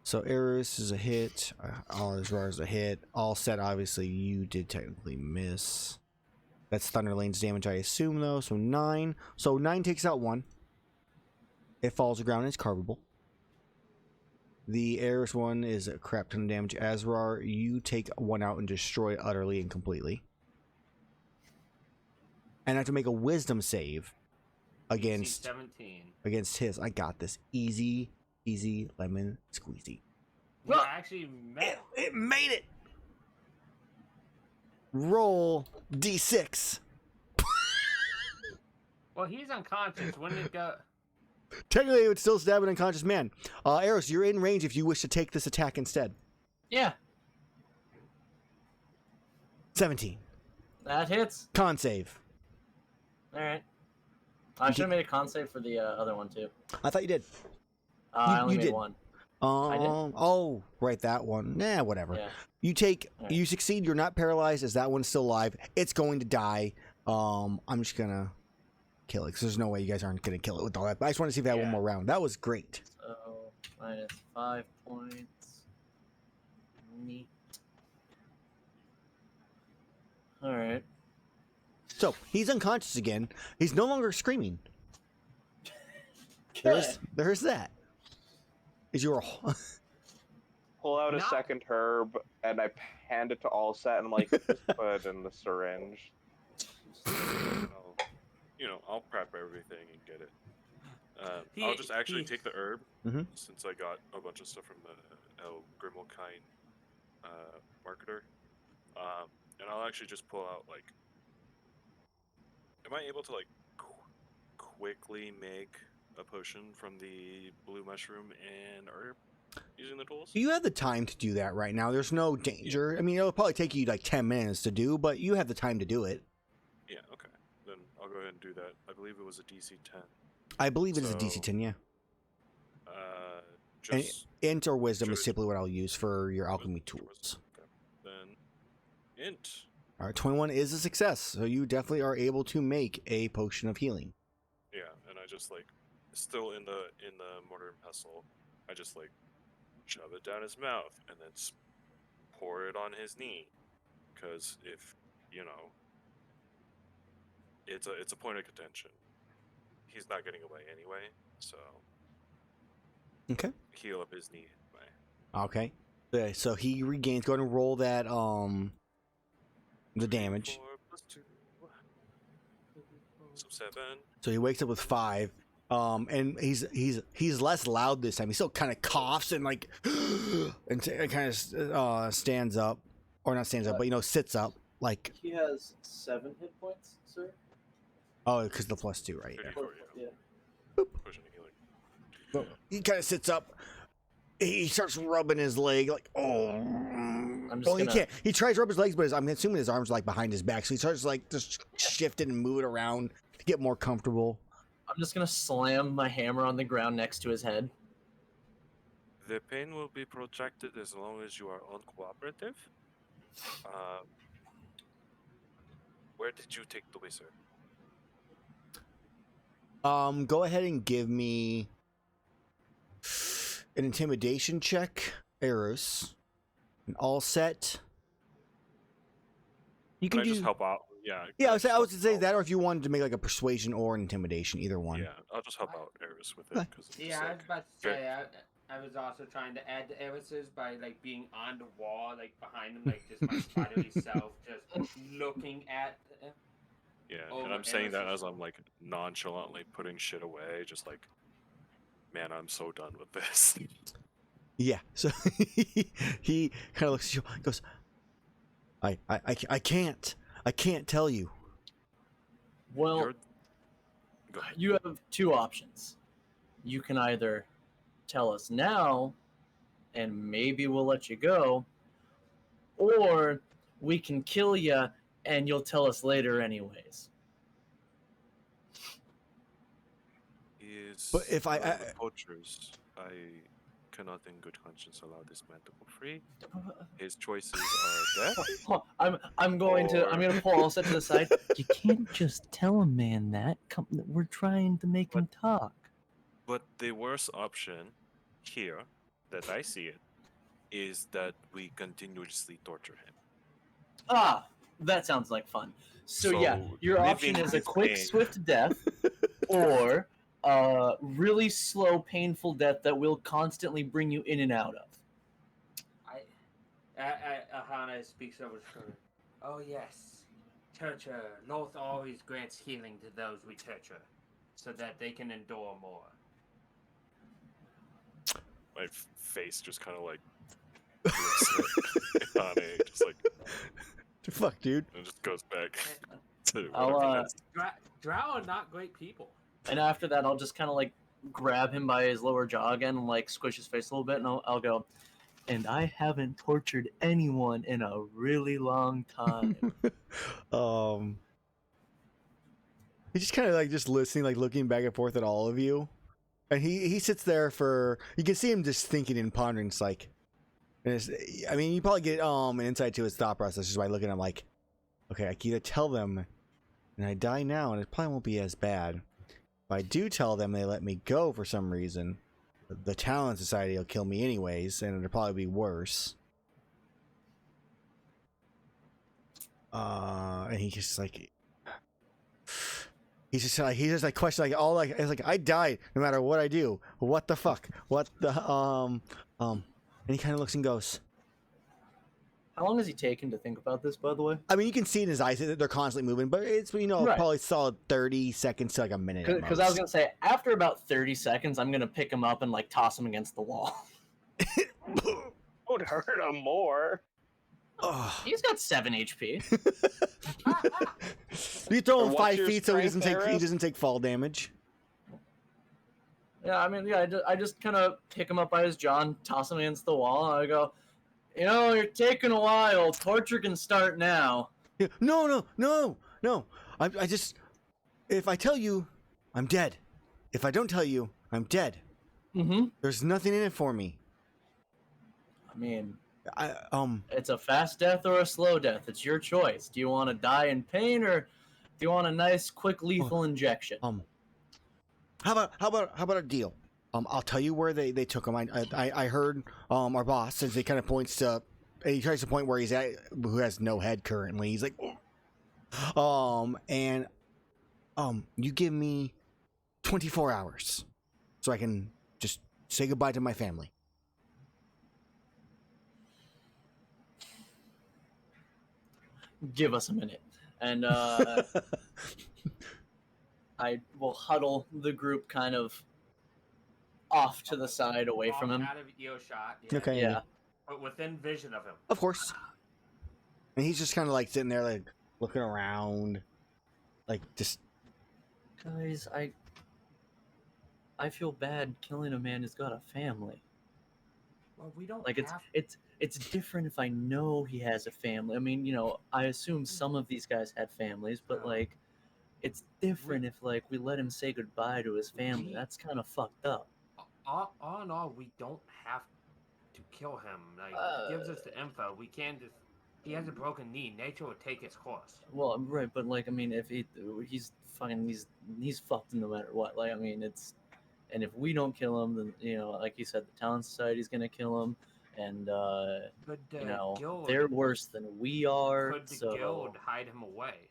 So Erus is a hit. Azrar is a hit. All set. Obviously, you did technically miss. That's Thunderlane's damage, I assume, though. So 9. So 9 takes out 1. It falls to the ground and it's carvable. The Erus one is a crap ton of damage. Azrar, you take 1 out and destroy it utterly and completely. And I have to make a wisdom save against 17. against his. I got this. Easy lemon squeezy. You actually met. It made it. Roll D6. Well, he's unconscious. When did it go? Technically, it would still stab an unconscious man. Erus, you're in range if you wish to take this attack instead. Yeah, 17. that hits. Con save. All right. I should have made a con save for the other one too. I thought you did. I only you made did. 1. I did? Oh, right, that one. Nah, whatever. Yeah. You take, Alright. you succeed. You're not paralyzed as that one's still alive. It's going to die. I'm just gonna kill it because there's no way you guys aren't gonna kill it with all that. But I just want to see if I had one Yeah. more round. That was great. So minus 5 points. Neat. All right. So he's unconscious again. He's no longer screaming. Good. There's that. Is your Pull out a Not- second herb, and I hand it to Allset, and I'm like, just put it in the syringe. I'll prep everything and get it. He- I'll just actually he- take the herb Mhm. since I got a bunch of stuff from the El Grimmelkind marketer, and I'll actually just pull out like. Am I able to like quickly make a potion from the blue mushroom and herb using the tools? You have the time to do that right now. There's no danger. I mean, it'll probably take you like 10 minutes to do, but you have the time to do it. Yeah. Okay. Then I'll go ahead and do that. I believe it was a DC 10. I believe it is a So- DC 10, yeah. And Just int or wisdom is Sure. typically what I'll use for your alchemy Sure. tools. Okay. Then int. All right, 21 is a success, so you definitely are able to make a potion of healing. Yeah, and I just like still in the mortar and pestle. I just like shove it down his mouth and then pour it on his knee, because if it's a point of contention. He's not getting away anyway, so Okay. heal up his knee anyway. Okay. Okay, so he regains. Go ahead and roll that the damage. 4 plus 2. So 7. So he wakes up with 5. And he's less loud this time. He still kind of coughs and like and kind of stands up, or not stands up, but sits up like. He has 7 hit points, sir. Oh, because the +2, right? Yeah. 34, yeah. Yeah. Pushing and healing. So he kind of sits up. He starts rubbing his leg, like, oh. I'm just Well, he gonna- can't. He tries to rub his legs, but I'm assuming his arms are like behind his back, so he starts like just shifting and moving around to get more comfortable. I'm just gonna slam my hammer on the ground next to his head. The pain will be protracted as long as you are uncooperative. Where did you take the wizard? Go ahead and give me an intimidation check, Erus. And all set. You Can can I just do. help out? Yeah. Yeah, can I just was help to say out? that, or if you wanted to make like a persuasion or an intimidation, either one. Yeah, I'll just help out Erus with it Okay. because Yeah, I was about to say I was also trying to add to Erus's by like being on the wall, like behind him, like just my spidery self, just looking at him. Yeah, over and I'm saying that Erus's as I'm like nonchalantly putting shit away, just like, man, I'm so done with this. Yeah. So he kind of looks at you, and goes, I can't tell you. Well, You're... Go ahead. you have two options. You can either tell us now, and maybe we'll let you go, or we can kill you, and you'll tell us later anyways. Is But if I- the poachers, I cannot in good conscience allow this man to go free. His choices are death. I'm going to pull Elsa to the side. You can't just tell a man that. We're trying to make him talk. But the worst option here, that I see it, is that we continuously torture him. Ah, that sounds like fun. So yeah, So, your option living is a with quick, pain. swift death, or a really slow, painful death that will constantly bring you in and out of. Iihane speaks over his shoulder. Oh yes, torture. Loth always grants healing to those we torture, so that they can endure more. My face just kind of like Iihane, just like Fuck, dude. and just goes back to I'll, whatever it is. Drow are not great people. And after that, I'll just kind of like grab him by his lower jaw again and like squish his face a little bit, and I'll go. And I haven't tortured anyone in a really long time. He's just kind of like just listening, like looking back and forth at all of you, and he sits there for. You can see him just thinking and pondering. It's like, and it's, I mean, you probably get an insight to his thought process just by looking at him. Like, okay, I can either tell them, and I die now, and it probably won't be as bad. If I do tell them, they let me go for some reason. The Talon Society will kill me anyways, and it'll probably be worse. And he's just like question like all like it's like I died no matter what I do. What the fuck? What the and he kind of looks and goes. How long has he taken to think about this, by the way? I mean, you can see in his eyes that they're constantly moving, but it's Right. probably solid 30 seconds to like a minute. Because I was gonna say after about 30 seconds, I'm gonna pick him up and like toss him against the wall. Would hurt him more. He's got 7 HP. You throw him What's 5 your feet so he strength, Erus? doesn't take fall damage. Yeah, I mean, yeah, I just kind of pick him up by his jaw and toss him against the wall, and I go, you're taking a while. Torture can start now. Yeah, no. I just, if I tell you, I'm dead. If I don't tell you, I'm dead. Mm-hmm. There's nothing in it for me. I mean, I it's a fast death or a slow death. It's your choice. Do you want to die in pain, or do you want a nice, quick, lethal injection? How about a deal? I'll tell you where they took him. I heard our boss, since he kind of points to, he tries to point where he's at, who has no head currently. He's like, and you give me 24 hours so I can just say goodbye to my family. Give us a minute, and I will huddle the group kind of off to the side, away from him. Out of earshot. Yeah. Okay. Yeah. But within vision of him. Of course. And he's just kind of like sitting there, like looking around, like just. Guys, I feel bad killing a man who's got a family. Well, we don't Like have... it's different if I know he has a family. I mean, I assume some of these guys had families, but like, it's different if like we let him say goodbye to his family. That's kind of fucked up. All in all, we don't have to kill him. Like, he gives us the info. We can just... He has a broken knee. Nature will take its course. Well, right, but like, I mean, if he's fucking, he's fucked no matter what. Like, I mean, it's, and if we don't kill him, then like you said, the Talon Society's gonna kill him, and Could the you know, guild, they're worse than we are. could the So guild hide him away?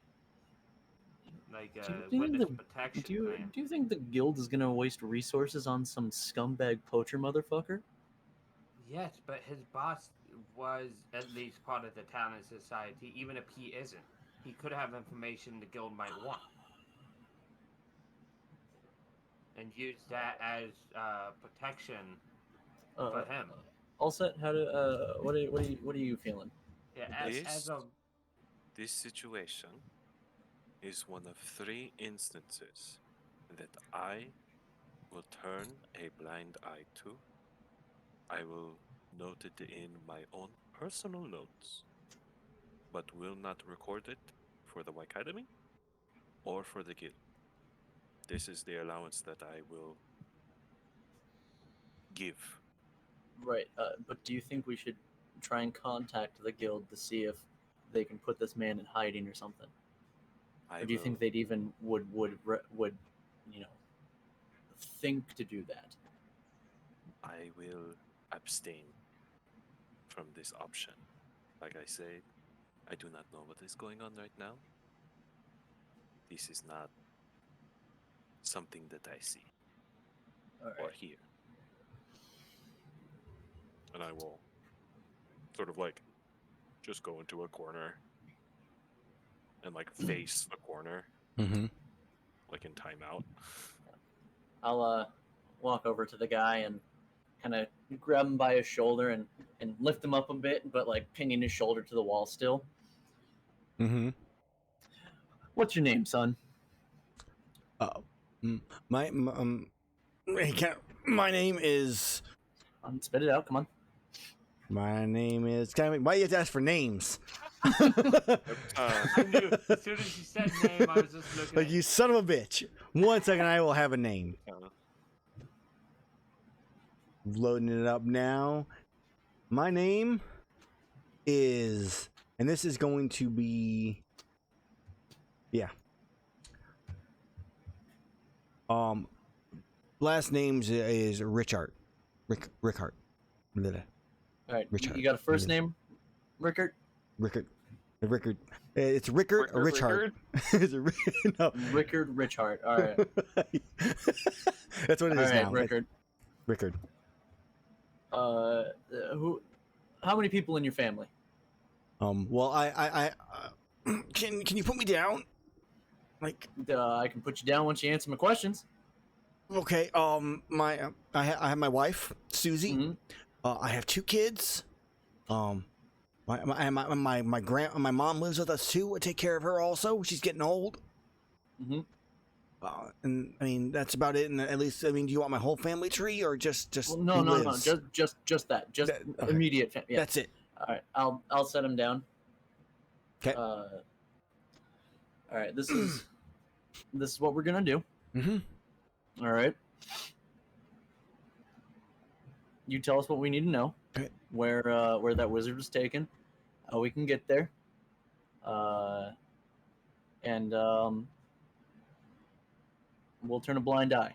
Like Do you witness think protection do you plan. do you think the guild is gonna waste resources on some scumbag poacher motherfucker? Yes, but his boss was at least part of the talent society, even if he isn't. He could have information the guild might want. And use that as protection for him. all set. How do what are you feeling? Yeah, as a This situation is one of 3 instances that I will turn a blind eye to. I will note it in my own personal notes, but will not record it for the Academy or for the guild. This is the allowance that I will give. Right, but do you think we should try and contact the guild to see if they can put this man in hiding or something? Or do you think they'd even would you know think to do that? I will abstain from this option. Like I said, I do not know what is going on right now. This is not something that I see All or right. hear. And I will sort of like just go into a corner and like face the corner, Mm-hmm. like in timeout. I'll walk over to the guy and kind of grab him by his shoulder and lift him up a bit, but like pinning his shoulder to the wall still. Mm-hmm. What's your name, son? My my name is. Spit it out. Come on. My name is. Why you have to ask for names? I knew as soon as you said name, I was just looking. Like at you son of a bitch. 1 second, I will have a name. Loading it up now. My name is, and this is going to be, yeah. Last names is Richard. Rickard. All right. Richard. You got a first name, Rickard? Rickard. It's Rickard or Richard. No. Rickard Richard. All right. That's what it is now. Rickard. Rickard. Who? How many people in your family? Well, I can you put me down? Like, I can put you down once you answer my questions. okay. I have my wife Susie. Mm-hmm. I have 2 kids. My mom lives with us too. I take care of her also. She's getting old. Mm-hmm. And I mean that's about it. And at least I mean, do you want my whole family tree or just? Well, no. Just that. Just Okay. immediate. Yeah. That's it. All right. I'll set him down. Okay. All right. This is what we're gonna do. Mm-hmm. All right. You tell us what we need to know. Okay. Where that wizard was taken, how we can get there, and we'll turn a blind eye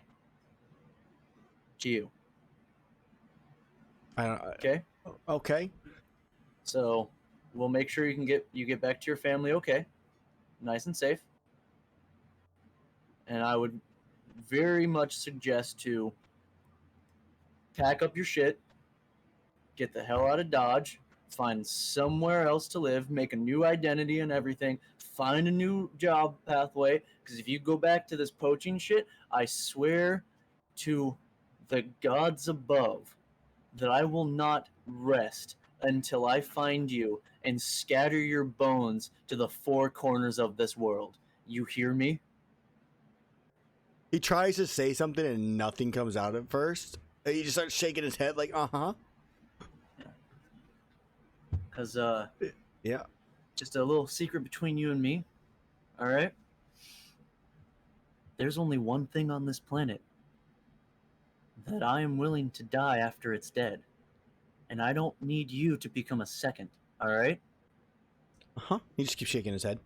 to you. Okay. Okay. So we'll make sure you get back to your family okay, nice and safe. And I would very much suggest to pack up your shit, get the hell out of Dodge, find somewhere else to live, make a new identity and everything, find a new job pathway. Because if you go back to this poaching shit, I swear to the gods above that I will not rest until I find you and scatter your bones to the 4 corners of this world. You hear me? He tries to say something and nothing comes out at first. He just starts shaking his head like, uh-huh. Because, yeah. just a little secret between you and me, all right? There's only one thing on this planet that I am willing to die after it's dead. And I don't need you to become a second, all right? Uh-huh. He just keeps shaking his head.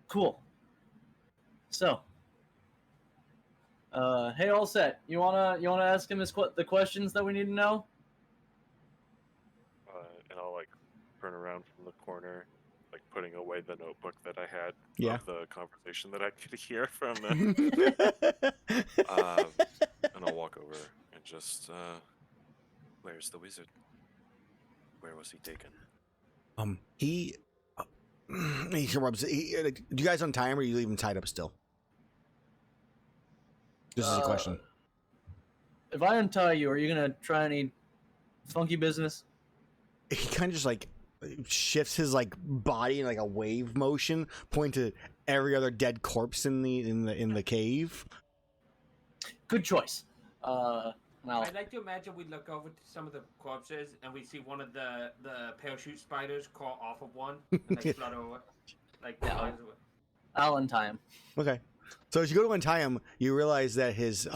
Cool. So, hey, all set. You wanna ask him the questions that we need to know? turn around from the corner, like putting away the notebook that I had Yeah. of the conversation that I could hear from the. And I'll walk over and just, where's the wizard? Where was he taken? He rubs. Do you guys untie him, or are you leave him tied up still? This is a question. If I untie you, are you gonna try any funky business? He kind of just like shifts his like body in like a wave motion, pointing to every other dead corpse in the cave. Good choice. Well, I'd like to imagine we look over to some of the corpses and we see one of the parachute spiders crawl off of one and like flutter away. Like flies away. I'll untie him. Okay. So as you go to untie him, you realize that his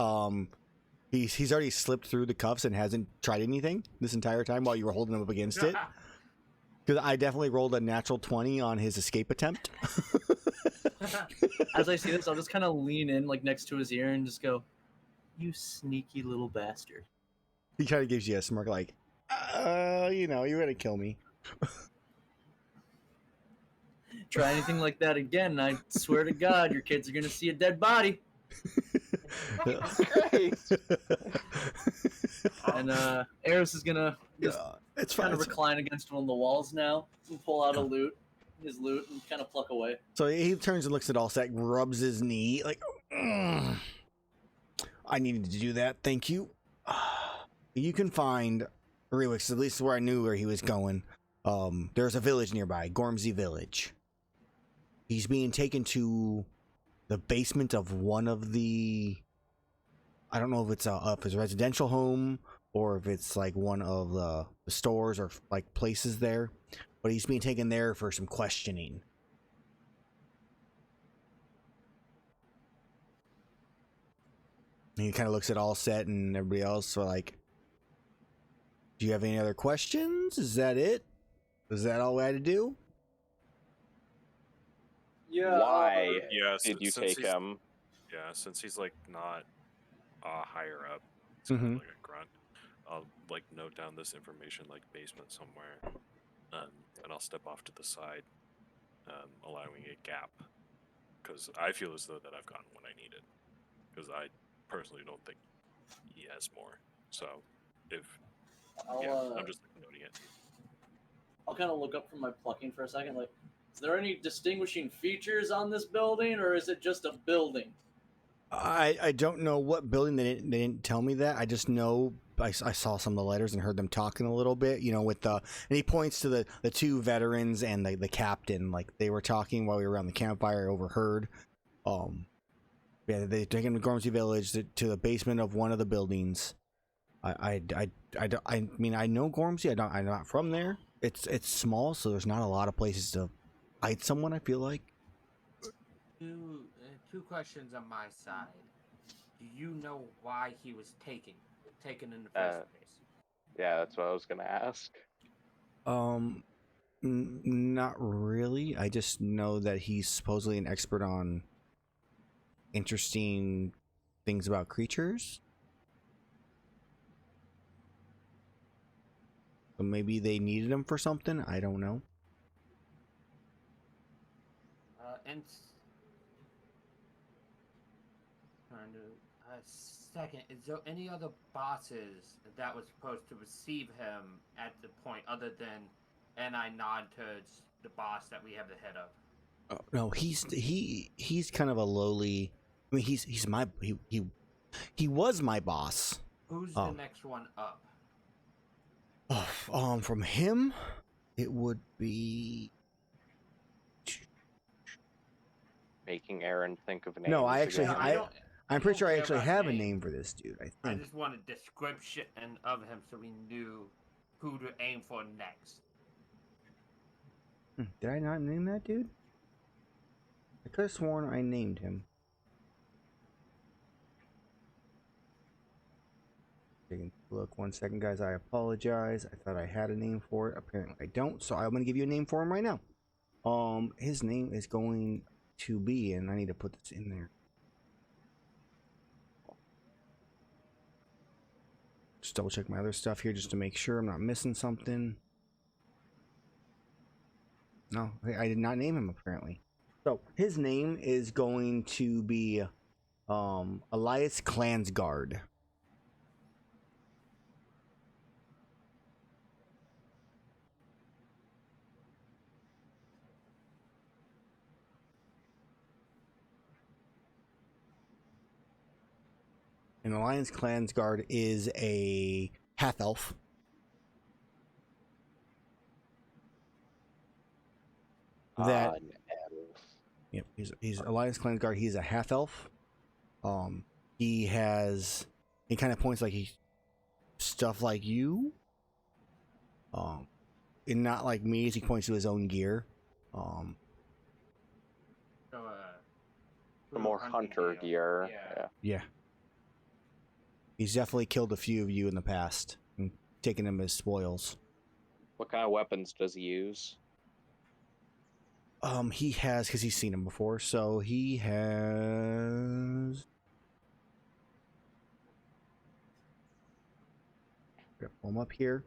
he's already slipped through the cuffs and hasn't tried anything this entire time while you were holding him up against it. Because I definitely rolled a natural 20 on his escape attempt. As I see this, I'll just kind of lean in like next to his ear and just go, "You sneaky little bastard." He kind of gives you a smirk like, you're gonna kill me. Try anything like that again, I swear to God, your kids are gonna see a dead body. Great. And Erus is gonna just it's kind fine. of recline against one of the walls now and pull out his loot, and kind of pluck away. So he turns and looks at Allset, rubs his knee, like, I needed to do that, thank you. You can find Rewix, at least where I knew where he was going. There's a village nearby, Gormsey Village. He's being taken to the basement of one of the... I don't know if it's his residential home or if it's like one of the stores or like places there. But he's being taken there for some questioning. And he kind of looks at Allset and everybody else. So like, do you have any other questions? Is that it? Is that all we had to do? Yeah. Why Yes. did you take him? Yeah, since he's like not higher up, he's Mhm. kind of like a grunt. I'll like note down this information, like basement somewhere, and I'll step off to the side, allowing a gap, because I feel as though that I've gotten what I needed, because I personally don't think he has more. So, I'm just noting it. I'll kind of look up from my plucking for a second. Like, is there any distinguishing features on this building, or is it just a building? I don't know what building. They didn't tell me that. I just know I saw some of the letters and heard them talking a little bit, with the, and he points to the two veterans and the captain, like they were talking while we were around the campfire. I overheard. Yeah, they take him to Gormsey Village to the basement of one of the buildings. I mean, I know Gormsey. I'm not from there. It's small, so there's not a lot of places to hide someone, I feel like. Two questions on my side. Do you know why he was taken in the first place? Yeah, that's what I was gonna ask. Not really. I just know that he's supposedly an expert on interesting things about creatures. So maybe they needed him for something. I don't know. And second, is there any other bosses that was supposed to receive him at the point other than, and I nod towards the boss that we have the head of? Oh, no, he's kind of a lowly. I mean, he was my boss. Who's the next one up? From him, it would be. Making Aaron think of names. No, I actually, again. I'm pretty sure I care actually about have a names. name for this dude. I I think. just want a description of him so we knew who to aim for next. Did I not name that dude? I could have sworn I named him. Taking a look, 1 second, guys. I apologize. I thought I had a name for it. Apparently, I don't. So I'm going to give you a name for him right now. His name is going to be, and I need to put this in there. Just double check my other stuff here just to make sure I'm not missing something. No, I did not name him apparently. So his name is going to be Elias Clansguard. And Elias Clansguard is a half elf. That yep, he's Elias Clansguard. He's a half elf. He kind of points like he stuff like you. And not like me as he points to his own gear. So, The more hunter gear. Yeah. He's definitely killed a few of you in the past and taken them as spoils. What kind of weapons does he use? He has, because he's seen him before, so he has. Pull him up here.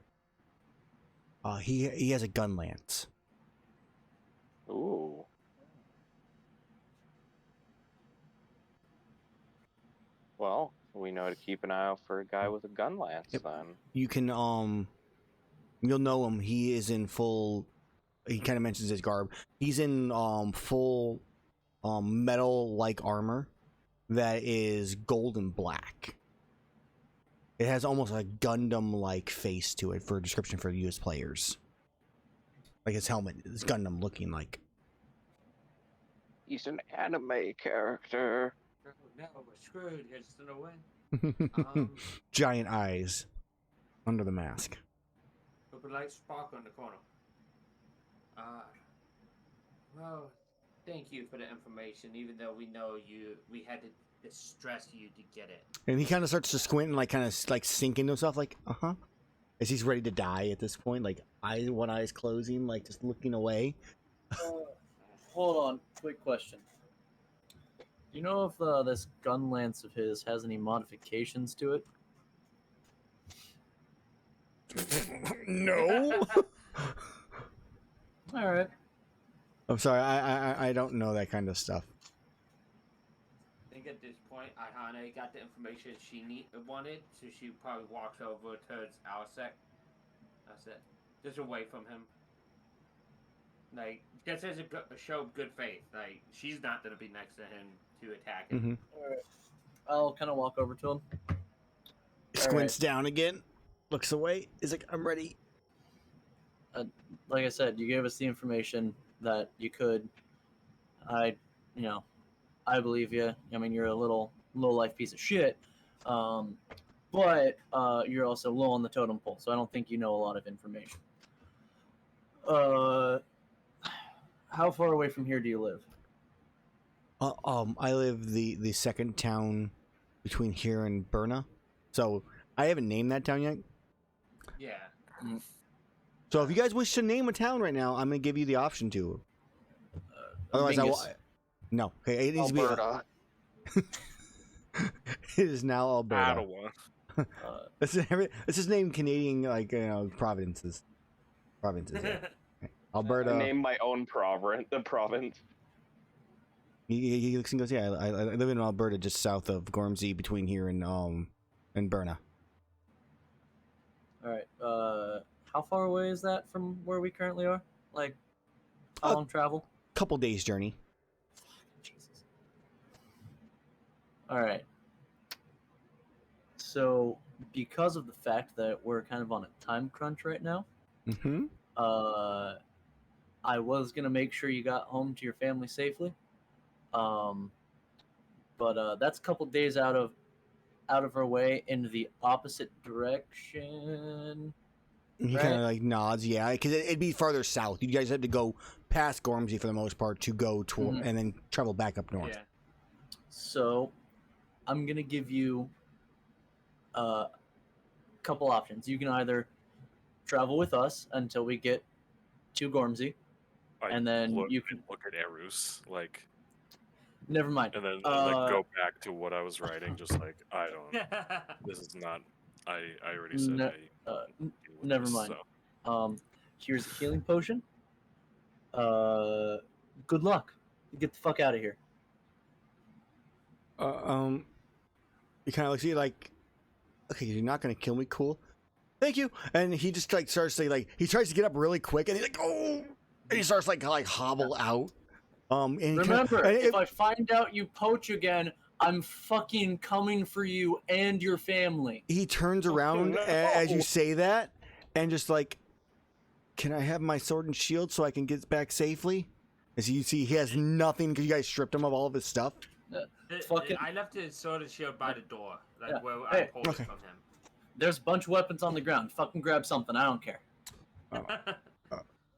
He has a gun lance. Ooh. Well, we know to keep an eye out for a guy with a gun lance then. You can you'll know him. He is in full. He kind of mentions his garb. He's in full metal like armor that is gold and black. It has almost a Gundam like face to it for a description for you as players. Like his helmet is Gundam looking like. He's an anime character. No, we're screwed. It's in a way. Giant eyes under the mask. With a light sparkle in the corner. Well, thank you for the information, even though we know we had to distress you to get it. And he kind of starts to squint and kind of sink into himself, like, as he's ready to die at this point, like one eye's closing, like just looking away. Hold on, quick question. Do you know if this gun lance of his has any modifications to it? No. All right. I'm sorry, I don't know that kind of stuff. I think at this point, Iihane got the information she wanted, so she probably walks over towards Alsec. That's it. Just away from him. Like, just as a show of good faith. Like, she's not going to be next to him to attack him. Mm-hmm. All right. I'll kind of walk over to him. Squints down again, looks away. He's like, I'm ready. Like I said, you gave us the information that you could. I believe you. I mean, you're a little low-life piece of shit, but you're also low on the totem pole, so I don't think you know a lot of information. How far away from here do you live? I live the second town between here and Berna, so I haven't named that town yet. Yeah. So if you guys wish to name a town right now, I'm gonna give you the option to. Otherwise, no. Okay, it needs Alberta. to be. It is now Alberta. Ottawa. This is named Canadian, provinces. Yeah. Alberta. I named my own province. He looks and goes, yeah, I live in Alberta, just south of Gormsey, between here and Berna. All right. How far away is that from where we currently are? Like, how long travel? Couple days journey. Jesus. All right. So, because of the fact that we're kind of on a time crunch right now, I was gonna make sure you got home to your family safely. But that's a couple days out of our way in the opposite direction. He Right. kind of nods, yeah, because it'd be farther south. You guys had to go past Gormsey for the most part to go toward, and then travel back up north. Yeah. So, I'm gonna give you a couple options. You can either travel with us until we get to Gormsey, and then you can look at Erus, like. Never mind. And then go back to what I was writing, just like I don't. This is not. I already said. Never mind. So. Here's a healing potion. Good luck. Get the fuck out of here. He kind of looks at you like, okay, you're not gonna kill me, cool. Thank you. And he just like starts to like he tries to get up really quick, and he's like, oh, and he starts like hobble out. And he Remember, if I find out you poach again, I'm fucking coming for you and your family. He turns around as you say that, and just like, can I have my sword and shield so I can get back safely? As you see, he has nothing because you guys stripped him of all of his stuff. I left his sword and shield by the door, like where Hey. I pulled it from him. There's a bunch of weapons on the ground. Fucking grab something. I don't care.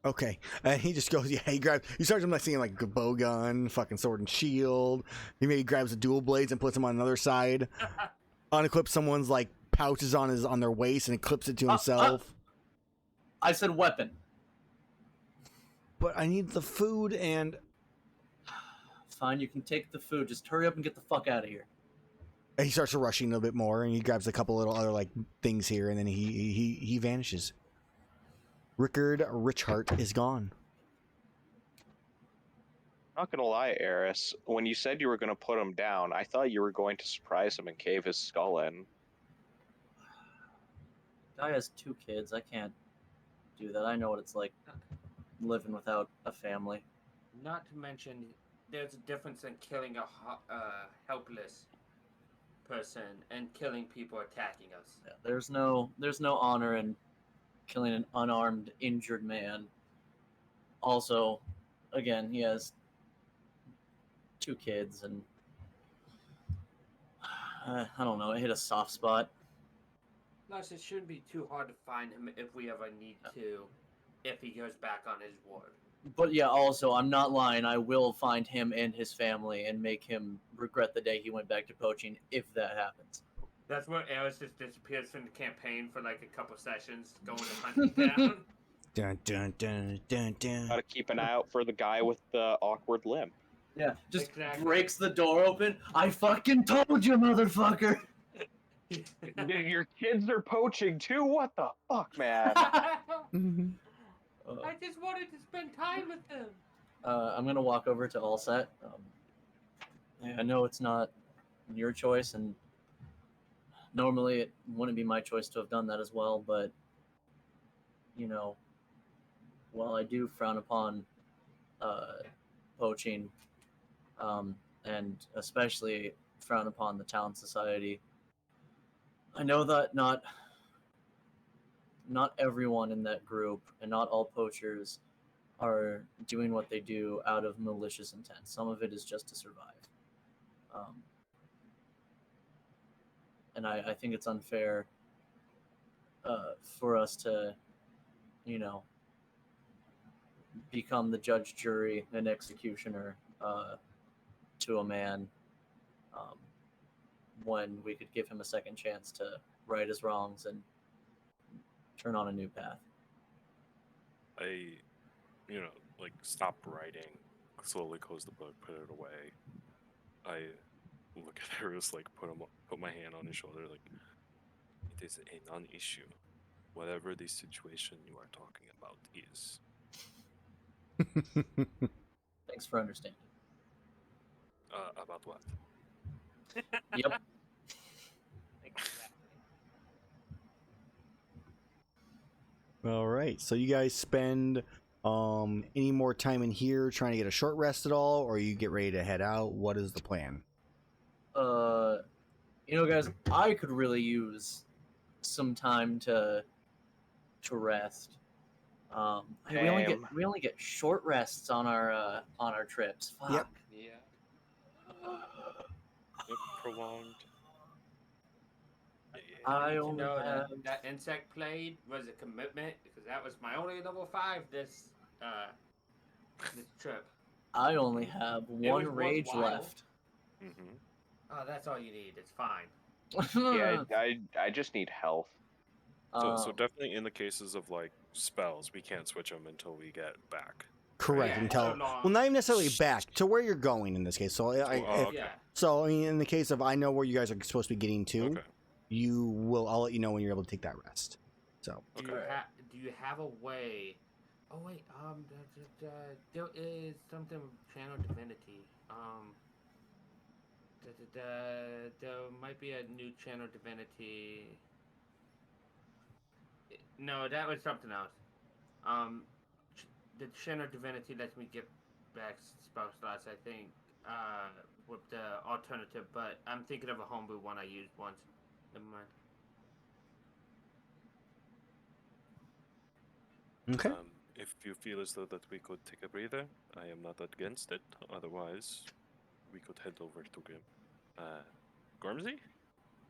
Okay, and he just goes, yeah, he starts like seeing like a bow gun, fucking sword and shield. He maybe grabs the dual blades and puts them on another side. Unclips someone's like pouches on their waist and clips it to himself. I said weapon. But I need the food and... Fine, you can take the food. Just hurry up and get the fuck out of here. And he starts rushing a little bit more, and he grabs a couple little other like things here, and then he vanishes. Rickard Richhart is gone. Not gonna lie, Erus, when you said you were gonna put him down, I thought you were going to surprise him and cave his skull in. Guy has 2 kids. I can't do that. I know what it's like living without a family. Not to mention, there's a difference in killing a helpless person and killing people attacking us. Yeah, there's no honor in killing an unarmed, injured man. Also, again, he has 2 kids, and I don't know. It hit a soft spot. Plus, it shouldn't be too hard to find him if we ever need to, if he goes back on his word. But yeah, also, I'm not lying. I will find him and his family and make him regret the day he went back to poaching, if that happens. That's where Erus just disappears from the campaign for like a couple sessions, going to hunt him down. Dun dun dun dun dun. Gotta keep an eye out for the guy with the awkward limp. Yeah, just Exactly. breaks the door open. I fucking told you, motherfucker! Your kids are poaching too? What the fuck, man? Mm-hmm. I just wanted to spend time with them. I'm gonna walk over to Allset. I know it's not your choice, and normally it wouldn't be my choice to have done that as well, but, you know, while I do frown upon poaching, and especially frown upon the town society, I know that not everyone in that group and not all poachers are doing what they do out of malicious intent. Some of it is just to survive. And I think it's unfair for us to, you know, become the judge, jury, and executioner to a man when we could give him a second chance to right his wrongs and turn on a new path. I, like stop writing, slowly close the book, put it away. I look at Erus, like put my hand on his shoulder, like, it is a non-issue. Whatever the situation you are talking about is. Thanks for understanding. About what? Yep. All right, so you guys spend any more time in here trying to get a short rest at all, or you get ready to head out? What is the plan? Guys, I could really use some time to rest. We only get short rests on our trips. Fuck. Yep. Yeah. Prolonged. I You only know have... that insect blade was a commitment because that was my only level 5 this trip. I only have It one was rage worthwhile. left. Mm-hmm. Oh, that's all you need. It's fine. Yeah, I just need health. So definitely in the cases of like spells, we can't switch them until we get back. Correct. Yeah, Until so long. well, not even necessarily back to where you're going in this case. So Okay. Yeah. so I mean, in the case of I know where you guys are supposed to be getting to, Okay. I'll let you know when you're able to take that rest. So Okay. Do you have a way Oh wait, there is something with channel divinity. There might be a new channel divinity. No, that was something else. Um, the channel divinity lets me get back spell slots. I think. With the alternative, but I'm thinking of a homebrew one I used once. Never mind. Okay. If you feel as though that we could take a breather, I am not against it. Otherwise, we could head over to Gormsey?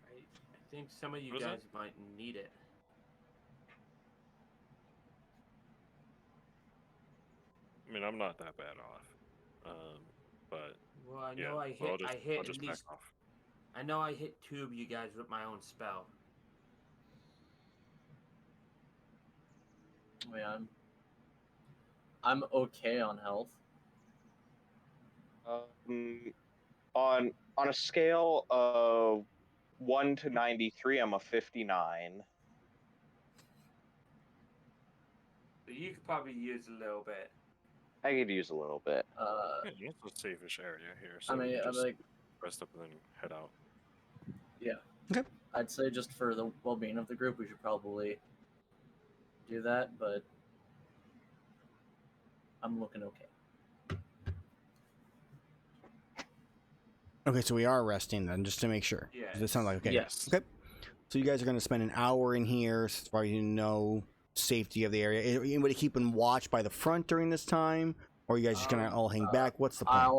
I think some of you What is guys might need it. I mean, I'm not that bad off. But Well, I yeah, know I well, hit. I hit I'll at just back least. off. I know I hit 2 of you guys with my own spell. Yeah, I'm okay on health. On a scale of 1 to 93, I'm a 59. So you could probably use a little bit. I could use a little bit. Yeah, it's a safe-ish area here, I so mean, you I'm just like, rest up and then head out. yeah. Okay. I'd say just for the well-being of the group, we should probably do that, but I'm looking okay. Okay, so we are resting then, just to make sure. Yeah. Does that sound like okay? Yes. Okay. So you guys are going to spend an hour in here, as far as you know, safety of the area. Anybody keeping watch by the front during this time, or you guys just gonna all hang back? What's the plan?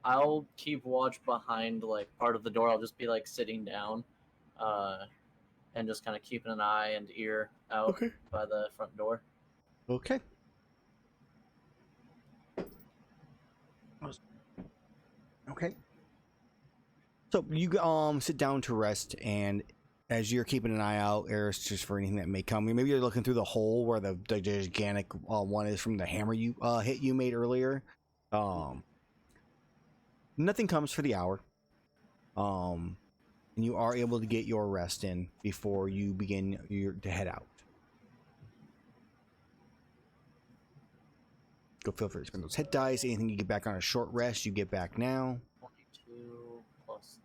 I'll keep watch behind like part of the door. I'll just be like sitting down, and just kind of keeping an eye and ear out Okay. by the front door. Okay. Okay. So you sit down to rest, and as you're keeping an eye out, Erus, just for anything that may come, maybe you're looking through the hole where the gigantic one is from the hammer you hit you made earlier. Nothing comes for the hour. And you are able to get your rest in before you begin to head out. Go feel free to spend those hit dice. Anything you get back on a short rest, you get back now. 22 plus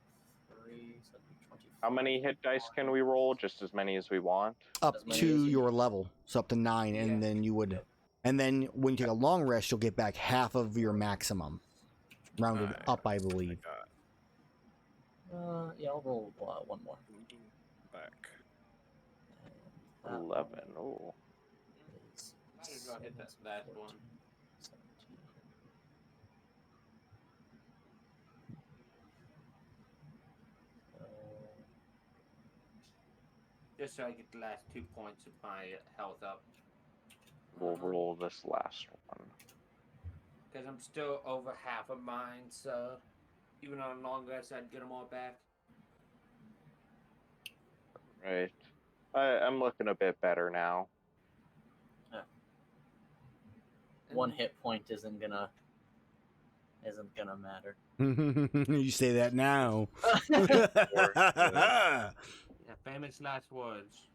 3, so that'd be 24. How many hit dice can we roll? Just as many as we want? Up As many to as you your need. level, so up to 9, Yeah. and then you would, Yep. and then when you take a long rest, you'll get back half of your maximum, rounded Alright, up, I believe. Yeah, I'll roll one more. Back. And that 11. one Oh. is Might as well hit that last 14, one. 17. Just so I get the last 2 points of my health up. We'll roll this last one. Because I'm still over half of mine, so even on a long rest, I'd get them all back. Right. I'm looking a bit better now. One hit point isn't gonna matter. You say that now. Yeah, famous last words.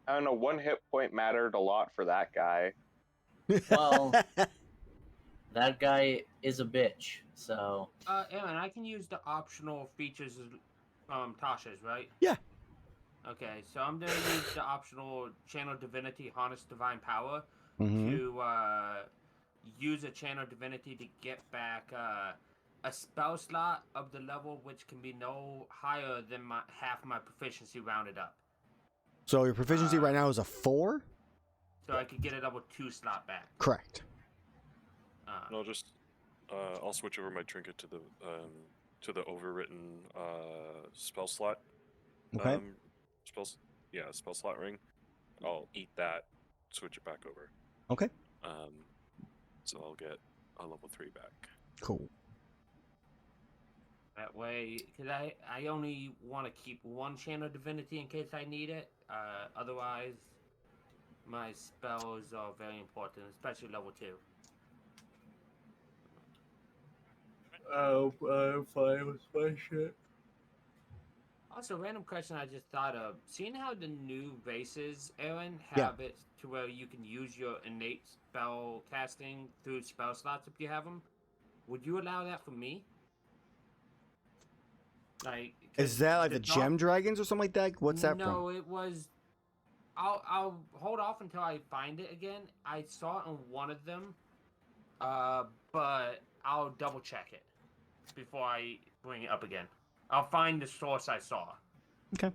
I don't know, 1 hit point mattered a lot for that guy. Well, that guy is a bitch, so Aaron, I can use the optional features of Tasha's, right? Yeah. Okay, so I'm gonna use the optional channel divinity, harness divine power, Mhm. to use a channel divinity to get back a spell slot of the level which can be no higher than half my proficiency rounded up. So your proficiency right now is a 4? So I could get a level 2 slot back. Correct. And I'll switch over my trinket to the overwritten spell slot. Okay. Spell slot ring. I'll eat that, switch it back over. Okay. So I'll get a level 3 back. Cool. That way, because I only want to keep one channel divinity in case I need it. Otherwise, my spells are very important, especially level 2. I'm fine with my shit. Also, random question I just thought of. Seeing how the new races, Aaron, Yeah. have it to where you can use your innate spell casting through spell slots if you have them, would you allow that for me? Like, Is that like the gem dragons or something like that? What's that from? No, it was. I'll hold off until I find it again. I saw it on one of them, but I'll double check it before I bring it up again. I'll find the source I saw. Okay.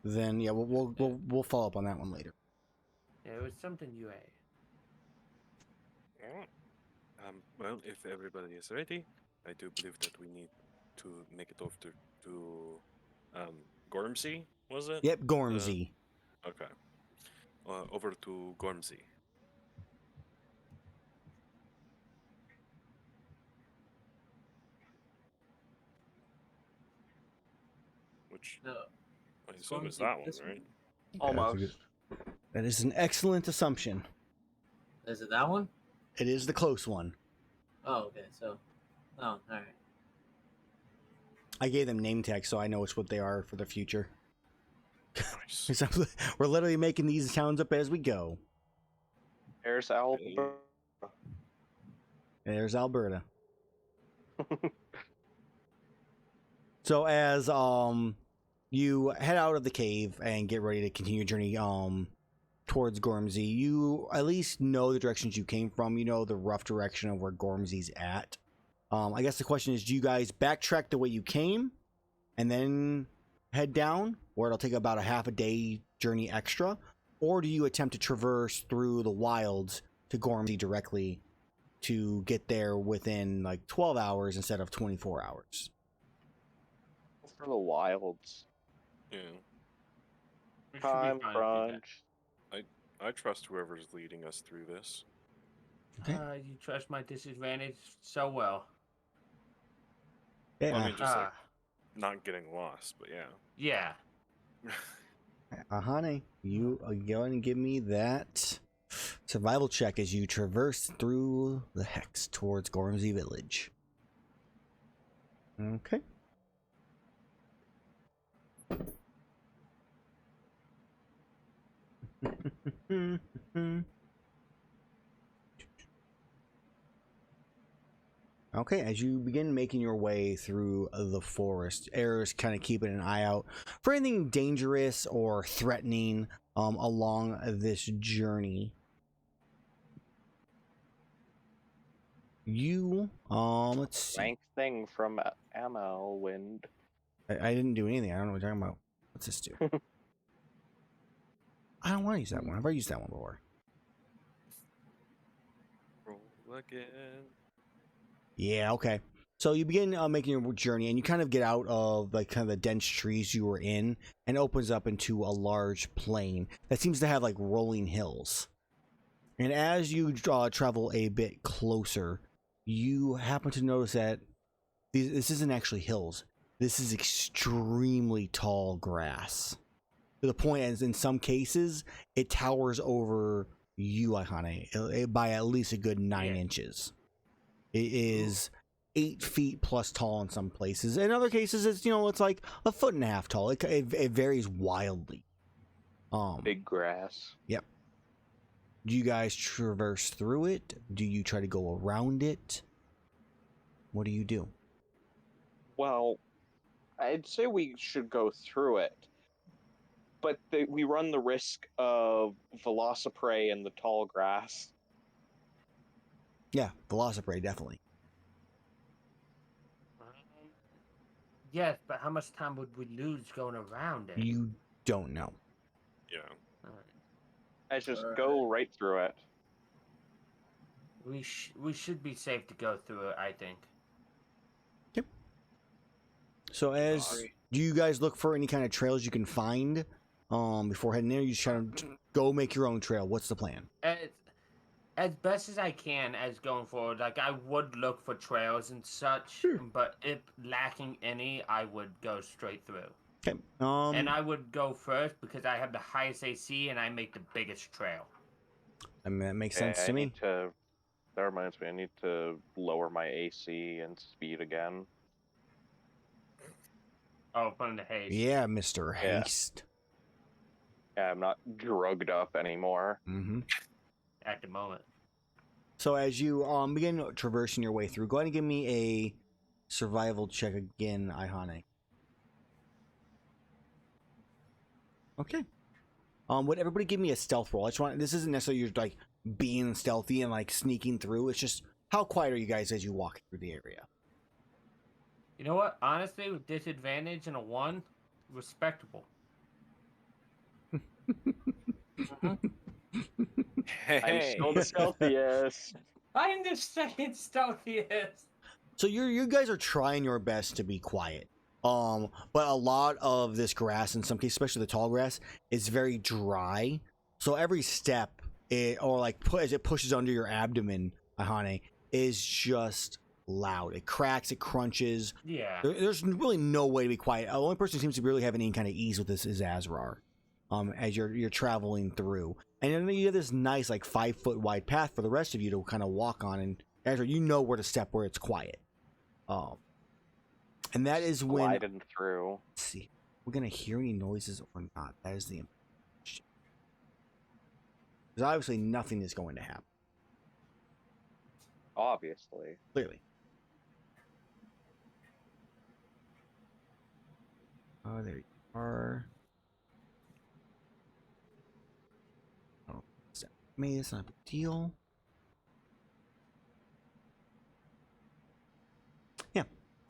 Then yeah, we'll follow up on that one later. Yeah, it was something UA. Well, if everybody is ready, I do believe that we need to make it over to Gormsey, was it? Yep, Gormsey. Okay. Over to Gormsey. Which No. I assume is Gormsey, that one, this one? right? Almost. That is an excellent assumption. Is it that one? It is the close one. Oh, okay. So, all right. I gave them name tags so I know it's what they are for the future. Nice. We're literally making these towns up as we go. There's Alberta. There's Alberta. So as you head out of the cave and get ready to continue your journey towards Gormsey, you at least know the directions you came from. You know the rough direction of where Gormsey's at. I guess the question is, do you guys backtrack the way you came and then head down, or it'll take about a half a day journey extra, or do you attempt to traverse through the wilds to Gormsey directly to get there within like 12 hours instead of 24 hours? For the wilds. Yeah. We should be Time fine if we do crunch. I trust whoever's leading us through this. that. Okay. You trust my disadvantage so well. Yeah. Well, I mean, just like Ah, not getting lost, but yeah. yeah. Iihane, you are going to give me that survival check as you traverse through the hex towards Gormsey Village. Okay. Okay, as you begin making your way through the forest, Erus kind of keeping an eye out for anything dangerous or threatening along this journey. You, let's see. Rank thing from Amellwind. I didn't do anything. I don't know what you're talking about. What's this do? I don't want to use that one. I've already used that one before. Roll again. Yeah, okay. So you begin making your journey, and you kind of get out of like kind of the dense trees you were in, and opens up into a large plain that seems to have like rolling hills. And as you travel a bit closer, you happen to notice that this isn't actually hills. This is extremely tall grass. To the point, as in some cases, it towers over you, Iihane, by at least a good 9 inches. It is 8 feet plus tall in some places. In other cases, it's it's like a foot and a half tall. It varies wildly. Big grass. Yep. Do you guys traverse through it? Do you try to go around it? What do you do? Well, I'd say we should go through it, but we run the risk of Velociprey in the tall grass. Yeah, Velociprey, definitely. Yes, but how much time would we lose going around it? You don't know. Yeah. Alright. I just go right through it. We should be safe to go through it, I think. Yep. So do you guys look for any kind of trails you can find before heading there? You just try to go make your own trail. What's the plan? As best as I can as going forward, like I would look for trails and such, but if lacking any, I would go straight through. Okay. And I would go first because I have the highest AC and I make the biggest trail. I mean, that makes sense to me. That reminds me, I need to lower my AC and speed again. Oh, from the haste. Yeah, Mr. Yeah. Haste. Yeah, I'm not drugged up anymore. Mm-hmm. At the moment. So as you begin traversing your way through, go ahead and give me a survival check again, Iihane. Okay. Would everybody give me a stealth roll? This isn't necessarily you're like being stealthy and like sneaking through. It's just how quiet are you guys as you walk through the area? You know what? Honestly, with disadvantage and a 1, respectable. I'm still the stealthiest. I'm the second stealthiest. So you guys are trying your best to be quiet. But a lot of this grass, in some cases, especially the tall grass, is very dry. So every step, as it pushes under your abdomen, Iihane, is just loud. It cracks, it crunches. Yeah. There's really no way to be quiet. The only person who seems to really have any kind of ease with this is Azrar. As you're traveling through, and then you have this nice 5-foot wide path for the rest of you to kind of walk on, and Azrar, you know where to step where it's quiet. And that is when Gliding through. let's see, we're gonna hear any noises or not. That is the question. Because obviously nothing is going to happen. Obviously. Clearly. Oh, there you are. Oh, it's not a big deal. Yeah.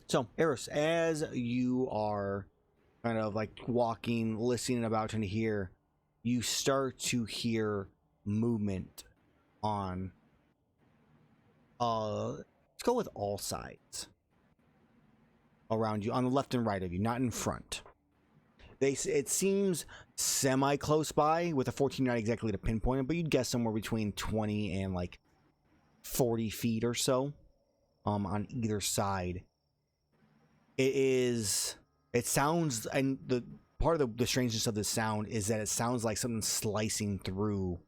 So, Erus, as you are kind of walking, listening about to hear, you start to hear movement on let's go with all sides around you, on the left and right of you, not in front. It seems semi close by, with a 14 not exactly to pinpoint it, but you'd guess somewhere between 20 and 40 feet or so on either side. It sounds, and the part of the strangeness of the sound is that it sounds like something slicing through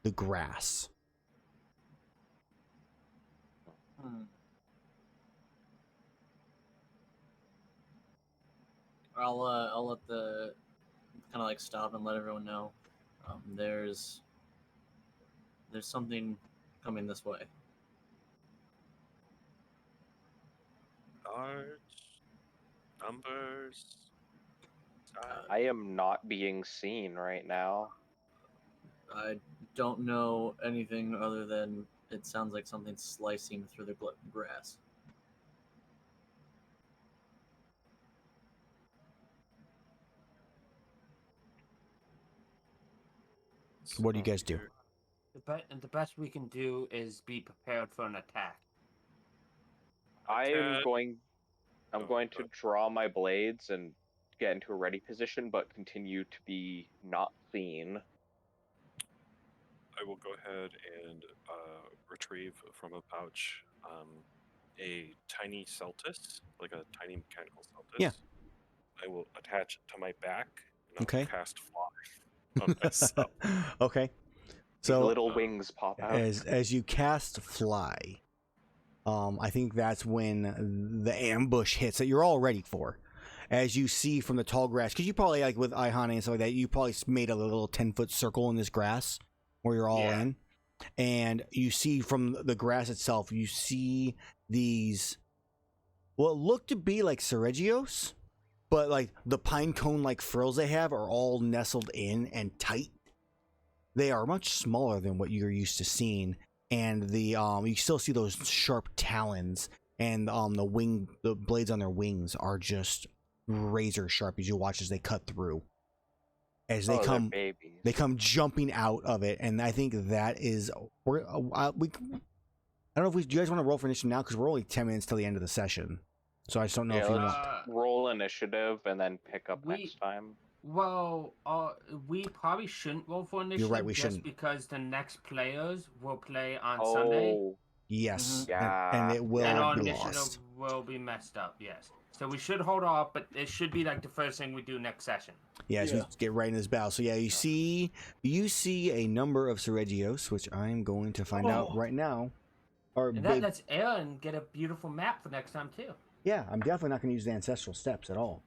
the grass. I'll let the kind of stop and let everyone know there's something coming this way. Guards, numbers. I am not being seen right now. I don't know anything other than it sounds like something slicing through the grass. What do you guys do? The best we can do is be prepared for an attack. I'm going to draw my blades and get into a ready position, but continue to be not seen. I will go ahead and retrieve from a pouch a tiny celtis, like a tiny mechanical celtis. Yeah. I will attach it to my back and Okay. I'll cast fly on myself. Okay. So Little wings pop out. as you cast fly, I think that's when the ambush hits that you're all ready for. As you see from the tall grass, because you probably, with Iihane and stuff like that, you probably made a little 10-foot circle in this grass where you're all in. And you see from the grass itself, you see these, what look to be like Seregios, but the pine cone frills they have are all nestled in and tight. They are much smaller than what you're used to seeing, and you still see those sharp talons, and the blades on their wings are just razor sharp as you watch as they cut through. As they come jumping out of it, and I think that is I don't know if do you guys want to roll for initiative now, because we're only 10 minutes till the end of the session, so I just don't know if you want roll initiative and then pick up next time. Well, we probably shouldn't roll for initiative. You're right, we just shouldn't, because the next players will play on Sunday. Yes, Yeah, and it will And our be initiative lost. will be messed up. Yes, so we should hold off, but it should be the first thing we do next session. Yeah, so we get right in this battle. So yeah, you see a number of Seregios, which I'm going to find out right now. And that lets Aaron get a beautiful map for next time too. Yeah, I'm definitely not going to use the ancestral steps at all.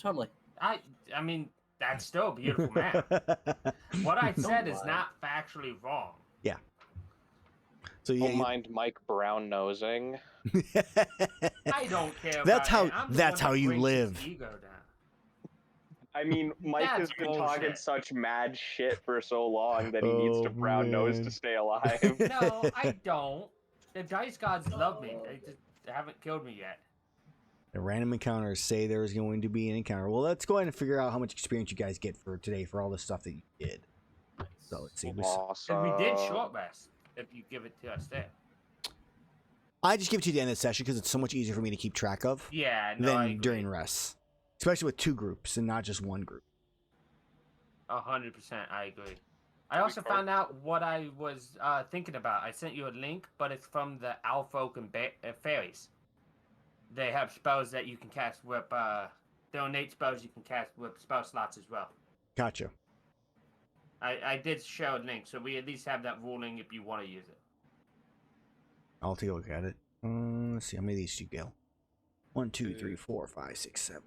Totally. I mean, that's still a beautiful map. What I said is lie. not factually wrong. So Don't yeah, mind Mike Brown nosing. I don't care. That's about how- it. I'm the that's one how that you brings his live. Ego down. I mean, Mike has That's been talking bullshit. such mad shit for so long that he needs to brown nose man. to stay alive. No, I don't. The dice gods love me. They just haven't killed me yet. The random encounters say there's going to be an encounter. Well, let's go ahead and figure out how much experience you guys get for today for all the stuff that you did. So let's see. Awesome. And we did short rest if you give it to us there. I just give it to you at the end of the session because it's so much easier for me to keep track of Yeah, no, I than agree. during rests, especially with 2 groups and not just 1 group. 100%, I agree. I also found out what I was thinking about. I sent you a link, but it's from the Alfolk and Fairies. They have spells that you can cast with, they're innate spells you can cast with spell slots as well. Gotcha. I did share a link, so we at least have that ruling if you want to use it. I'll take a look at it. Let's see how many of these do you get. 1, 2, 3, 4, 5, 6, 7.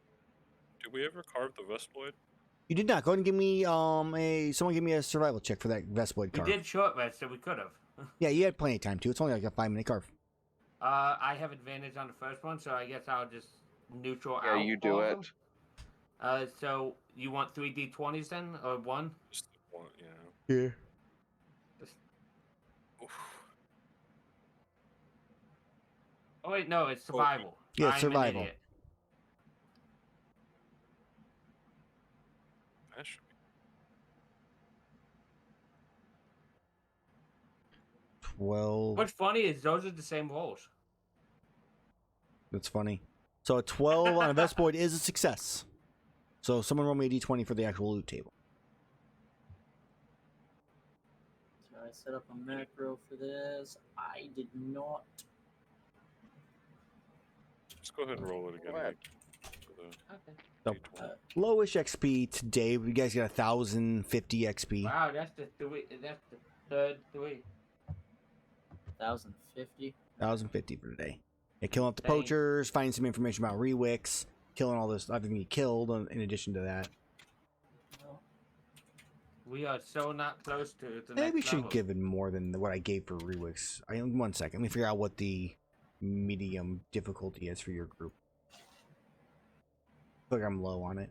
Did we ever carve the Vespoid? You did not. Go ahead and give me someone give me a survival check for that Vespoid We carve. did short rest, so we could have. Yeah, you had plenty of time too. It's only like a 5-minute carve. I have advantage on the first one, so I guess I'll just neutral out. Yeah, you do all of it. them. So you want 3 d20s then, or 1? Just the one, yeah. Yeah. Oof. Oh wait, no, it's survival. Yeah, I'm an survival. idiot. That should be 12. What's funny is those are the same rolls. That's funny. So a 12 on a Vespoid is a success. So someone roll me a d20 for the actual loot table. So I set up a macro for this. I did not. Just go ahead and roll it again. Go ahead. Mike, for the Okay. So, D20. lowish XP today. You guys got 1,050 XP. Wow, that's the 3. That's the third 3. 1,050. 1,050 for today. Yeah, killing up the Dang. poachers, finding some information about Rewix, killing all this everything you killed. In addition to that, Well, We are so not close to the maybe next we should level. give it more than what I gave for Rewix. 1 second. Let me figure out what the medium difficulty is for your group. I feel like I'm low on it.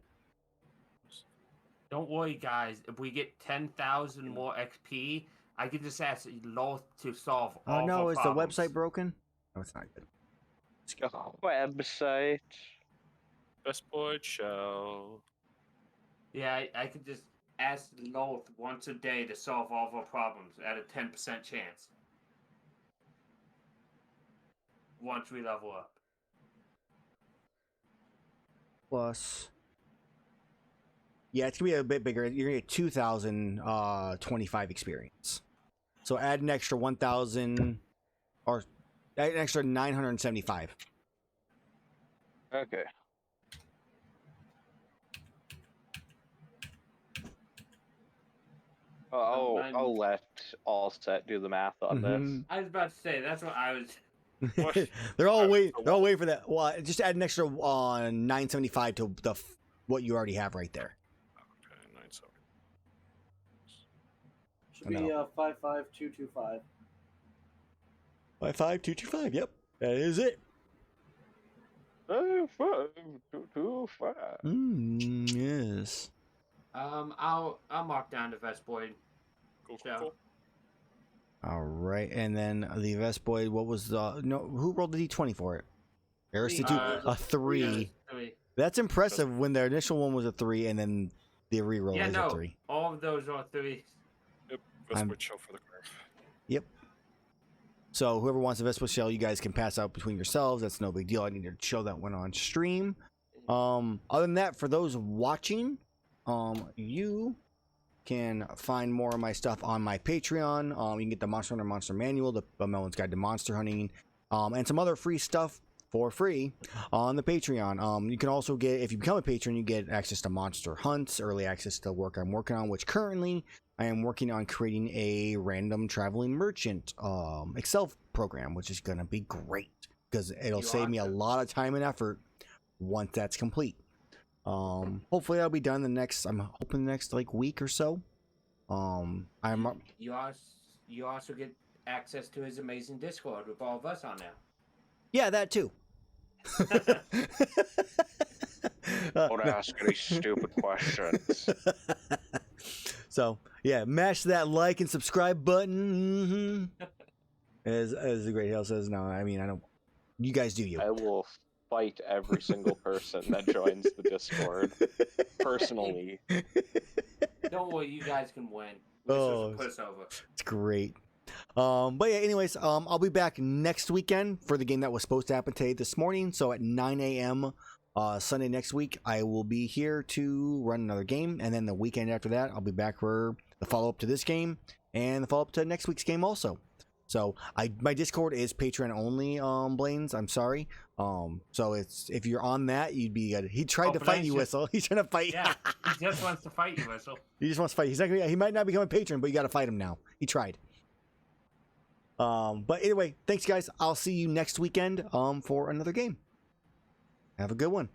Don't worry, guys. If we get 10,000 more XP, I can just ask Loth to solve all Oh no, our is problems. the website broken? No, it's not good. Website. Vespoid shell. Yeah, I could just ask Loth once a day to solve all of our problems at a 10% chance. Once we level up. Plus, yeah, it's gonna be a bit bigger. You're gonna get 2,025 experience. So add an extra 1,000, or add an extra 975. Okay. I'll let Allset do the math on Mhm. I was about to say, that's what I was... They're all waiting for that. Well, just add an extra 975 to what you already have right there. Okay, 970. should be 55225. 55225. Yep, that is it. this. 55225. Yes. I'll mark down the Vespoid. Cool, Yeah. cool. All right, and then the Vespoid. What was the Who rolled the d20 for it? Erus did a 3. That's impressive. When the initial one was a 3, and then the reroll Yeah, is no, a 3. all of those are 3s. Yep, I'm- Vespoid shell for the curve. Yep. So whoever wants a Vespa shell, you guys can pass out between yourselves. That's no big deal. I need to show that one on stream. Other than that, for those watching, you can find more of my stuff on my Patreon. You can get the Monster Hunter Monster Manual, the Amellwind's Guide to Monster Hunting, and some other free stuff for free on the Patreon. You can also get, if you become a patron, you get access to monster hunts, early access to work I'm working on, which currently I am working on creating a random traveling merchant Excel program, which is going to be great because it'll save me a lot of time and effort once that's complete. Hopefully that'll be done the next. I'm hoping the next like week or so. You also get access to his amazing Discord with all of us on there. Yeah, that too. Don't ask any stupid questions. So yeah, mash that like and subscribe button. As the Great Hail says, no, I mean I don't. You guys do you. I will fight every single person that joins the Discord personally. Don't worry, you guys can win. Oh, Put us over. It's great. But yeah, anyways, I'll be back next weekend for the game that was supposed to happen today this morning. So at 9 a.m. Sunday next week, I will be here to run another game, and then the weekend after that, I'll be back for the follow-up to this game and the follow-up to next week's game also. So my Discord is Patreon only, Blaines. I'm sorry. So it's if you're on that, you'd be good. He tried to fight you, Whistle. He's trying to fight. Yeah, he just wants to fight you, Whistle. He just wants to fight. He's not gonna, he might not become a patron, but you got to fight him now. He tried. But anyway, thanks guys. I'll see you next weekend for another game. Have a good one.